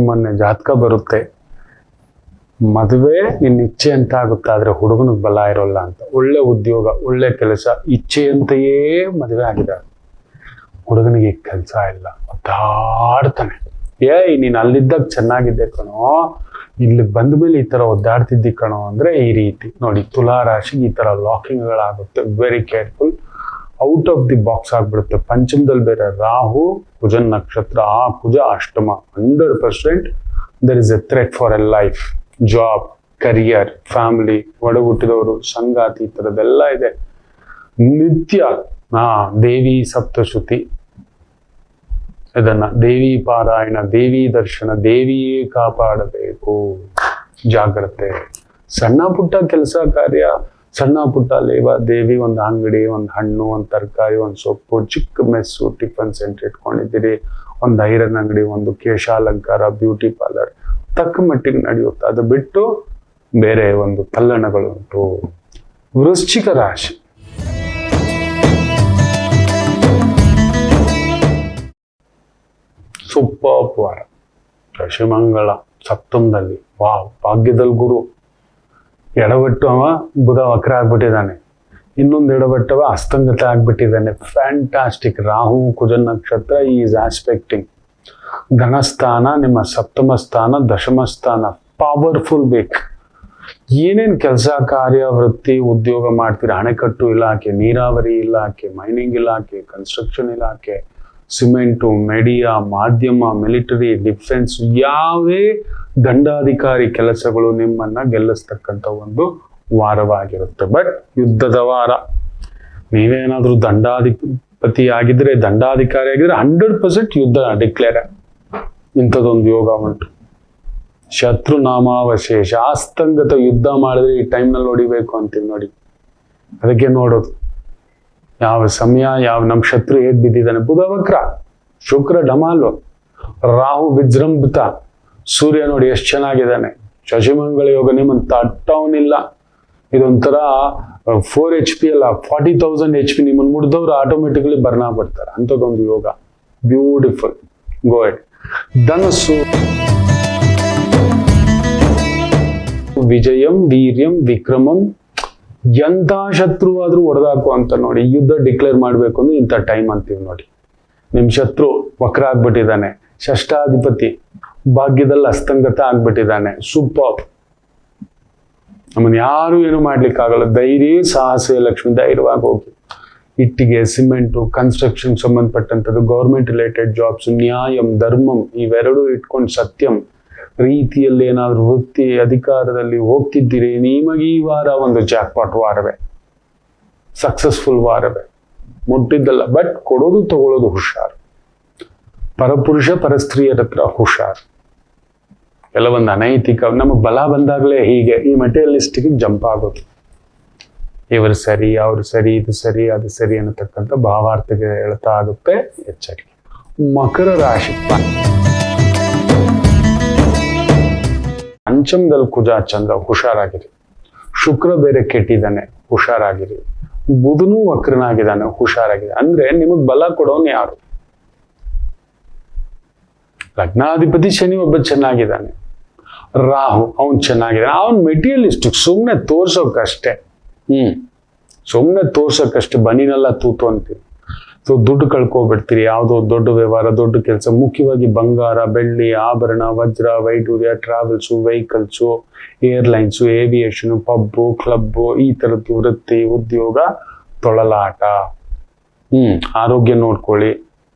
ಮೊನ್ನೆ ಜಾತಕ ಬರುತ್ತೆ, ಮದುವೆ ನಿನ್ನ ಇಚ್ಛೆ ಅಂತ ಆಗುತ್ತೆ, ಆದ್ರೆ ಹುಡುಗನಿಗೆ ಬಲ ಇರೋಲ್ಲ ಅಂತ. ಒಳ್ಳೆ ಉದ್ಯೋಗ, ಒಳ್ಳೆ ಕೆಲಸ, ಇಚ್ಛೆಯಂತೆಯೇ ಮದುವೆ ಆಗಿದೆ. ಹುಡುಗನಿಗೆ ಕೆಲಸ ಇಲ್ಲ, ಒದ್ದಾಡ್ತಾನೆ. ನೀನ್ ಅಲ್ಲಿದ್ದಾಗ ಚೆನ್ನಾಗಿದ್ದೆ ಕಣೋ, ಇಲ್ಲಿ ಬಂದ ಮೇಲೆ ಈ ತರ ಒದ್ದಾಡ್ತಿದ್ದಿ ಕಣೋ ಅಂದ್ರೆ ಈ ರೀತಿ ನೋಡಿ. ತುಲಾ ರಾಶಿಗೆ ಈ ತರ ಲಾಕಿಂಗ್ಗಳಾಗುತ್ತೆ. Very careful. Out of the box ಆಗ್ಬಿಡುತ್ತೆ. ಪಂಚಮದಲ್ಲಿ ಬೇರೆ ರಾಹು, ಕುಜನ್ ನಕ್ಷತ್ರ. ಆ ಕುಜ ಅಷ್ಟಮ. 100% there is a threat for a life, job, career, family, ಒಡ ಹುಟ್ಟಿದವರು, ಸಂಗಾತಿ, ಈ ಥರದ್ದೆಲ್ಲ ಇದೆ. ನಿತ್ಯ ದೇವಿ ಸಪ್ತಶ್ರುತಿ, ಇದನ್ನ ದೇವಿ ಪಾರಾಯಣ, ದೇವಿ ದರ್ಶನ, ದೇವಿಯೇ ಕಾಪಾಡಬೇಕು. ಜಾಗ್ರತೆ. ಸಣ್ಣ ಪುಟ್ಟ ಕೆಲಸ ಕಾರ್ಯ, ಸಣ್ಣ ಪುಟ್ಟ ಲೇವ ದೇವಿ, ಒಂದು ಅಂಗಡಿ, ಒಂದು ಹಣ್ಣು, ಒಂದು ತರಕಾರಿ, ಒಂದು ಸೊಪ್ಪು, ಚಿಕ್ಕ ಮೆಸ್ಸು, ಟಿಫನ್ ಸೆಂಟರ್ ಇಟ್ಕೊಂಡಿದ್ದೀರಿ, ಒಂದು ಐರನ್ ಅಂಗಡಿ, ಒಂದು ಕೇಶಾಲಂಕಾರ, ಬ್ಯೂಟಿ ಪಾರ್ಲರ್, ತಕ್ಕ ಮಟ್ಟಿಗೆ ನಡೆಯುತ್ತೆ. ಅದು ಬಿಟ್ಟು ಬೇರೆ ಒಂದು ತಲ್ಲಣಗಳುಂಟು. ವೃಶ್ಚಿಕ ರಾಶಿ. ಸೂಪರ್ ವಾರ. ಶಶಿಮಂಗಳ ಸಪ್ತಮದಲ್ಲಿ. ವಾವ್, ಭಾಗ್ಯದಲ್ಲಿ ಗುರು. ಎಡವಟ್ಟು ಅವ ಬುಧ ವಕ್ರ ಆಗ್ಬಿಟ್ಟಿದ್ದಾನೆ. ಇನ್ನೊಂದು ಎಡವಟ್ಟವ ಅಸ್ತಂಗತ ಆಗ್ಬಿಟ್ಟಿದ್ದಾನೆ. ಫ್ಯಾಂಟಾಸ್ಟಿಕ್. ರಾಹು ಕುಜನ್ ನಕ್ಷತ್ರ ಈಸ್ ಆಸ್ಪೆಕ್ಟಿಂಗ್. ಧನಸ್ಥಾನ, ನಿಮ್ಮ ಸಪ್ತಮ ಸ್ಥಾನ, ದಶಮ ಸ್ಥಾನ ಪವರ್ಫುಲ್ ಬೇಕು. ಏನೇನು ಕೆಲಸ ಕಾರ್ಯ, ವೃತ್ತಿ, ಉದ್ಯೋಗ ಮಾಡ್ತೀರಾ, ಅಣೆಕಟ್ಟು ಇಲಾಖೆ, ನೀರಾವರಿ ಇಲಾಖೆ, ಮೈನಿಂಗ್ ಇಲಾಖೆ, ಕನ್ಸ್ಟ್ರಕ್ಷನ್ ಇಲಾಖೆ, ಸಿಮೆಂಟು, ಮೆಡಿಯಾ, ಮಾಧ್ಯಮ, ಮಿಲಿಟರಿ, ಡಿಫೆನ್ಸ್, ಯಾವೇ ದಂಡಾಧಿಕಾರಿ ಕೆಲಸಗಳು ನಿಮ್ಮನ್ನ ಗೆಲ್ಲಿಸ್ತಕ್ಕಂಥ ಒಂದು ವಾರವಾಗಿರುತ್ತೆ. ಬಟ್ ಯುದ್ಧದ ವಾರ. ನೀವೇನಾದ್ರೂ ದಂಡಾಧಿಪತಿ ಆಗಿದ್ರೆ, ದಂಡಾಧಿಕಾರಿ ಆಗಿದ್ರೆ 100% ಯುದ್ಧ ಡಿಕ್ಲೇರ್. ಇಂಥದ್ದೊಂದು ಯೋಗ ಉಂಟು. ಶತ್ರು ನಾಮಾವಶೇಷ. ಆಸ್ತಂಗತ ಯುದ್ಧ ಮಾಡಿದ್ರೆ ಈ ಟೈಮ್ನಲ್ಲಿ ಹೊಡಿಬೇಕು ಅಂತೀವಿ ನೋಡಿ. ಅದಕ್ಕೆ ನೋಡೋದು ಯಾವ ಸಮಯ, ಯಾವ ನಮ್ಮ ಶತ್ರು ಹೇಗ್ ಬಿದ್ದಿದ್ದಾನೆ. ಬುಧ ವಕ್ರ, ಶುಕ್ರ ಡಮಾಲು, ರಾಹು ವಿಜೃಂಭಿತ, ಸೂರ್ಯ ನೋಡಿ ಎಷ್ಟು ಚೆನ್ನಾಗಿದ್ದಾನೆ. ಶಶಿಮಂಗಳ ಯೋಗ ನಿಮ್ಮನ್ನು ತಟ್ಟವನಿಲ್ಲ. ಇದೊಂಥರ 4 HP ಅಲ್ಲ, 40,000 HP. ನಿಮ್ಮನ್ನು ಮುಡ್ದವ್ರು ಆಟೋಮೆಟಿಕ್ಲಿ ಬರ್ನ್ ಆಗ್ಬಿಡ್ತಾರೆ. ಅಂಥದ್ದೊಂದು ಯೋಗ. ಬ್ಯೂಟಿಫುಲ್. ಗೋಡ್. ಧನಸ್ಸು. ವಿಜಯಂ, ವೀರ್ಯಂ, ವಿಕ್ರಮಂ. ಎಂಥ ಶತ್ರು ಆದ್ರೂ ಹೊಡೆದಾಕು ಅಂತ ನೋಡಿ. ಯುದ್ಧ ಡಿಕ್ಲೇರ್ ಮಾಡ್ಬೇಕು ಅಂದ್ರೆ ಇಂಥ ಟೈಮ್ ಅಂತೀವಿ ನೋಡಿ. ನಿಮ್ ಶತ್ರು ವಕ್ರ ಆಗ್ಬಿಟ್ಟಿದ್ದಾನೆ, ಷಷ್ಠಾಧಿಪತಿ ಭಾಗ್ಯದಲ್ಲಿ ಅಸ್ತಂಗತ ಆಗ್ಬಿಟ್ಟಿದ್ದಾನೆ. ಸೂಪರ್. ನಮ್ಮನ್ನು ಯಾರು ಏನು ಮಾಡ್ಲಿಕ್ಕಾಗಲ್ಲ. ಧೈರ್ಯ, ಸಾಹಸ, ಲಕ್ಷ್ಮಿ. ಧೈರ್ಯವಾಗಿ ಹೋಗಿ. ಇಟ್ಟಿಗೆ, ಸಿಮೆಂಟು, ಕನ್ಸ್ಟ್ರಕ್ಷನ್ ಸಂಬಂಧಪಟ್ಟಂಥದ್ದು, ಗೌರ್ಮೆಂಟ್ ರಿಲೇಟೆಡ್ ಜಾಬ್ಸ್, ನ್ಯಾಯಂ, ಧರ್ಮಂ ಇವೆರಡು ಇಟ್ಕೊಂಡು, ಸತ್ಯಂ ರೀತಿಯಲ್ಲಿ ಏನಾದ್ರು ವೃತ್ತಿ ಅಧಿಕಾರದಲ್ಲಿ ಹೋಗ್ತಿದ್ದೀರಿ, ನಿಮಗೆ ಈ ವಾರ ಒಂದು ಜಾಕ್ಪಾಟ್ ವಾರವೇ, ಸಕ್ಸಸ್ಫುಲ್ ವಾರವೇ. ಮುಟ್ಟಿದ್ದಲ್ಲ, ಬಟ್ ಕೊಡೋದು ತಗೊಳ್ಳೋದು ಹುಷಾರು. ಪರಪುರುಷ ಪರಸ್ತ್ರೀಯರ ಹತ್ರ ಹುಷಾರು. ಕೆಲವೊಂದು ಅನೈತಿಕ, ನಮಗೆ ಬಲ ಬಂದಾಗಲೇ ಹೀಗೆ ಈ ಮೆಟೀರಿಯಲಿಸ್ಟಿಕ್ ಜಂಪ್ ಆಗೋದು. ಇವರು ಸರಿ, ಅವ್ರು ಸರಿ, ಇದು ಸರಿ, ಅದು ಸರಿ ಅನ್ನತಕ್ಕಂಥ ಭಾವಾರ್ಥಕ್ಕೆ ಹೇಳ್ತಾ ಆಗುತ್ತೆ. ಎಚ್ಚರಿಕೆ. ಮಕರ ರಾಶಿ. ಪಂಚಮದಲ್ಲಿ ಕುಜ ಚಂದ್ರ, ಹುಷಾರಾಗಿರಿ. ಶುಕ್ರ ಬೇರೆ ಕೆಟ್ಟಿದ್ದಾನೆ, ಹುಷಾರಾಗಿರಿ. ಬುಧನೂ ವಕ್ರನಾಗಿದ್ದಾನೆ, ಹುಷಾರಾಗಿದೆ. ಅಂದ್ರೆ ನಿಮಗ್ ಬಲ ಕೊಡೋನು ಯಾರು? ಲಗ್ನಾಧಿಪತಿ ಶನಿ ಒಬ್ಬ ಚೆನ್ನಾಗಿದ್ದಾನೆ, ರಾಹು ಅವನ್ ಚೆನ್ನಾಗಿದ್ದಾನೆ. ಅವನ್ ಮೆಟೀರಿಯಲಿಸ್ಟಿಕ್, ಸುಮ್ನೆ ತೋರ್ಸೋಕಷ್ಟೇ. ಸುಮ್ನೆ ತೋರ್ಸೋಕಷ್ಟೇ. ಬನ್ನಿನೆಲ್ಲ ತೂತು ಅಂತೀವಿ. ಸೊ ದುಡ್ಡು ಕಳ್ಕೊಬಿಡ್ತೀರಿ, ಯಾವುದೋ ದೊಡ್ಡ ವ್ಯವಹಾರ, ದೊಡ್ಡ ಕೆಲಸ, ಮುಖ್ಯವಾಗಿ ಬಂಗಾರ, ಬೆಳ್ಳಿ, ಆಭರಣ, ವಜ್ರ, ವೈಡೂರ್ಯ, travels, vehicles, airlines, aviation, pub, club, ಈ ಥರದ್ದು ವೃತ್ತಿ, ಉದ್ಯೋಗ, ತೊಳಲಾಟ. ಆರೋಗ್ಯ ನೋಡ್ಕೊಳ್ಳಿ,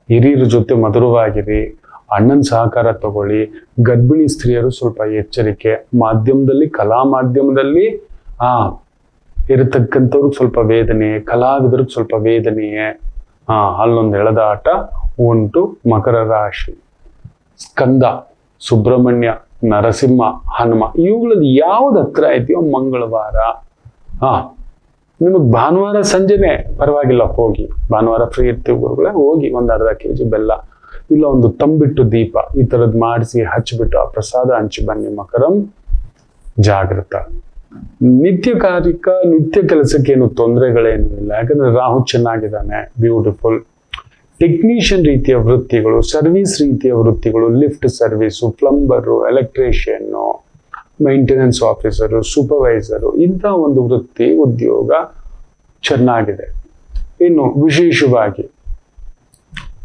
ಹಿರಿಯರ ಜೊತೆ ಮಧುರವಾಗಿರಿ, ಅಣ್ಣನ ಸಹಕಾರ ತಗೊಳ್ಳಿ. ಗರ್ಭಿಣಿ ಸ್ತ್ರೀಯರು ಸ್ವಲ್ಪ ಎಚ್ಚರಿಕೆ. ಮಾಧ್ಯಮದಲ್ಲಿ, ಕಲಾ ಮಾಧ್ಯಮದಲ್ಲಿ ಇರತಕ್ಕಂಥವ್ರಿಗೆ ಸ್ವಲ್ಪ ವೇದನೆ, ಕಲಾವಿದರಿಗೆ ಸ್ವಲ್ಪ ವೇದನೆಯೇ. ಅಲ್ಲೊಂದು ಎಳೆದಾಟ ಉಂಟು. ಮಕರ ರಾಶಿ, ಸ್ಕಂದ, ಸುಬ್ರಹ್ಮಣ್ಯ, ನರಸಿಂಹ, ಹನುಮ, ಇವುಗಳದ್ದು ಯಾವ್ದು ಹತ್ರ ಐತಿಯೋ ಮಂಗಳವಾರ. ನಿಮಗೆ ಭಾನುವಾರ ಸಂಜೆನೆ ಪರವಾಗಿಲ್ಲ, ಹೋಗಿ. ಭಾನುವಾರ ಫ್ರೀ ಇರ್ತೀವಿ ಗುರುಗಳೇ, ಹೋಗಿ ಒಂದು ಅರ್ಧ kg ಬೆಲ್ಲ, ಇಲ್ಲ ಒಂದು ತಂಬಿಟ್ಟು ದೀಪ, ಈ ಥರದ್ದು ಮಾಡಿಸಿ ಹಚ್ಚಿಬಿಟ್ಟು ಆ ಪ್ರಸಾದ ಹಂಚಿ ಬನ್ನಿ. ಮಕರಂ ಜಾಗೃತ. ನಿತ್ಯ ಕೆಲಸಕ್ಕೆ ಏನು ತೊಂದರೆಗಳೇನು ಇಲ್ಲ, ಯಾಕಂದ್ರೆ ರಾಹು ಚೆನ್ನಾಗಿದ್ದಾನೆ, ಬ್ಯೂಟಿಫುಲ್. ಟೆಕ್ನಿಷಿಯನ್ ರೀತಿಯ ವೃತ್ತಿಗಳು, ಸರ್ವಿಸ್ ರೀತಿಯ ವೃತ್ತಿಗಳು, lift service, plumber, ಎಲೆಕ್ಟ್ರಿಷಿಯನ್ನು, maintenance officer, supervisor, ಇಂಥ ಒಂದು ವೃತ್ತಿ ಉದ್ಯೋಗ ಚೆನ್ನಾಗಿದೆ. ಇನ್ನು ವಿಶೇಷವಾಗಿ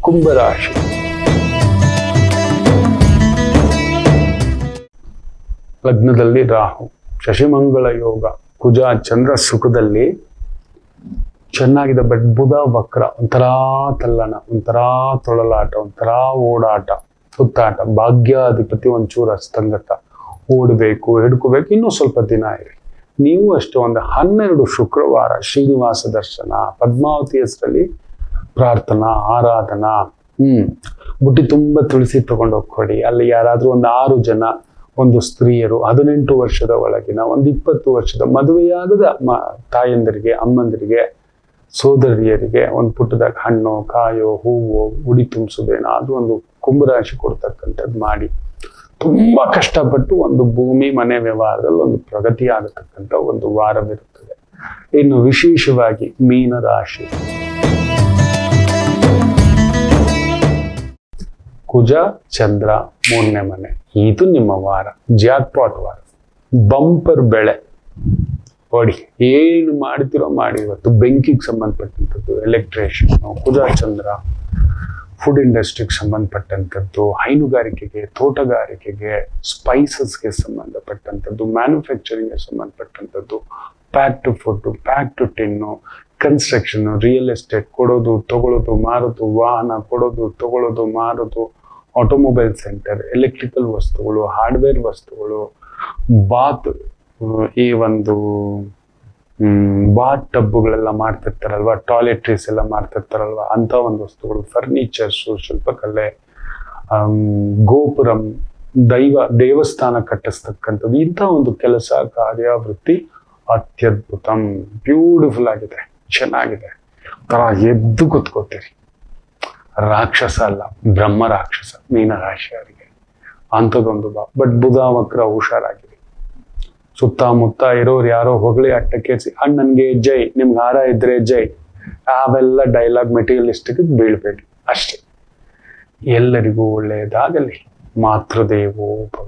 ಕುಂಭರಾಶಿ, ಲಗ್ನದಲ್ಲಿ ರಾಹು, ಶಶಿಮಂಗಳ ಯೋಗ, ಕುಜ ಚಂದ್ರ ಸುಖದಲ್ಲಿ ಚೆನ್ನಾಗಿದೆ. ಬಟ್ ಬುಧ ವಕ್ರ, ಒಂಥರ ತಲ್ಲಣ, ಒಂಥರ ತೊಳಲಾಟ, ಒಂಥರ ಓಡಾಟ, ಸುತ್ತಾಟ. ಭಾಗ್ಯಾಧಿಪತಿ ಒಂಚೂರು ಅಸ್ತಂಗತ, ಓಡಬೇಕು, ಹಿಡ್ಕೋಬೇಕು. ಇನ್ನೂ ಸ್ವಲ್ಪ ದಿನ ಇರಿ. ನೀವು ಅಷ್ಟೇ ಒಂದು 12 ಶುಕ್ರವಾರ ಶ್ರೀನಿವಾಸ ದರ್ಶನ, ಪದ್ಮಾವತಿ ಹೆಸರಲ್ಲಿ ಪ್ರಾರ್ಥನಾ, ಆರಾಧನಾ, ಬುಟ್ಟಿ ತುಂಬ ತುಳಸಿ ತಗೊಂಡು ಹೋಗ್ಕೊಡಿ. ಅಲ್ಲಿ ಯಾರಾದ್ರೂ ಒಂದು 6 ಜನ, ಒಂದು ಸ್ತ್ರೀಯರು, 18 ವರ್ಷದ ಒಳಗಿನ, ಒಂದು 20 ವರ್ಷದ ಮದುವೆಯಾಗದ ತಾಯಂದರಿಗೆ, ಅಮ್ಮಂದರಿಗೆ, ಸೋದರಿಯರಿಗೆ ಒಂದು ಪುಟ್ಟದಾಗ ಹಣ್ಣು, ಕಾಯೋ, ಹೂವು, ಉಡಿ ತುಂಬಿಸೋದೇನಾದ್ರೂ ಒಂದು ಕುಂಭರಾಶಿ ಕೊಡ್ತಕ್ಕಂಥದ್ದು ಮಾಡಿ. ತುಂಬಾ ಕಷ್ಟಪಟ್ಟು ಒಂದು ಭೂಮಿ ಮನೆ ವ್ಯವಹಾರದಲ್ಲಿ ಒಂದು ಪ್ರಗತಿ ಆಗತಕ್ಕಂಥ ಒಂದು ವಾರವಿರುತ್ತದೆ. ಇನ್ನು ವಿಶೇಷವಾಗಿ ಮೀನರಾಶಿ, ಕುಜ ಚಂದ್ರ 3ನೇ ಮನೆ. ಇದು ನಿಮ್ಮ ವಾರ, ಜಾಕ್ಪಾಟ್ ವಾರ, ಬಂಪರ್ ಬೆಳೆ ಹೊಡಿ. ಏನು ಮಾಡ್ತಿರೋ ಮಾಡಿ. ಇವತ್ತು ಬೆಂಕಿಗೆ ಸಂಬಂಧಪಟ್ಟಂಥದ್ದು, ಎಲೆಕ್ಟ್ರಿಷಿಯನ್, ಕುಜ ಚಂದ್ರ, ಫುಡ್ ಇಂಡಸ್ಟ್ರಿಗೆ ಸಂಬಂಧಪಟ್ಟಂಥದ್ದು, ಹೈನುಗಾರಿಕೆಗೆ, ತೋಟಗಾರಿಕೆಗೆ, ಸ್ಪೈಸಸ್ಗೆ ಸಂಬಂಧಪಟ್ಟಂಥದ್ದು, ಮ್ಯಾನುಫ್ಯಾಕ್ಚರಿಂಗ್ಗೆ ಸಂಬಂಧಪಟ್ಟಂಥದ್ದು, pack to food, pack to tin, construction, real estate, ಕೊಡೋದು ತಗೊಳ್ಳೋದು ಮಾರೋದು, ವಾಹನ ಕೊಡೋದು ತಗೊಳ್ಳೋದು ಮಾರೋದು, ಆಟೋಮೊಬೈಲ್ ಸೆಂಟರ್, ಎಲೆಕ್ಟ್ರಿಕಲ್ ವಸ್ತುಗಳು, ಹಾರ್ಡ್ವೇರ್ ವಸ್ತುಗಳು, ಬಾತ್, ಈ ಒಂದು ಬಾತ್ ಟಬ್ಬುಗಳೆಲ್ಲ ಮಾಡ್ತಿರ್ತಾರಲ್ವ, ಟಾಯ್ಲೆಟ್ರೀಸ್ ಎಲ್ಲ ಮಾಡ್ತಿರ್ತಾರಲ್ವ, ಅಂತ ಒಂದು ವಸ್ತುಗಳು, ಫರ್ನಿಚರ್ಸು, ಶಿಲ್ಪಕಲೆ, ಗೋಪುರಂ, ದೇವಸ್ಥಾನ ಕಟ್ಟಿಸ್ತಕ್ಕಂಥದ್ದು, ಇಂಥ ಒಂದು ಕೆಲಸ ಕಾರ್ಯ ವೃತ್ತಿ ಅತ್ಯದ್ಭುತಂ, ಬ್ಯೂಟಿಫುಲ್ ಆಗಿದೆ, ಚೆನ್ನಾಗಿದೆ. ತರ ಎದ್ದು ಕೂತ್ಕೋತೀರಿ. ರಾಕ್ಷಸ ಅಲ್ಲ, ಬ್ರಹ್ಮ ರಾಕ್ಷಸ ಮೀನರಾಶಿಯವರಿಗೆ ಅಂಥದ್ದೊಂದು ಬಟ್ ಬುಧ ವಕ್ರ, ಹುಷಾರಾಗಿರಿ. ಸುತ್ತಮುತ್ತ ಇರೋರು ಯಾರೋ ಹೊಗಳಿ ಅಟ್ಟಕ್ಕೇರಿಸಿ ಅಣ್ಣನ್ಗೆ ಜೈ, ನಿಮ್ಗೆ ಹಾರ ಇದ್ರೆ ಜೈ, ಅವೆಲ್ಲ ಡೈಲಾಗ್ ಮೆಟೀರಿಯಲಿಸ್ಟಿಕ್ ಬೀಳ್ಬೇಡಿ ಅಷ್ಟೇ. ಎಲ್ಲರಿಗೂ ಒಳ್ಳೆಯದಾಗಲಿ. ಮಾತೃದೇವೋ ಭವ.